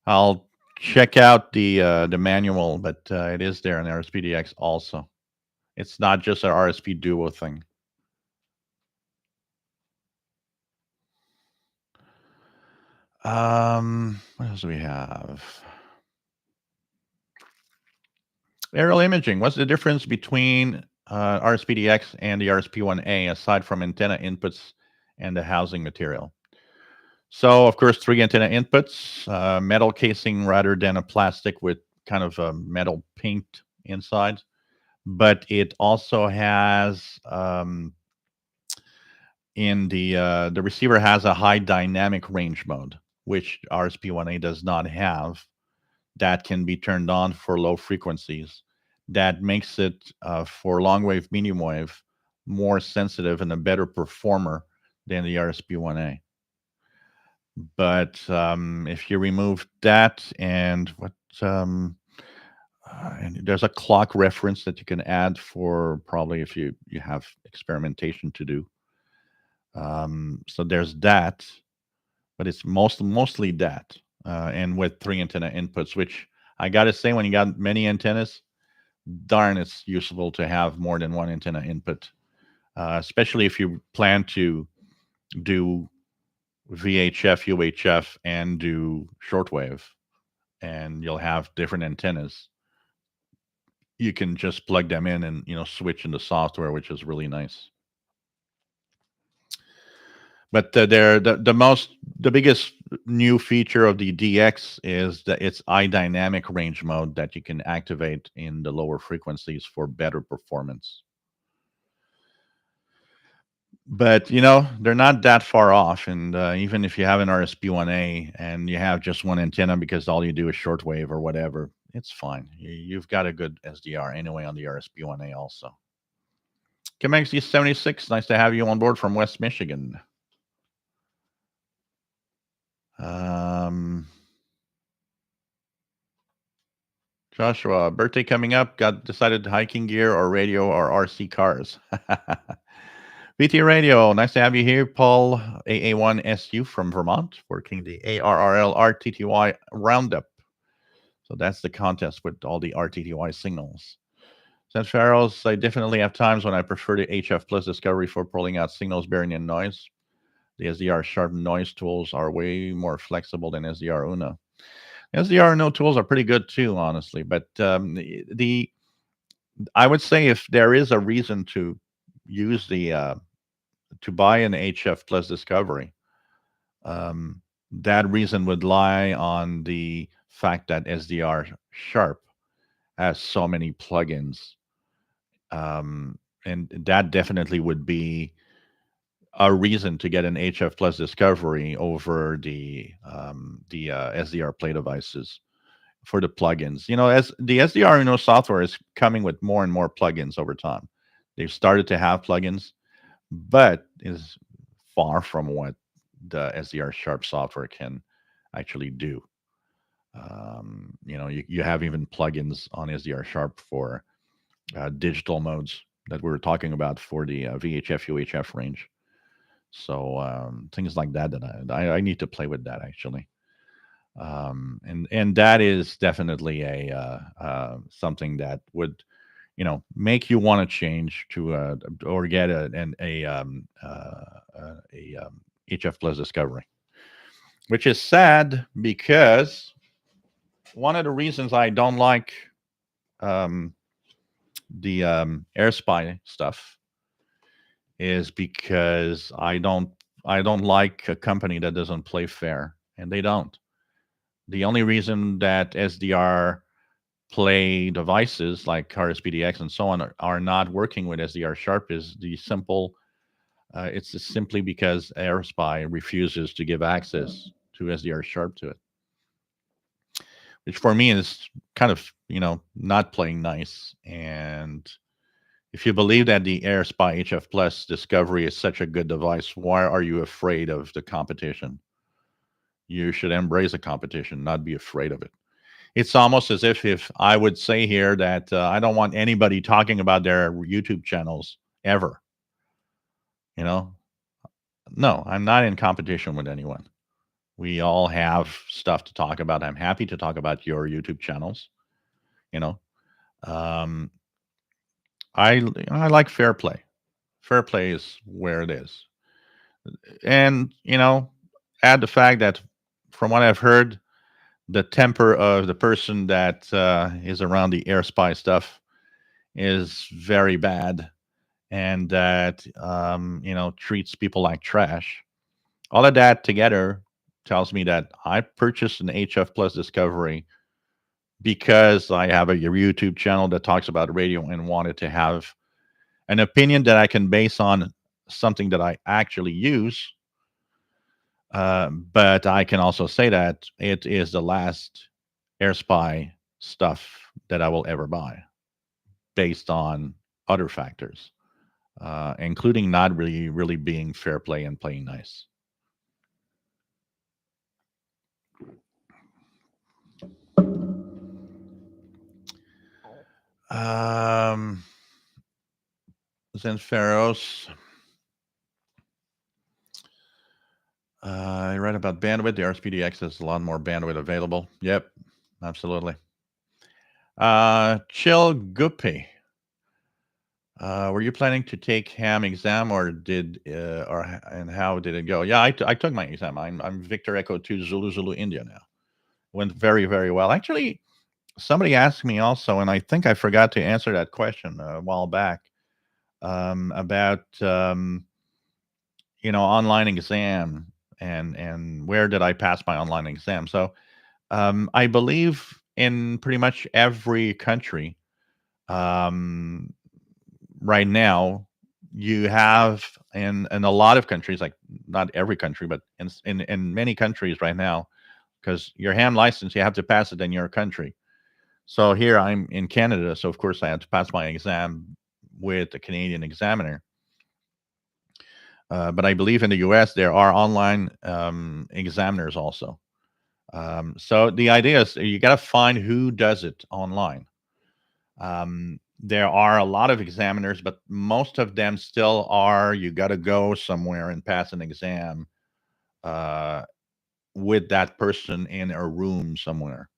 I'll check out the manual, but it is there in the RSPDX also. It's not just an RSP Duo thing. What else do we have? Aerial imaging. What's the difference between RSPDX and the RSP1A aside from antenna inputs and the housing material? So, of course, 3 antenna inputs, metal casing rather than a plastic with kind of a metal paint inside. But it also has in the receiver has a high dynamic range mode, which RSP1A does not have. That can be turned on for low frequencies. That makes it for long wave, medium wave more sensitive and a better performer than the RSP1A. But if you remove that and and there's a clock reference that you can add for probably if you have experimentation to do. So there's that, but it's mostly that, and with three antenna inputs, which I gotta say, when you got many antennas, darn, it's useful to have more than one antenna input, especially if you plan to do VHF, UHF, and do shortwave, and you'll have different antennas. You can just plug them in and switch in the software, which is really nice. But the biggest new feature of the DX is that it's dynamic range mode that you can activate in the lower frequencies for better performance. But they're not that far off, and even if you have an RSP1A and you have just one antenna because all you do is shortwave or whatever, it's fine. You've got a good SDR anyway on the RSP1A also. KMXD76, nice to have you on board from West Michigan. Joshua, birthday coming up. Got decided hiking gear or radio or RC cars. VT Radio, nice to have you here. Paul, AA1SU from Vermont, working the ARRL RTTY Roundup. So that's the contest with all the RTTY signals. St. Pharaohs, I definitely have times when I prefer the HF Plus Discovery for pulling out signals bearing in noise. The SDR Sharp noise tools are way more flexible than SDR Uno. SDR Uno tools are pretty good too, honestly. But I would say if there is a reason to use to buy an HF Plus Discovery, that reason would lie on the fact that SDR Sharp has so many plugins, and that definitely would be a reason to get an HF Plus Discovery over the SDR Play devices for the plugins. As the SDR Uno software is coming with more and more plugins over time. They've started to have plugins, but is far from what the SDR Sharp software can actually do. You have even plugins on SDR Sharp for digital modes that we were talking about for the VHF, UHF range. So things like that I need to play with that actually. And that is definitely a something that would make you want to change to or get a HF Plus Discovery, which is sad because one of the reasons I don't like the AirSpy stuff is because I don't like a company that doesn't play fair, and they don't. The only reason that SDR Play devices like RSPDX and so on are not working with SDR Sharp is the simple. It's just simply because AirSpy refuses to give access to SDR Sharp to it, which for me is kind of not playing nice. And if you believe that the AirSpy HF Plus Discovery is such a good device, why are you afraid of the competition? You should embrace the competition, not be afraid of it. It's almost as if I would say here that I don't want anybody talking about their YouTube channels ever. No, I'm not in competition with anyone. We all have stuff to talk about. I'm happy to talk about your YouTube channels. Um, I like fair play. Fair play is where it is. And, add the fact that from what I've heard, the temper of the person that is around the AirSpy stuff is very bad, and that treats people like trash. All of that together tells me that I purchased an HF Plus Discovery because I have a YouTube channel that talks about radio and wanted to have an opinion that I can base on something that I actually use. But I can also say that it is the last AirSpy stuff that I will ever buy based on other factors, including not really being fair play and playing nice. Um, Zenferos. I read about bandwidth. The RSPDX has a lot more bandwidth available. Yep, absolutely. Chill Guppy. Were you planning to take ham exam, or and how did it go? Yeah, I took my exam. I'm Victor Echo 2 Zulu Zulu India now. Went very very well. Actually, somebody asked me also, and I think I forgot to answer that question a while back, about online exam, and where did I pass my online exam. So I believe in pretty much every country um, right now, you have in a lot of countries, like not every country, but in many countries right now, because your ham license, you have to pass it in your country. So here I'm in Canada, so of course I had to pass my exam with a Canadian examiner. But I believe in the US there are online examiners also. So the idea is you got to find who does it online. There are a lot of examiners, but most of them still are you got to go somewhere and pass an exam uh, with that person in a room somewhere.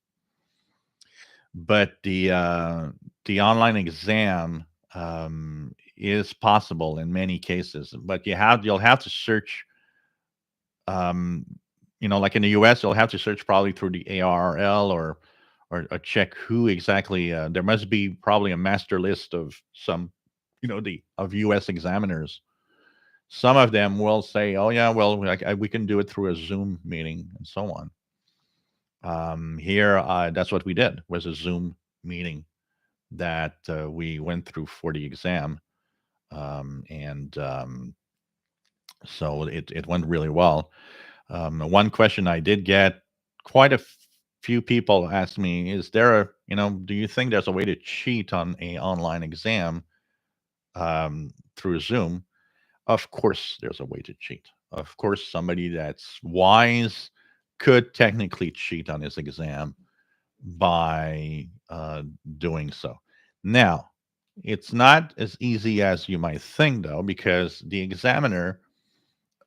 But the online exam is possible in many cases, but you'll have to search. Um, like in the U.S., you'll have to search probably through the ARRL, or check who exactly. There must be probably a master list of some, the of U.S. examiners. Some of them will say, "Oh yeah, well we can do it through a Zoom meeting and so on." Here, that's what we did, was a Zoom meeting that we went through for the exam, and so it went really well. One question I did get, quite a few people asked me, is there do you think there's a way to cheat on a online exam through Zoom? Of course, there's a way to cheat. Of course, somebody that's wise could technically cheat on his exam by doing so. Now, it's not as easy as you might think, though, because the examiner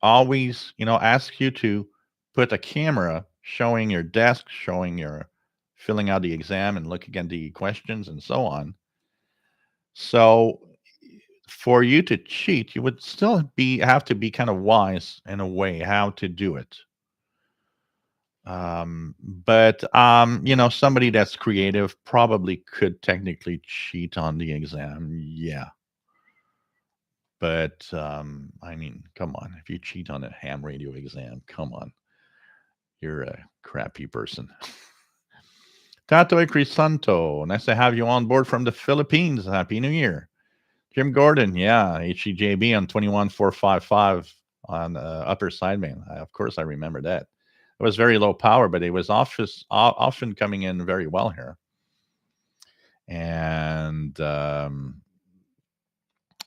always, ask you to put a camera showing your desk, showing your filling out the exam and looking at the questions and so on. So for you to cheat, you would still have to be kind of wise in a way how to do it. But somebody that's creative probably could technically cheat on the exam. Yeah. But I mean, come on. If you cheat on a ham radio exam, come on. You're a crappy person. Tato Crisanto, nice to have you on board from the Philippines. Happy New Year. Jim Gordon, yeah, HEJB on 21455 on upper sideman. Of course, I remember that. It was very low power, but it was often coming in very well here. And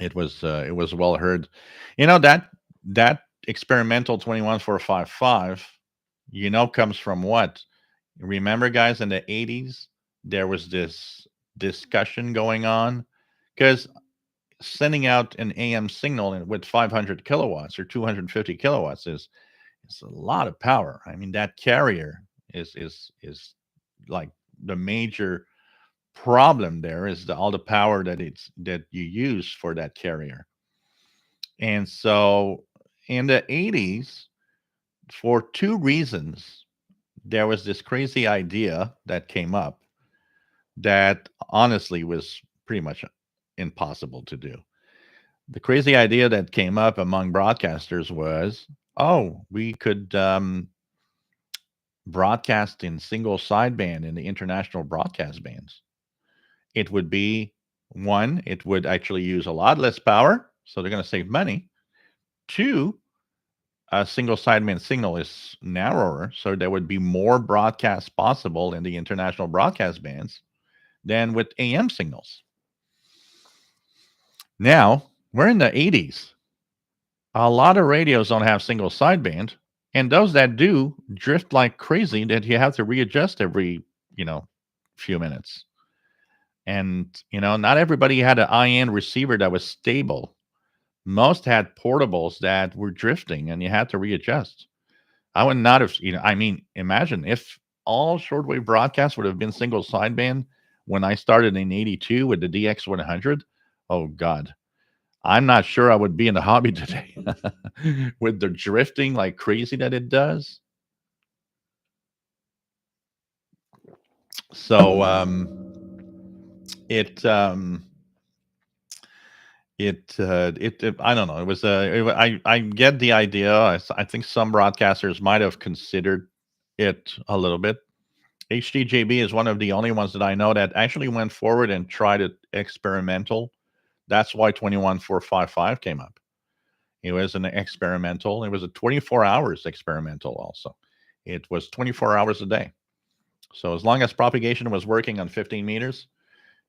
it was well heard. That experimental 21455, comes from what? Remember, guys, in the 80s, there was this discussion going on because sending out an AM signal with 500 kilowatts or 250 kilowatts is a lot of power. I mean, that carrier is like the major problem. There is all the power that you use for that carrier. And so in the 80s, for two reasons, there was this crazy idea that came up that honestly was pretty much impossible to do. The crazy idea that came up among broadcasters was, oh, we could broadcast in single sideband in the international broadcast bands. It would be one, it would actually use a lot less power, so they're going to save money. 2, a single sideband signal is narrower, so there would be more broadcasts possible in the international broadcast bands than with AM signals. Now, we're in the 80s. A lot of radios don't have single sideband, and those that do drift like crazy that you have to readjust every, you know, few minutes. And, not everybody had an IN receiver that was stable. Most had portables that were drifting and you had to readjust. I would not have, I mean, imagine if all shortwave broadcasts would have been single sideband when I started in 82 with the DX100. Oh, God. I'm not sure I would be in the hobby today with the drifting like crazy that it does. So it I don't know. It was I get the idea. I think some broadcasters might have considered it a little bit. HDJB is one of the only ones that I know that actually went forward and tried it experimental. That's why 21455 came up. It was an experimental. It was a 24 hours experimental also. It was 24 hours a day. So as long as propagation was working on 15 meters,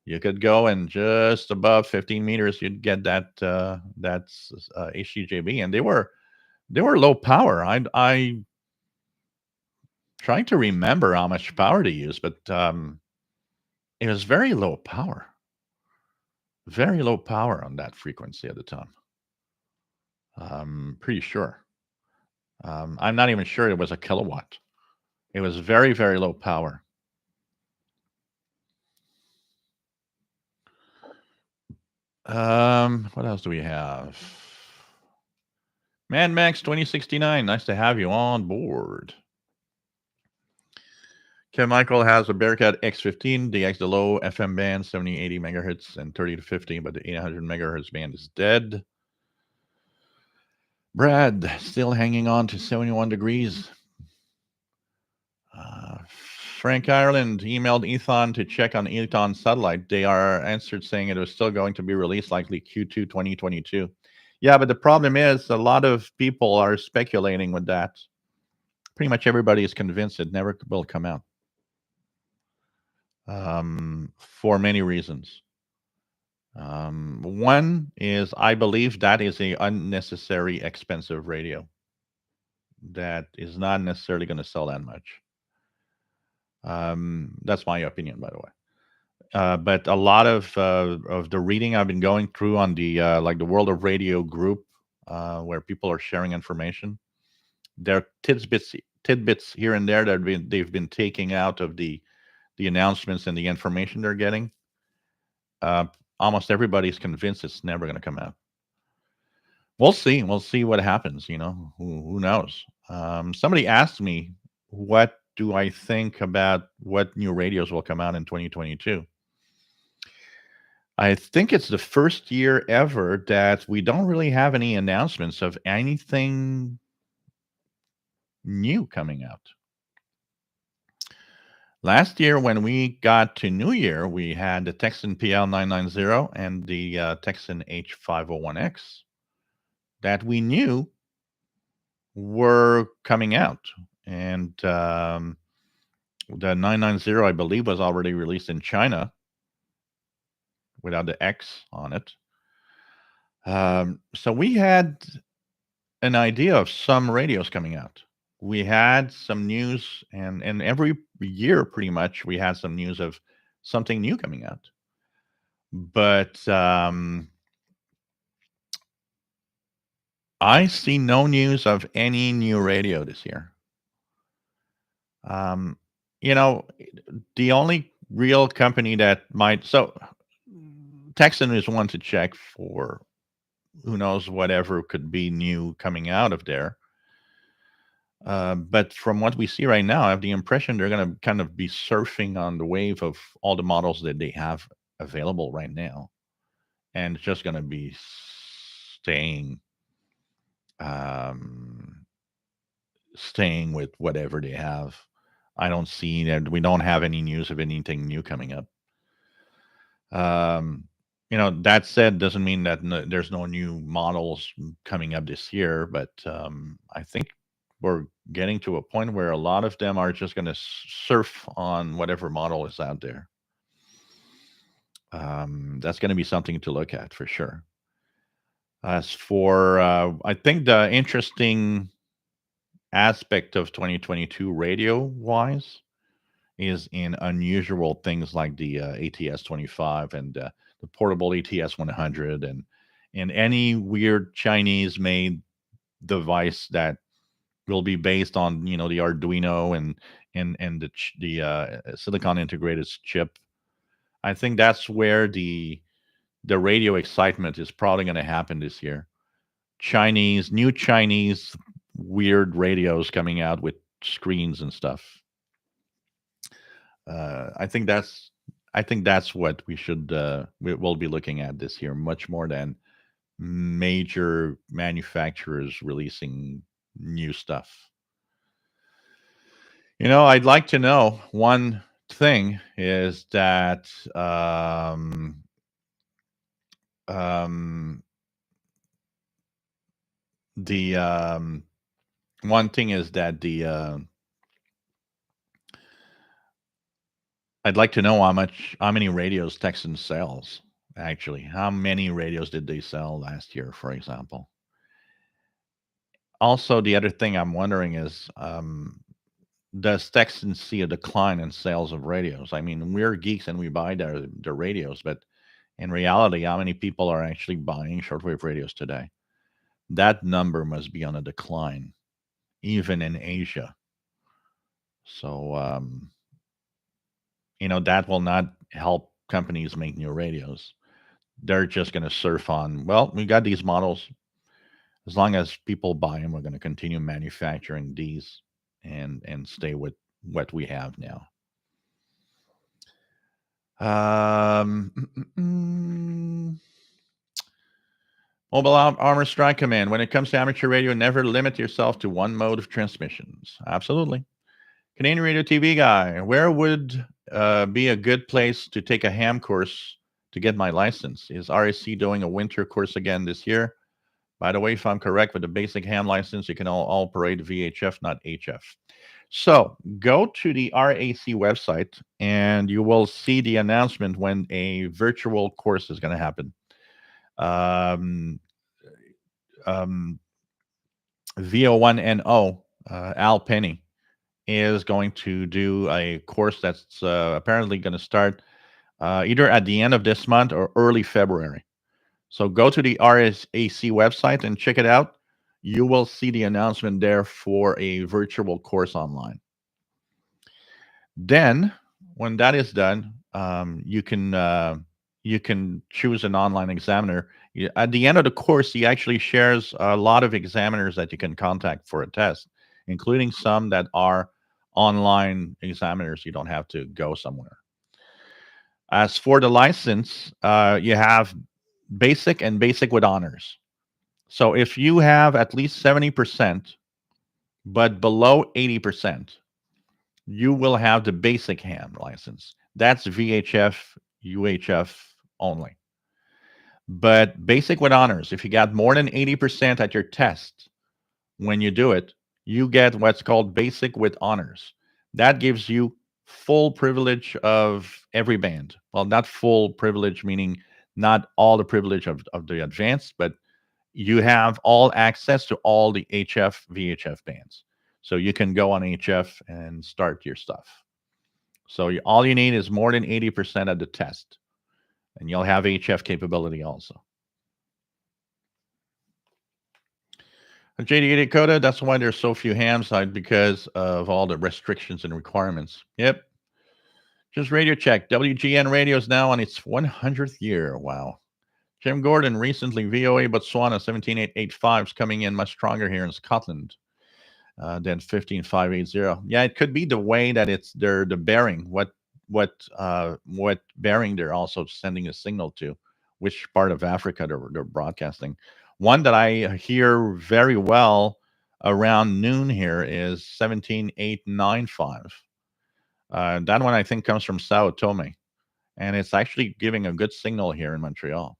you could go and just above 15 meters, you'd get that's HCJB, and they were low power. I trying to remember how much power to use, but it was very low power on that frequency at the time. Pretty sure. I'm not even sure it was a kilowatt. It was very, very low power. What else do we have? Mad Max 2069, nice to have you on board. Ken Michael has a Bearcat X15, DX the low FM band, 70, 80 megahertz, and 30 to 50, but the 800 megahertz band is dead. Brad, still hanging on to 71 degrees. Frank Ireland emailed Ethon to check on Ethon satellite. They are answered saying it was still going to be released likely Q2 2022. Yeah, but the problem is a lot of people are speculating with that. Pretty much everybody is convinced it never will come out. For many reasons. One is I believe that is a unnecessary expensive radio that is not necessarily going to sell that much. That's my opinion, by the way. But a lot of the reading I've been going through on the like the World of Radio group, where people are sharing information, there are tidbits here and there that they've been taking out of the announcements and the information they're getting. Almost everybody's convinced it's never going to come out. We'll see. We'll see what happens. Who knows? Somebody asked me, what do I think about what new radios will come out in 2022? I think it's the first year ever that we don't really have any announcements of anything new coming out. Last year, when we got to New Year, we had the Texan PL990 and the Texan H501X that we knew were coming out. And the 990, I believe, was already released in China without the X on it. So we had an idea of some radios coming out. We had some news, and every year, pretty much, we had some news of something new coming out. But I see no news of any new radio this year. The only real company that might, so Texan is one to check for, who knows, whatever could be new coming out of there. But from what we see right now, I have the impression they're going to kind of be surfing on the wave of all the models that they have available right now, and it's just going to be staying with whatever they have. I don't see that. We don't have any news of anything new coming up. That said, doesn't mean that there's no new models coming up this year, but I think we're getting to a point where a lot of them are just going to surf on whatever model is out there. That's going to be something to look at for sure. As for, I think the interesting aspect of 2022 radio wise is in unusual things like the ATS 25 and the portable ATS 100 and any weird Chinese made device that will be based on the Arduino and the silicon integrated chip. I think that's where the radio excitement is probably going to happen this year. New Chinese weird radios coming out with screens and stuff. I think that's what we'll be looking at this year, much more than major manufacturers releasing new stuff. I'd like to know one thing is that um, the one thing is that the I'd like to know how many radios Texans sells. Actually, how many radios did they sell last year, for example? Also, the other thing I'm wondering is, does Texans see a decline in sales of radios? I mean, we're geeks and we buy their radios, but in reality, how many people are actually buying shortwave radios today? That number must be on a decline, even in Asia. So, that will not help companies make new radios. They're just going to surf on, well, we got these models. As long as people buy them, we're going to continue manufacturing these and stay with what we have now. Mobile Armor Strike Command. When it comes to amateur radio, never limit yourself to one mode of transmissions. Absolutely. Canadian Radio TV guy. Where would be a good place to take a ham course to get my license? Is RAC doing a winter course again this year? By the way, if I'm correct, with the basic ham license, you can all operate VHF, not HF. So go to the RAC website and you will see the announcement when a virtual course is going to happen. VO1NO, Al Penny, is going to do a course that's apparently going to start either at the end of this month or early February. So go to the RSAC website and check it out. You will see the announcement there for a virtual course online. Then, when that is done, you can choose an online examiner. At the end of the course, he actually shares a lot of examiners that you can contact for a test, including some that are online examiners. You don't have to go somewhere. As for the license, you have basic and basic with honors. So if you have at least 70%, but below 80%, you will have the basic ham license. That's VHF, UHF only. But basic with honors, if you got more than 80% at your test, when you do it, you get what's called basic with honors. That gives you full privilege of every band. Well, not full privilege, meaning not all the privilege of the advanced, but you have all access to all the HF, VHF bands. So you can go on HF and start your stuff. So all you need is more than 80% of the test, and you'll have HF capability also. JD Dakota, that's why there's so few ham side, because of all the restrictions and requirements. Yep. Just radio check. WGN radio is now on its 100th year. Wow. Jim Gordon, recently VOA Botswana 17885 is coming in much stronger here in Scotland than 15580. Yeah, it could be the way that the bearing, what bearing they're also sending a signal to, which part of Africa they're broadcasting. One that I hear very well around noon here is 17895. That one I think comes from Sao Tome. and it's actually giving a good signal here in Montreal.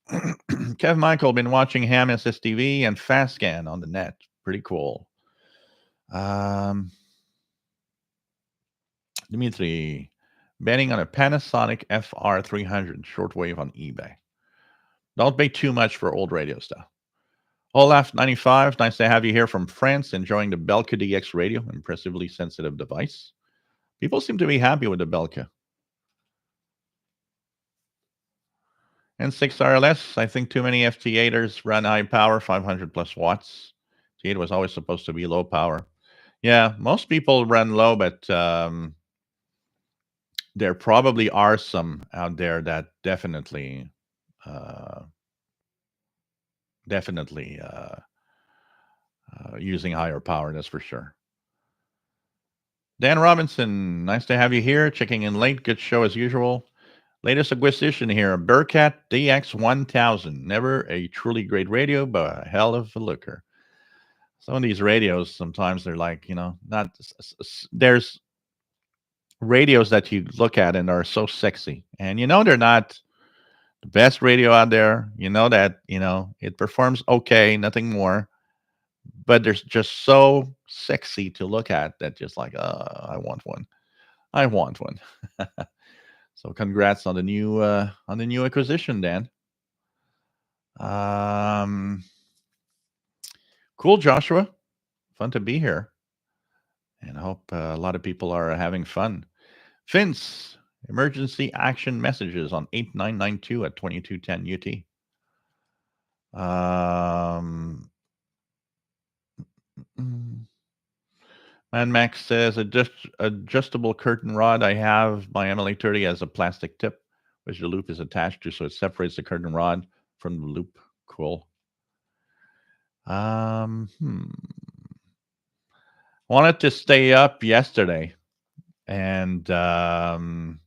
Kev Michael, been watching Ham SSTV and FastScan on the net. Pretty cool. Dimitri, betting on a Panasonic FR300 shortwave on eBay. Don't pay too much for old radio stuff. Olaf 95, nice to have you here from France, enjoying the Belka DX radio, impressively sensitive device. People seem to be happy with the Belka. And 6RLS, I think too many FT8ers run high power, 500 plus watts. T8 was always supposed to be low power. Yeah, most people run low, but there probably are some out there that definitely using higher power, that's for sure. Dan Robinson, nice to have you here. Checking in late. Good show as usual. Latest acquisition here, Bearcat DX1000. Never a truly great radio, but a hell of a looker. Some of these radios, sometimes they're like, not. There's radios that you look at and are so sexy, and they're not the best radio out there. You know that it performs okay, nothing more, but they're just so sexy to look at that just like, I want one. I want one. So congrats on the new acquisition, Dan. Cool, Joshua. Fun to be here, and I hope a lot of people are having fun. Vince, emergency action messages on 8992 at 2210 UT. Man Max says adjustable curtain rod. I have my MLA30 as a plastic tip, which the loop is attached to, so it separates the curtain rod from the loop. Cool. Wanted to stay up yesterday, and oh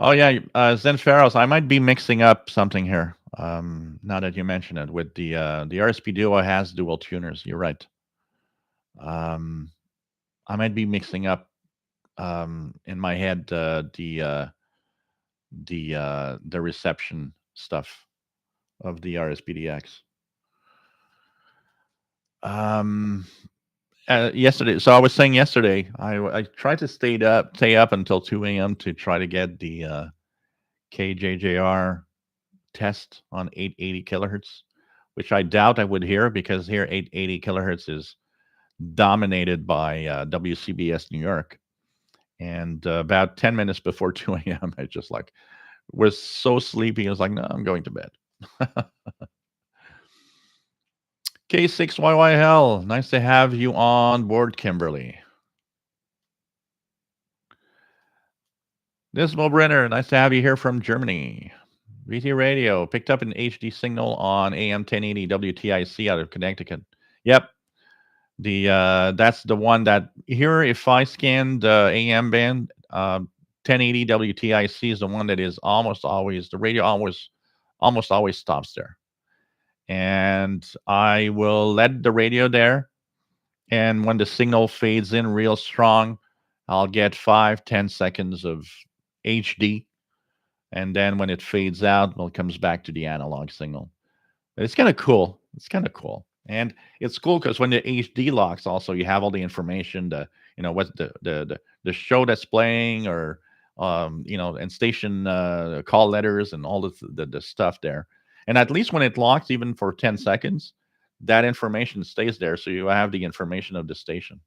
yeah, Zen Pharaohs, I might be mixing up something here. Now that you mention it, with the RSP Duo has dual tuners. You're right. I might be mixing up in my head the reception stuff of the RSPDX. Yesterday, so I was saying yesterday, I tried to stay up until 2 a.m. to try to get the KJJR test on 880 kilohertz, which I doubt I would hear, because here 880 kilohertz is dominated by WCBS New York. And about 10 minutes before 2 a.m., I just was so sleepy. I was like, no, I'm going to bed. K6YYL, nice to have you on board, Kimberly. Dismal Brenner, nice to have you here from Germany. VT Radio picked up an HD signal on AM 1080 WTIC out of Connecticut. Yep. That's the one that here, if I scan the AM band, 1080 WTIC is the one that is almost always, the radio almost always stops there. And I will let the radio there. And when the signal fades in real strong, I'll get 5-10 seconds of HD. And then when it fades out, it comes back to the analog signal. But it's kind of cool. And it's cool because when the HD locks, also you have all the information, what's the show that's playing, or and station call letters and all the stuff there. And at least when it locks, even for 10 seconds, that information stays there, so you have the information of the station.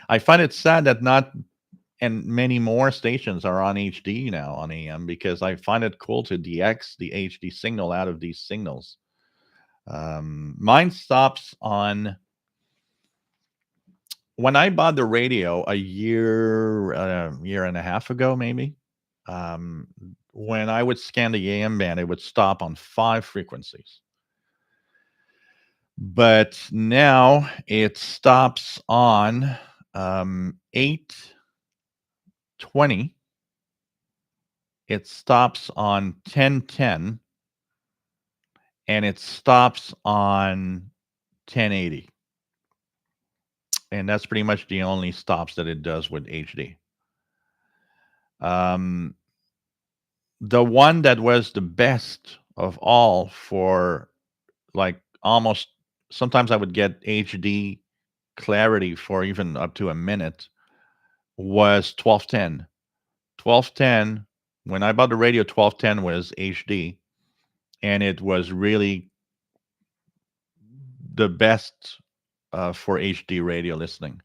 I find it sad that not and many more stations are on HD now on AM, because I find it cool to DX the HD signal out of these signals. Mine stops on, when I bought the radio a year and a half ago, maybe. When I would scan the AM band, it would stop on 5 frequencies. But now it stops on 820. It stops on 1010. And it stops on 1080. and that's pretty much the only stops that it does with HD. Um, the one that was the best of all for like almost sometimes I would get HD clarity for even up to a minute was 1210. 1210, when I bought the radio, 1210 was HD, and it was really the best for HD radio listening.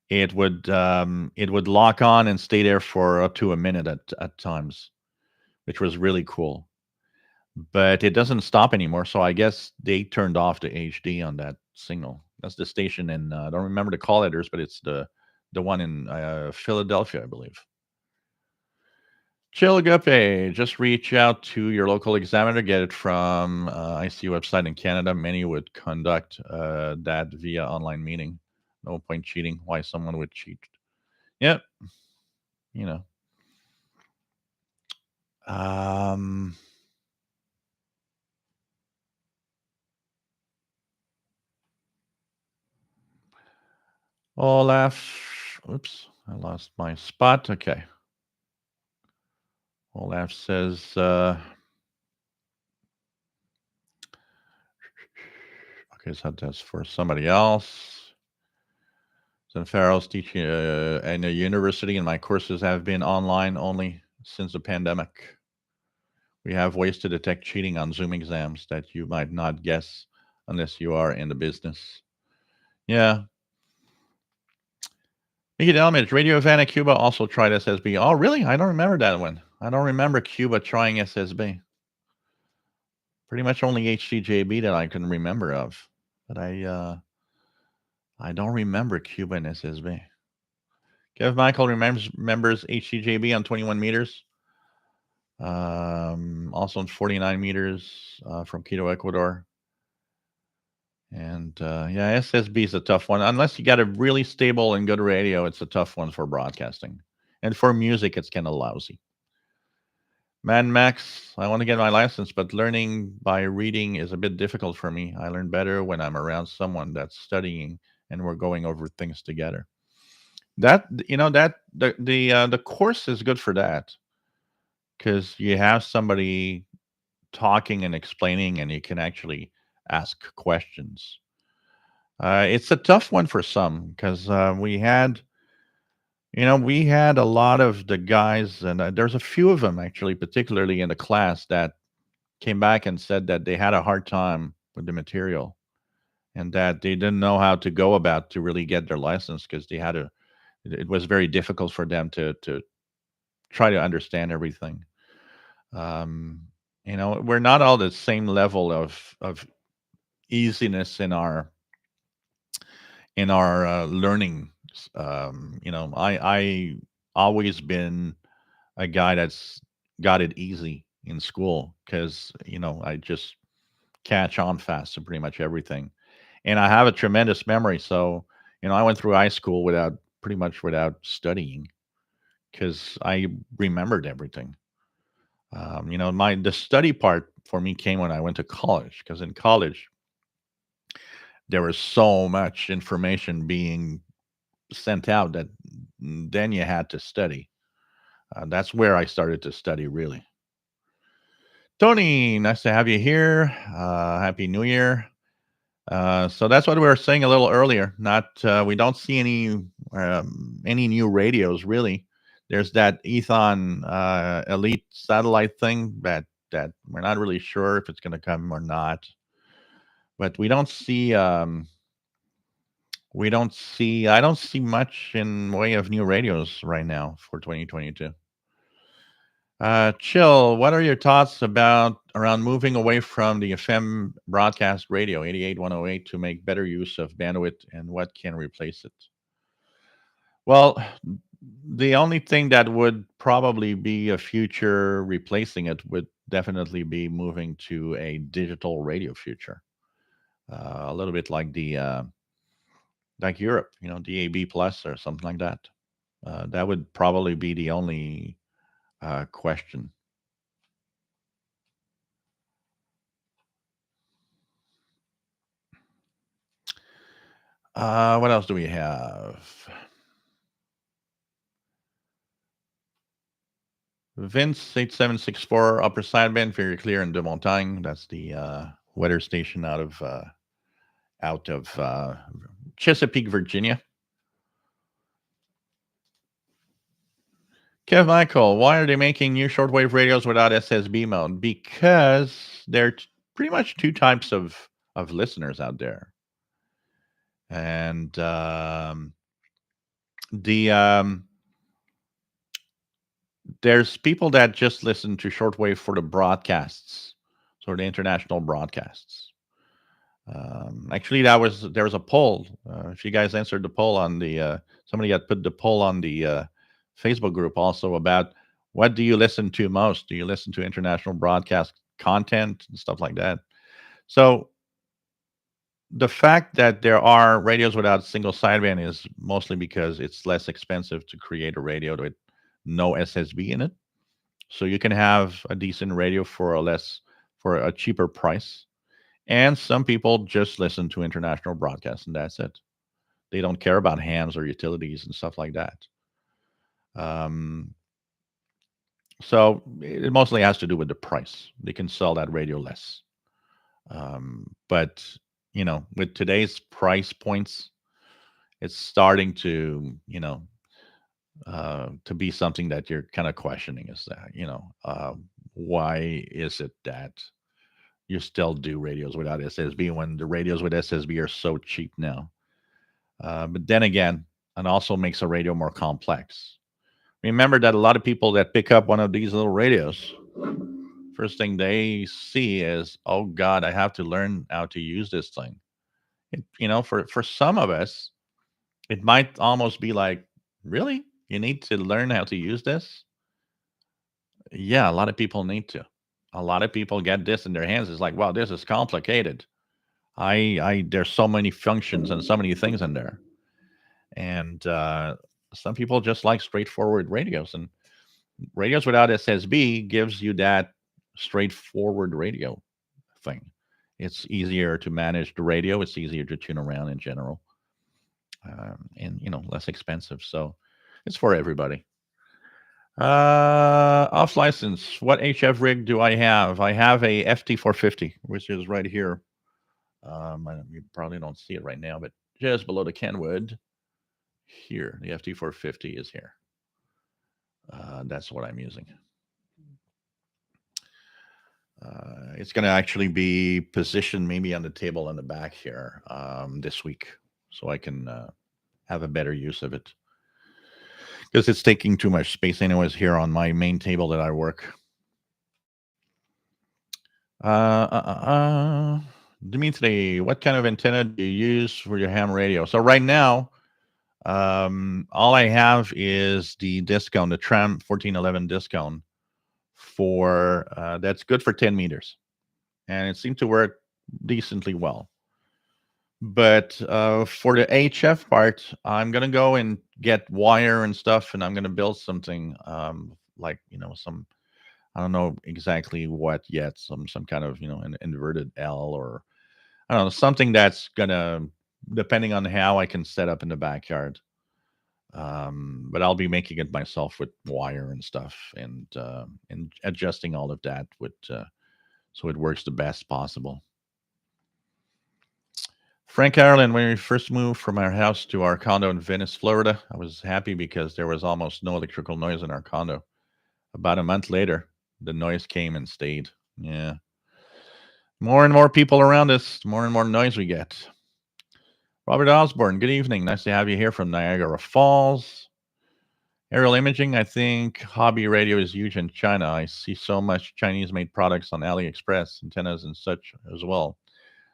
It would lock on and stay there for up to a minute at times, which was really cool. But it doesn't stop anymore, so I guess they turned off the HD on that signal. That's the station in I don't remember the call letters, but it's the one in Philadelphia, I believe. Chilligape, just reach out to your local examiner. Get it from IC website in Canada. Many would conduct that via online meeting. No point cheating. Why someone would cheat? Yep, you know. Um, Olaf. Oops, I lost my spot. Okay. Olaf says, okay, so that's for somebody else. Then Farrell's teaching in a university, and my courses have been online only since the pandemic. We have ways to detect cheating on Zoom exams that you might not guess unless you are in the business. Yeah. Mickey Delmage, Radio Havana, Cuba also tried SSB. Oh, really? I don't remember that one. I don't remember Cuba trying SSB. Pretty much only HCJB that I can remember of. But I don't remember Cuba and SSB. Kev Michael remembers HCJB on 21 meters. Also on 49 meters from Quito, Ecuador. And yeah, SSB is a tough one. Unless you got a really stable and good radio, it's a tough one for broadcasting. And for music, it's kind of lousy. Man Max, I want to get my license, but learning by reading is a bit difficult for me. I learn better when I'm around someone that's studying and we're going over things together. That that the course is good for that because you have somebody talking and explaining, and you can actually ask questions. It's a tough one for some because we had a lot of the guys, and there's a few of them actually, particularly in the class, that came back and said that they had a hard time with the material and that they didn't know how to go about to really get their license because it was very difficult for them to try to understand everything. Um, we're not all the same level of easiness in our learning. I always been a guy that's got it easy in school because I just catch on fast to pretty much everything, and I have a tremendous memory. So I went through high school without pretty much without studying because I remembered everything. My the study part for me came when I went to college because in college there was so much information being sent out that then you had to study. That's where I started to study really. Tony, nice to have you here. Happy New Year. So that's what we were saying a little earlier. Not we don't see any new radios really. There's that Ethon Elite satellite thing that we're not really sure if it's going to come or not. But we don't see. I don't see much in way of new radios right now for 2022. Chill. What are your thoughts about around moving away from the FM broadcast radio 88.108 to make better use of bandwidth, and what can replace it? Well, the only thing that would probably be a future replacing it would definitely be moving to a digital radio future. A little bit like Europe, DAB plus or something like that. That would probably be the only question. What else do we have? Vince 8764 upper sideband, very clear in de montagne. That's the weather station out of Chesapeake, Virginia. Kev Michael, why are they making new shortwave radios without SSB mode? Because there are pretty much two types of listeners out there, and the there's people that just listen to shortwave for the broadcasts, so the international broadcasts. Actually, there was a poll. If you guys answered the poll on the somebody had put the poll on the Facebook group also about what do you listen to most? Do you listen to international broadcast content and stuff like that? So the fact that there are radios without single sideband is mostly because it's less expensive to create a radio with no SSB in it. So you can have a decent radio for a cheaper price. And some people just listen to international broadcasts and that's it. They don't care about hams or utilities and stuff like that. Um, so it mostly has to do with the price. They can sell that radio less. But with today's price points, it's starting to to be something that you're kind of questioning. Is that why is it that you still do radios without SSB when the radios with SSB are so cheap now? But then again, it also makes a radio more complex. Remember that a lot of people that pick up one of these little radios, first thing they see is, oh God, I have to learn how to use this thing. For some of us, it might almost be like, really? You need to learn how to use this? Yeah, a lot of people need to. A lot of people get this in their hands. It's like, wow, this is complicated. There's so many functions and so many things in there. And some people just like straightforward radios. And radios without SSB gives you that straightforward radio thing. It's easier to manage the radio. It's easier to tune around in general, and less expensive. So it's for everybody. Off license. What HF rig do I have? I have a FT450, which is right here. You probably don't see it right now, but just below the Kenwood, here, the FT450 is here. That's what I'm using. It's going to actually be positioned maybe on the table on the back here this week, so I can have a better use of it because it's taking too much space anyways here on my main table that I work. Dimitri, what kind of antenna do you use for your ham radio? So right now, all I have is the discount, the Tram 1411 discount for that's good for 10 meters, and it seemed to work decently well. But for the HF part, I'm gonna go and get wire and stuff, and I'm gonna build something like some, I don't know exactly what yet, some kind of an inverted L, or I don't know, something that's gonna, depending on how I can set up in the backyard. But I'll be making it myself with wire and stuff, and adjusting all of that with so it works the best possible. Frank Ireland, when we first moved from our house to our condo in Venice, Florida, I was happy because there was almost no electrical noise in our condo. About a month later, the noise came and stayed. Yeah. More and more people around us, the more and more noise we get. Robert Osborne, good evening. Nice to have you here from Niagara Falls. Aerial imaging, I think hobby radio is huge in China. I see so much Chinese made products on AliExpress, antennas and such as well.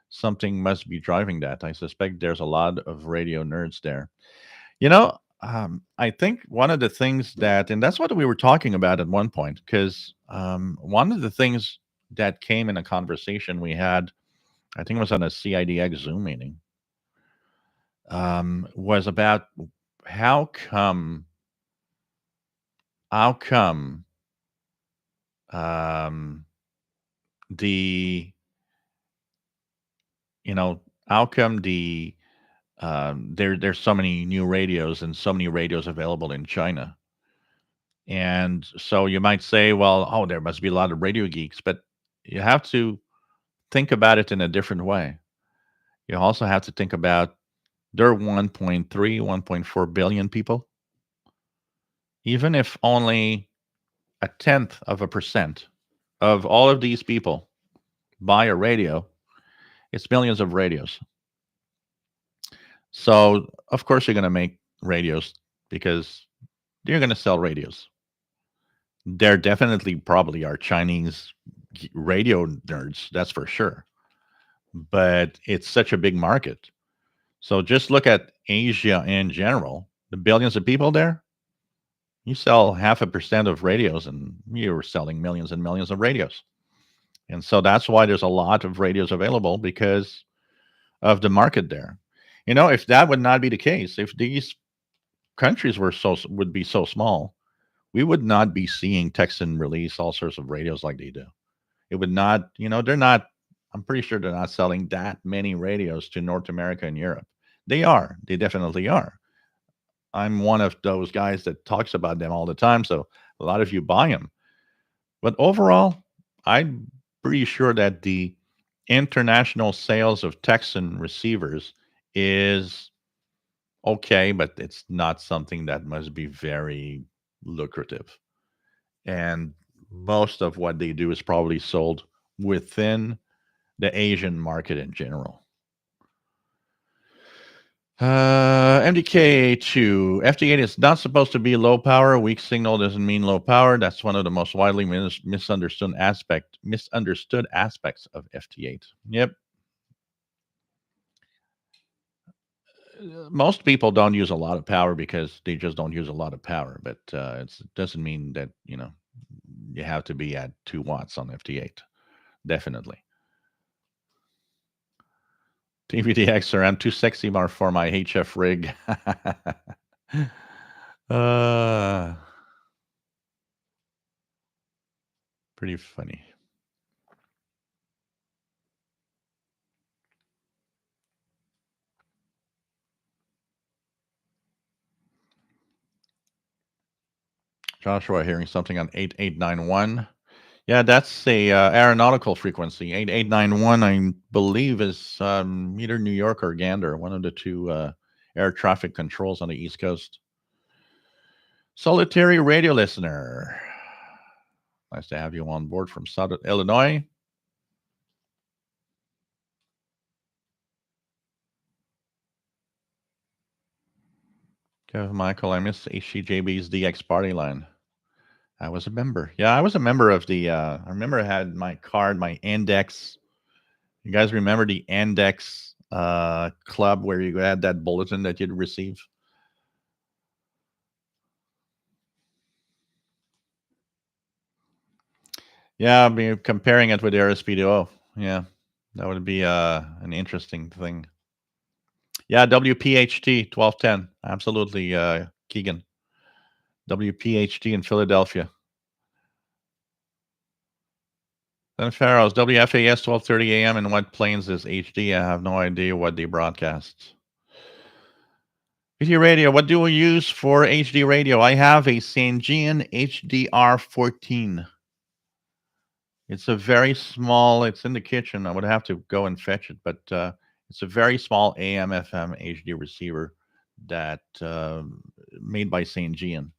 Something must be driving that. I suspect there's a lot of radio nerds there. I think one of the things and that's what we were talking about at one point, because one of the things that came in a conversation we had, I think it was on a CIDX Zoom meeting, was about how come, how come um, the, how come the There's so many new radios and so many radios available in China. And so you might say, well, oh, there must be a lot of radio geeks, but you have to think about it in a different way. You also have to think about there are 1.3, 1.4 billion people. Even if only a tenth of a percent of all of these people buy a radio, it's millions of radios. So, of course, you're going to make radios because you're going to sell radios. There definitely probably are Chinese radio nerds, that's for sure. But it's such a big market. So just look at Asia in general, the billions of people there. You sell 0.5% of radios, and you're selling millions and millions of radios. And so that's why there's a lot of radios available because of the market there. If that would not be the case, if these countries would be so small, we would not be seeing Texan release all sorts of radios like they do. It would not, they're not. I'm pretty sure they're not selling that many radios to North America and Europe. They are. They definitely are. I'm one of those guys that talks about them all the time. So a lot of you buy them. But overall, I'm pretty sure that the international sales of Texan receivers is okay, but it's not something that must be very lucrative. And most of what they do is probably sold within the Asian market in general. MDK2. FT8 is not supposed to be low power. Weak signal doesn't mean low power. That's one of the most widely misunderstood aspects of FT8. Yep. Most people don't use a lot of power because they just don't use a lot of power. But it doesn't mean that you have to be at 2 watts on FT8. Definitely. TVDX, sir. I'm too sexy for my HF rig. uh, Pretty funny. Joshua hearing something on 8891. Yeah, that's a aeronautical frequency. 8891, I believe, is either New York or Gander, one of the two air traffic controls on the East Coast. Solitary radio listener. Nice to have you on board from Southern Illinois. Kevin Michael, I miss HCJB's DX party line. I was a member. Yeah, I was a member of the. I remember I had my card, my index. You guys remember the index club where you had that bulletin that you'd receive? Yeah, I mean, comparing it with the RSPDO. Yeah, that would be an interesting thing. Yeah, WPHT 1210. Absolutely, Keegan. WPHT in Philadelphia. Then Pharaohs, WFAS 12:30 a.m. And what planes is HD? I have no idea what they broadcast. HD radio. What do we use for HD radio? I have a Sangean HDR14. It's a very small. It's in the kitchen. I would have to go and fetch it, but it's a very small AM/FM HD receiver that made by Sangean.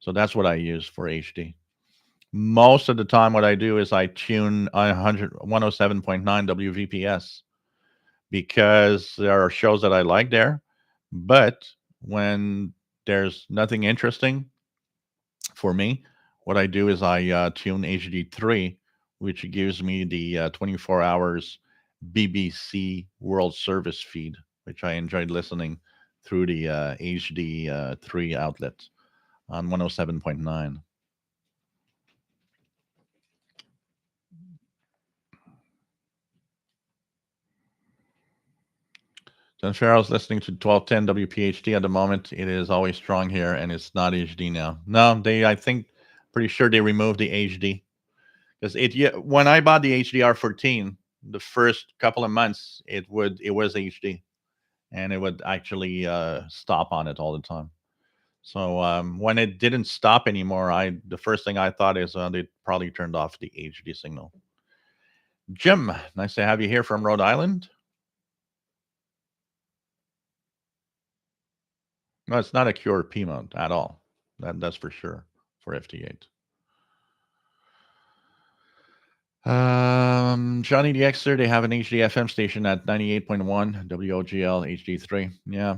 So that's what I use for HD. Most of the time, what I do is I tune 107.9 WVPS because there are shows that I like there. But when there's nothing interesting for me, what I do is I tune HD3, which gives me the 24 hours BBC World Service feed, which I enjoyed listening through the HD3 outlet on 107.9. John Farrell's listening to 1210 WPHT at the moment. It is always strong here, and it's not HD now. No, I think, pretty sure they removed the HD because when I bought the HDR14, the first couple of months it was HD. and it would actually stop on it all the time. So when it didn't stop anymore, the first thing I thought is they probably turned off the HD signal. Jim, nice to have you here from Rhode Island. No, it's not a Cure P mode at all. That's for sure for FT8. Johnny the Xer, they have an HD FM station at 98.1 WOGL HD3. Yeah.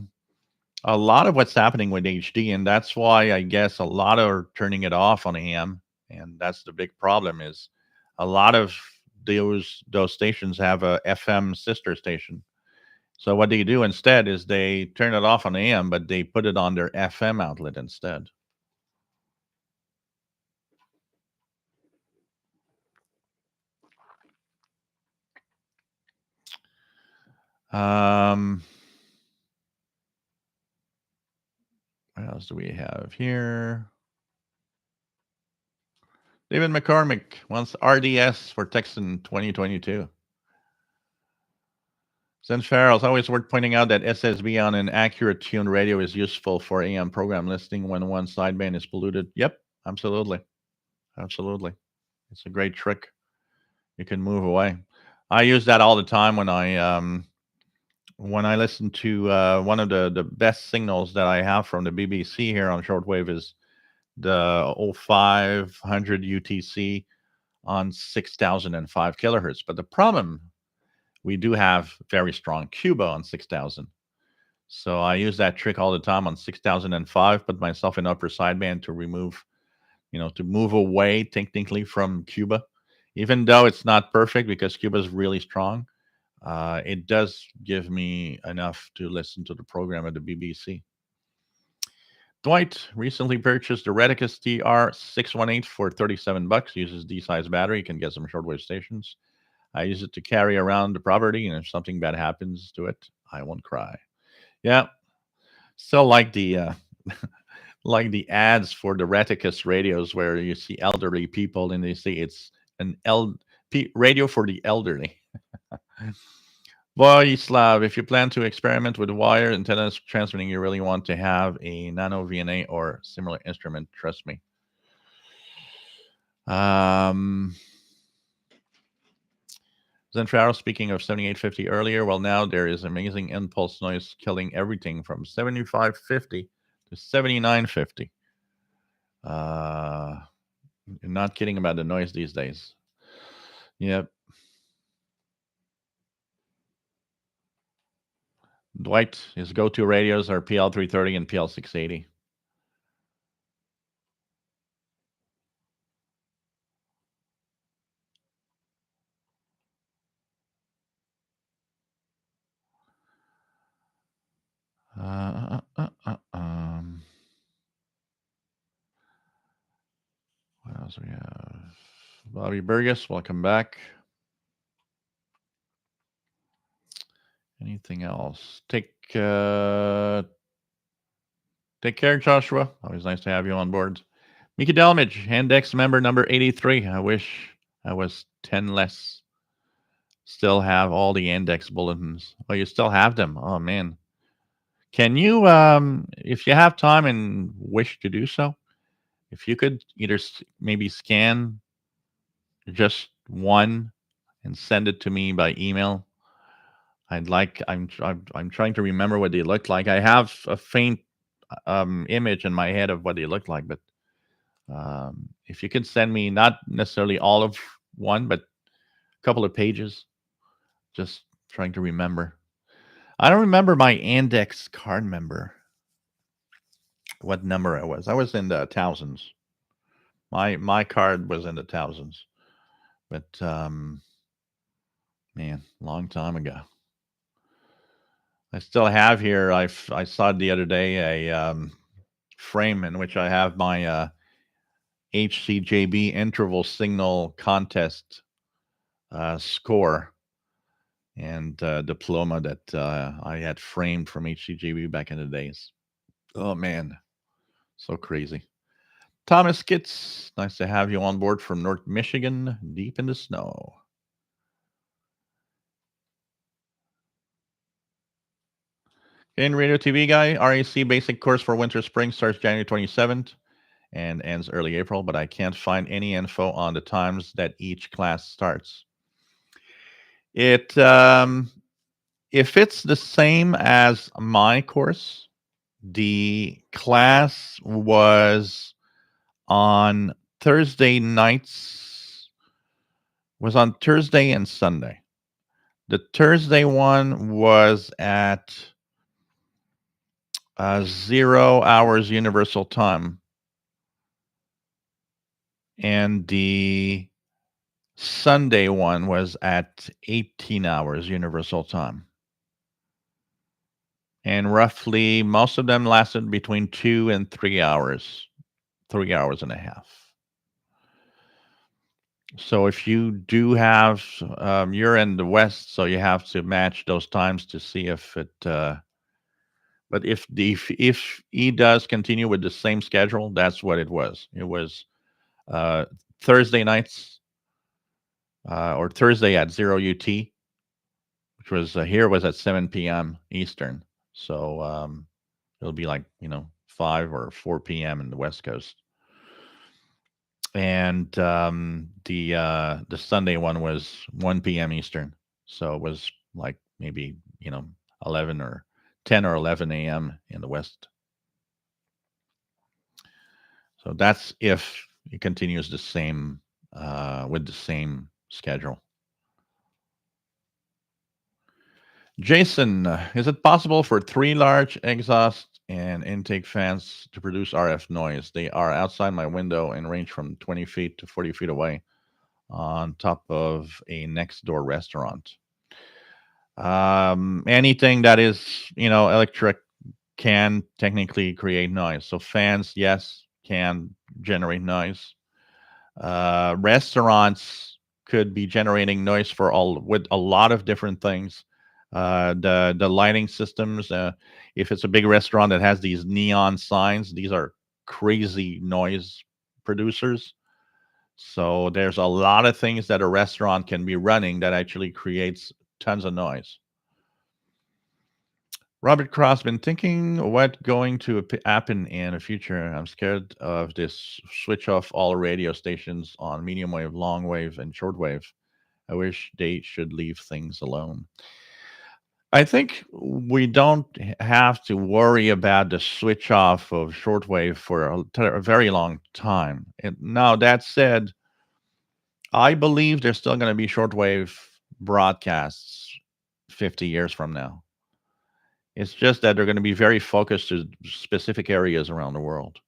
A lot of what's happening with HD, and that's why I guess a lot are turning it off on AM. And that's the big problem is a lot of those stations have a FM sister station. So what they do instead is they turn it off on AM, but they put it on their FM outlet instead. What else do we have here? David McCormick wants RDS for Texan 2022. Zen Farrell, it's always worth pointing out that SSB on an accurate tuned radio is useful for AM program listening when one sideband is polluted. Yep, absolutely. Absolutely. It's a great trick. You can move away. I use that all the time when I listen to one of the best signals that I have from the BBC here on shortwave is the 0500 UTC on 6005 kilohertz. But the problem, we do have very strong Cuba on 6000. So I use that trick all the time on 6005, put myself in upper sideband to remove, to move away technically from Cuba. Even though it's not perfect because Cuba is really strong, it does give me enough to listen to the program at the BBC. Dwight recently purchased the Redicus TR618 for $37. Uses D-size battery. You can get some shortwave stations. I use it to carry around the property, and if something bad happens to it, I won't cry. Yeah, still like the like the ads for the Reticus radios where you see elderly people and they say it's an radio for the elderly. Voislav, if you plan to experiment with wire antenna transmitting, you really want to have a nano VNA or similar instrument. Trust me. Zenfaro, speaking of 7850 earlier, well, now there is amazing impulse noise killing everything from 7550 to 7950. You're not kidding about the noise these days. Yep. Dwight, his go-to radios are PL330 and PL680. What else we have? Bobby Burgess, welcome back. Anything else? Take care, Joshua. Always nice to have you on board. Mika Delmage, Index member number 83. I wish I was 10 less. Still have all the index bulletins. Oh, you still have them? Oh, man. Can you, if you have time and wish to do so, if you could either maybe scan just one and send it to me by email. I'm trying to remember what they looked like. I have a faint image in my head of what they look like, but if you could send me not necessarily all of one, but a couple of pages, just trying to remember. I don't remember my index card number. What number I was? I was in the thousands. My card was in the thousands, but man, long time ago. I still have here. I saw the other day a frame in which I have my HCJB interval signal contest score and diploma that I had framed from HCJB back in the days. Oh man, so crazy. Thomas Kitts, nice to have you on board from North Michigan, deep in the snow. In Radio TV Guy, RAC basic course for winter spring starts January 27th and ends early April, but I can't find any info on the times that each class starts. It if it's the same as my course, the class was on Thursday nights, was on Thursday and Sunday. The Thursday one was at 0 hours Universal Time, and the Sunday one was at 18 hours Universal Time. And roughly, most of them lasted between 2 and 3 hours, 3 hours and a half. So if you do have, you're in the West, so you have to match those times to see if it. But if he does continue with the same schedule, that's what it was. It was uh, Thursday nights or Thursday at 0 UT, which was here was at 7 p.m. Eastern. So it'll be like 5 or 4 p.m. in the West Coast. And the Sunday one was 1 p.m. Eastern, so it was like maybe 11 or 10 or 11 a.m. in the West. So that's if it continues the same with the same schedule. Jason, is it possible for 3 large exhaust and intake fans to produce RF noise? They are outside my window and range from 20 feet to 40 feet away on top of a next door restaurant. Anything that is, electric can technically create noise. So fans, yes, can generate noise. Restaurants could be generating noise for all with a lot of different things. The lighting systems, if it's a big restaurant that has these neon signs, these are crazy noise producers. So there's a lot of things that a restaurant can be running that actually creates tons of noise. Robert Cross been thinking what going to happen in the future. I'm scared of this switch off all radio stations on medium wave, long wave, and shortwave. I wish they should leave things alone. I think we don't have to worry about the switch off of shortwave for a very long time. And now that said, I believe there's still going to be shortwave broadcasts 50 years from now. It's just that they're going to be very focused to specific areas around the world.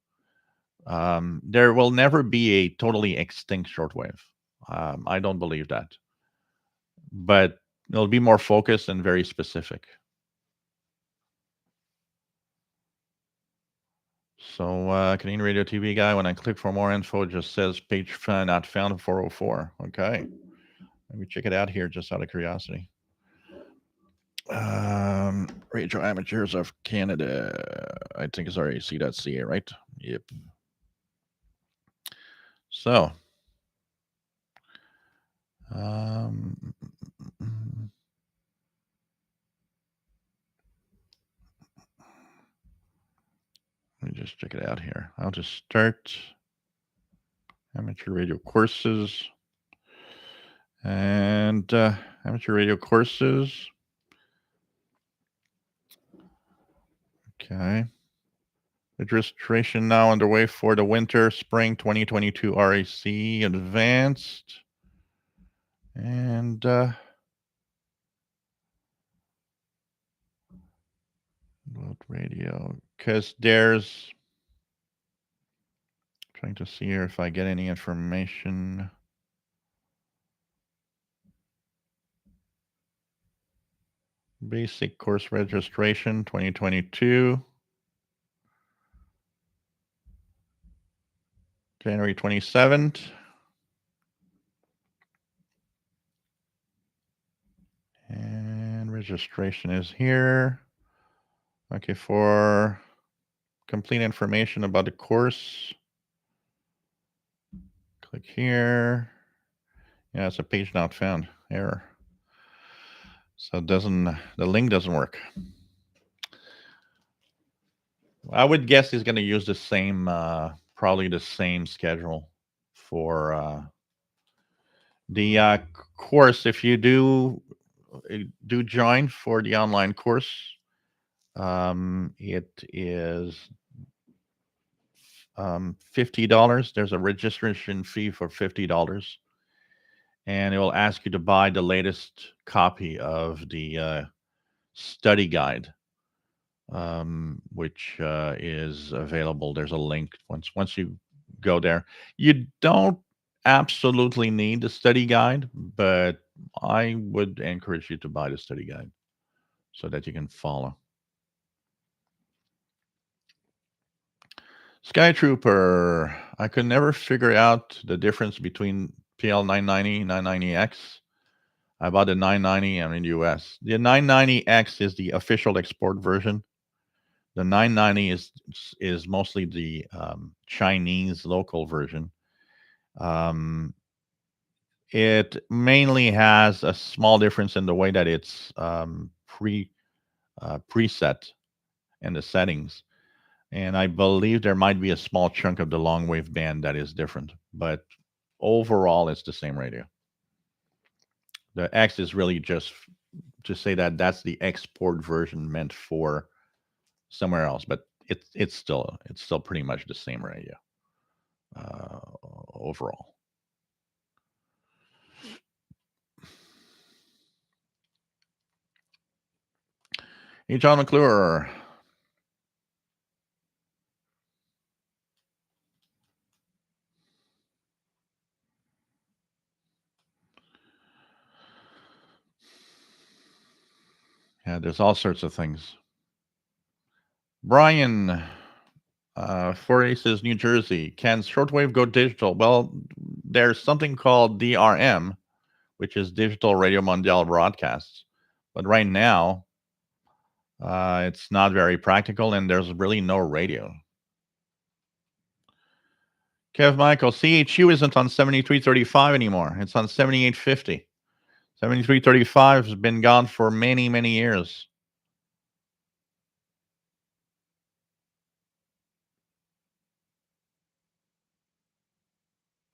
There will never be a totally extinct shortwave. I don't believe that. But it'll be more focused and very specific. So, Canadian Radio TV Guy, when I click for more info, it just says page not found 404. Okay. Let me check it out here just out of curiosity. Radio Amateurs of Canada. I think it's RAC.ca, right? Yep. So, let me just check it out here. I'll just start amateur radio courses and amateur radio courses. Okay. Registration now underway for the winter spring 2022 RAC advanced. And load radio, because there's trying to see here if I get any information. Basic course registration 2022. January 27th. And registration is here. Okay, for complete information about the course, click here. Yeah, it's a page not found, error. So it doesn't, the link doesn't work. I would guess he's going to use the same, probably the same schedule for the course. If you do join for the online course, it is $50. There's a registration fee for $50, and it will ask you to buy the latest copy of the study guide, which is available. There's a link once you go there. You don't absolutely need the study guide, but I would encourage you to buy the study guide so that you can follow. Sky Trooper, I could never figure out the difference between PL 990, 990X. I bought the 990 in the US. The 990X is the official export version. The 990 is mostly the Chinese local version. Um, it mainly has a small difference in the way that it's preset in the settings, and I believe there might be a small chunk of the long wave band that is different, but overall, it's the same radio. The X is really just to say that that's the export version meant for somewhere else, but it's still pretty much the same radio uh, overall. Hey, John McClure. Yeah, there's all sorts of things. Brian, Four Aces, New Jersey. Can shortwave go digital? Well, there's something called DRM, which is Digital Radio Mondial Broadcasts. But right now, it's not very practical, and there's really no radio. Kev Michael, CHU isn't on 7335 anymore. It's on 7850. 7335 has been gone for many, many years.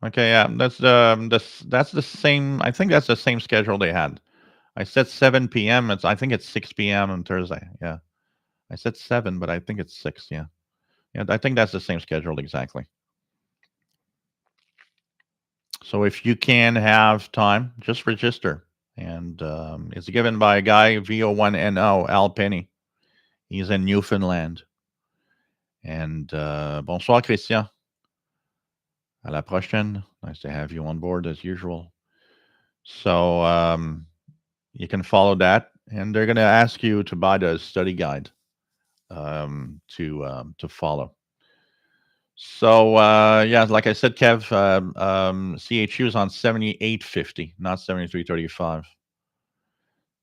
Okay, yeah, that's the same. I think that's the same schedule they had. I said 7 p.m. I think it's 6 p.m. on Thursday. Yeah, I said 7, but I think it's 6. Yeah, yeah, I think that's the same schedule exactly. So if you can have time, just register, and it's given by a guy VO1NO Al Penny. He's in Newfoundland. And bonsoir, Christian. À la prochaine. Nice to have you on board as usual. So you can follow that, and they're going to ask you to buy the study guide to follow. So yeah, like I said, Kev, CHU is on 7850, not 7335.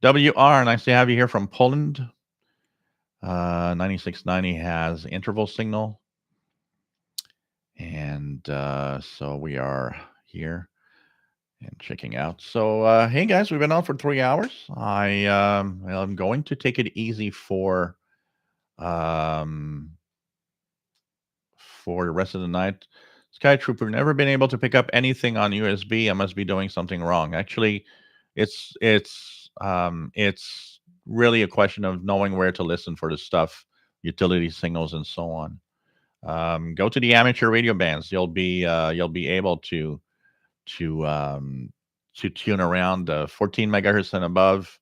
WR, nice to have you here from Poland. 9690 has interval signal. And so we are here and checking out. So hey guys, we've been on for 3 hours. I'm going to take it easy for the rest of the night. Sky Trooper, never been able to pick up anything on USB. I must be doing something wrong. Actually, it's really a question of knowing where to listen for the stuff, utility signals, and so on. Go to the amateur radio bands. You'll be able to tune around. 14 megahertz and above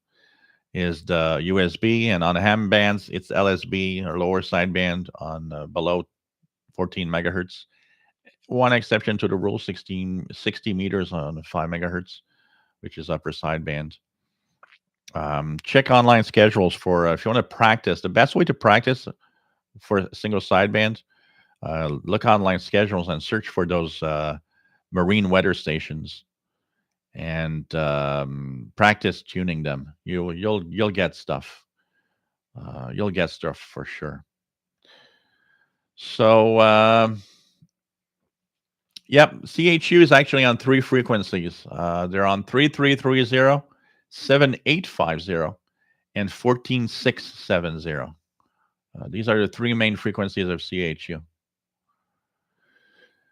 is the USB, and on the ham bands it's LSB or lower sideband on below 14 megahertz. One exception to the rule: 60 meters on 5 megahertz, which is upper sideband. Check online schedules for if you want to practice. The best way to practice for single sideband, look online schedules and search for those marine weather stations, and practice tuning them. You'll get stuff. You'll get stuff for sure. So yep, CHU is actually on 3 frequencies. They're on 3330, 7850, and 14670. These are the three main frequencies of CHU.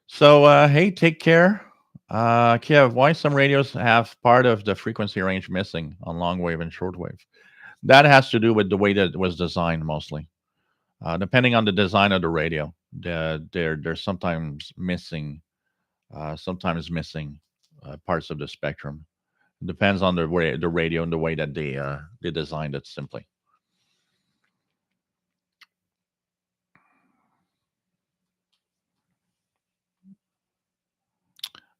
So, hey, take care. Kiev, why some radios have part of the frequency range missing on long wave and shortwave? That has to do with the way that it was designed mostly. Depending on the design of the radio, they're sometimes missing parts of the spectrum. It depends on the radio and the way that they designed it simply.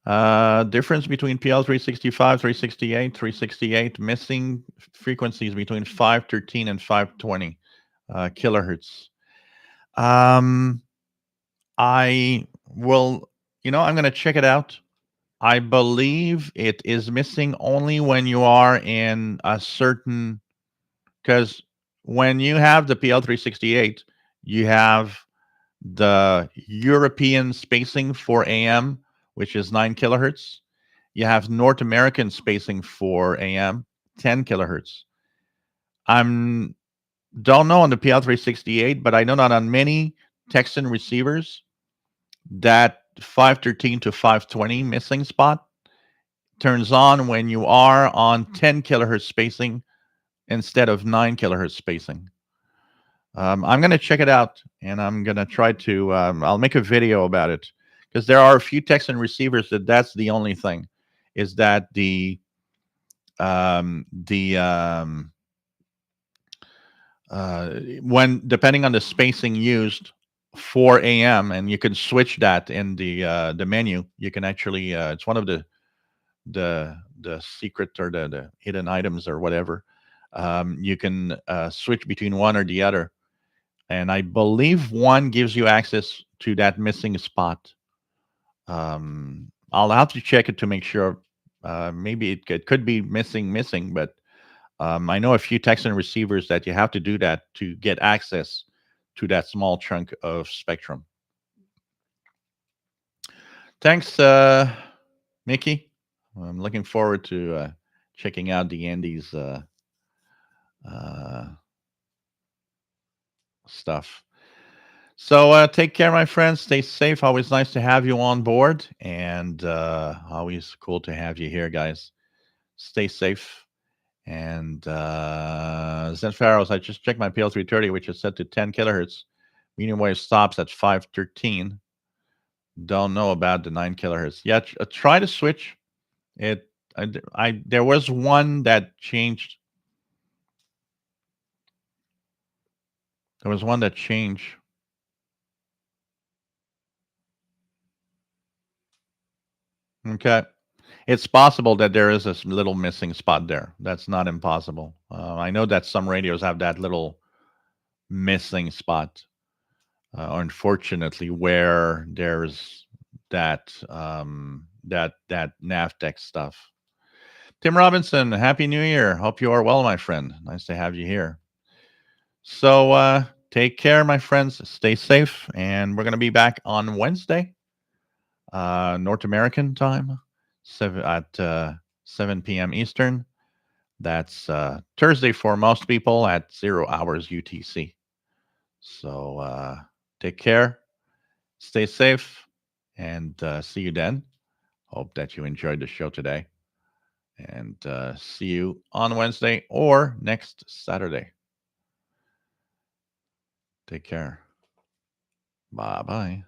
Difference between PL 365, 368, 368, missing frequencies between 513 and 520 kilohertz. Um, I will, I'm going to check it out. I believe it is missing only when you are in a certain, because when you have the PL 368, you have the European spacing for AM, which is 9 kilohertz. You have North American spacing for AM, 10 kilohertz. I'm don't know on the PL368, but I know that on many Texan receivers, that 513 to 520 missing spot turns on when you are on 10 kilohertz spacing instead of 9 kilohertz spacing. I'm going to check it out, and I'm going to try to. I'll make a video about it because there are a few Texan receivers that's the only thing, is that the when depending on the spacing used for AM, and you can switch that in the menu. You can actually it's one of the secret or the hidden items or whatever. You can switch between one or the other, and I believe one gives you access to that missing spot. I'll have to check it to make sure. Maybe it could be missing, but I know a few Texan receivers that you have to do that to get access to that small chunk of spectrum. Thanks, Mickey. I'm looking forward to checking out the Andes uh, stuff. So take care, my friends. Stay safe. Always nice to have you on board, and always cool to have you here, guys. Stay safe. And Zen Pharaohs, I just checked my PL330, which is set to 10 kilohertz. Medium wave stops at 513. Don't know about the 9 kilohertz. Yeah, try to switch it. There was one that changed. There was one that changed. Okay. It's possible that there is a little missing spot there. That's not impossible. I know that some radios have that little missing spot. Unfortunately, where there's that Navtex stuff. Tim Robinson, Happy New Year. Hope you are well, my friend. Nice to have you here. So take care, my friends. Stay safe, and we're going to be back on Wednesday, North American time, at 7 p.m. Eastern. That's Thursday for most people at 0 hours UTC. So take care, stay safe, and see you then. Hope that you enjoyed the show today. And see you on Wednesday or next Saturday. Take care. Bye bye.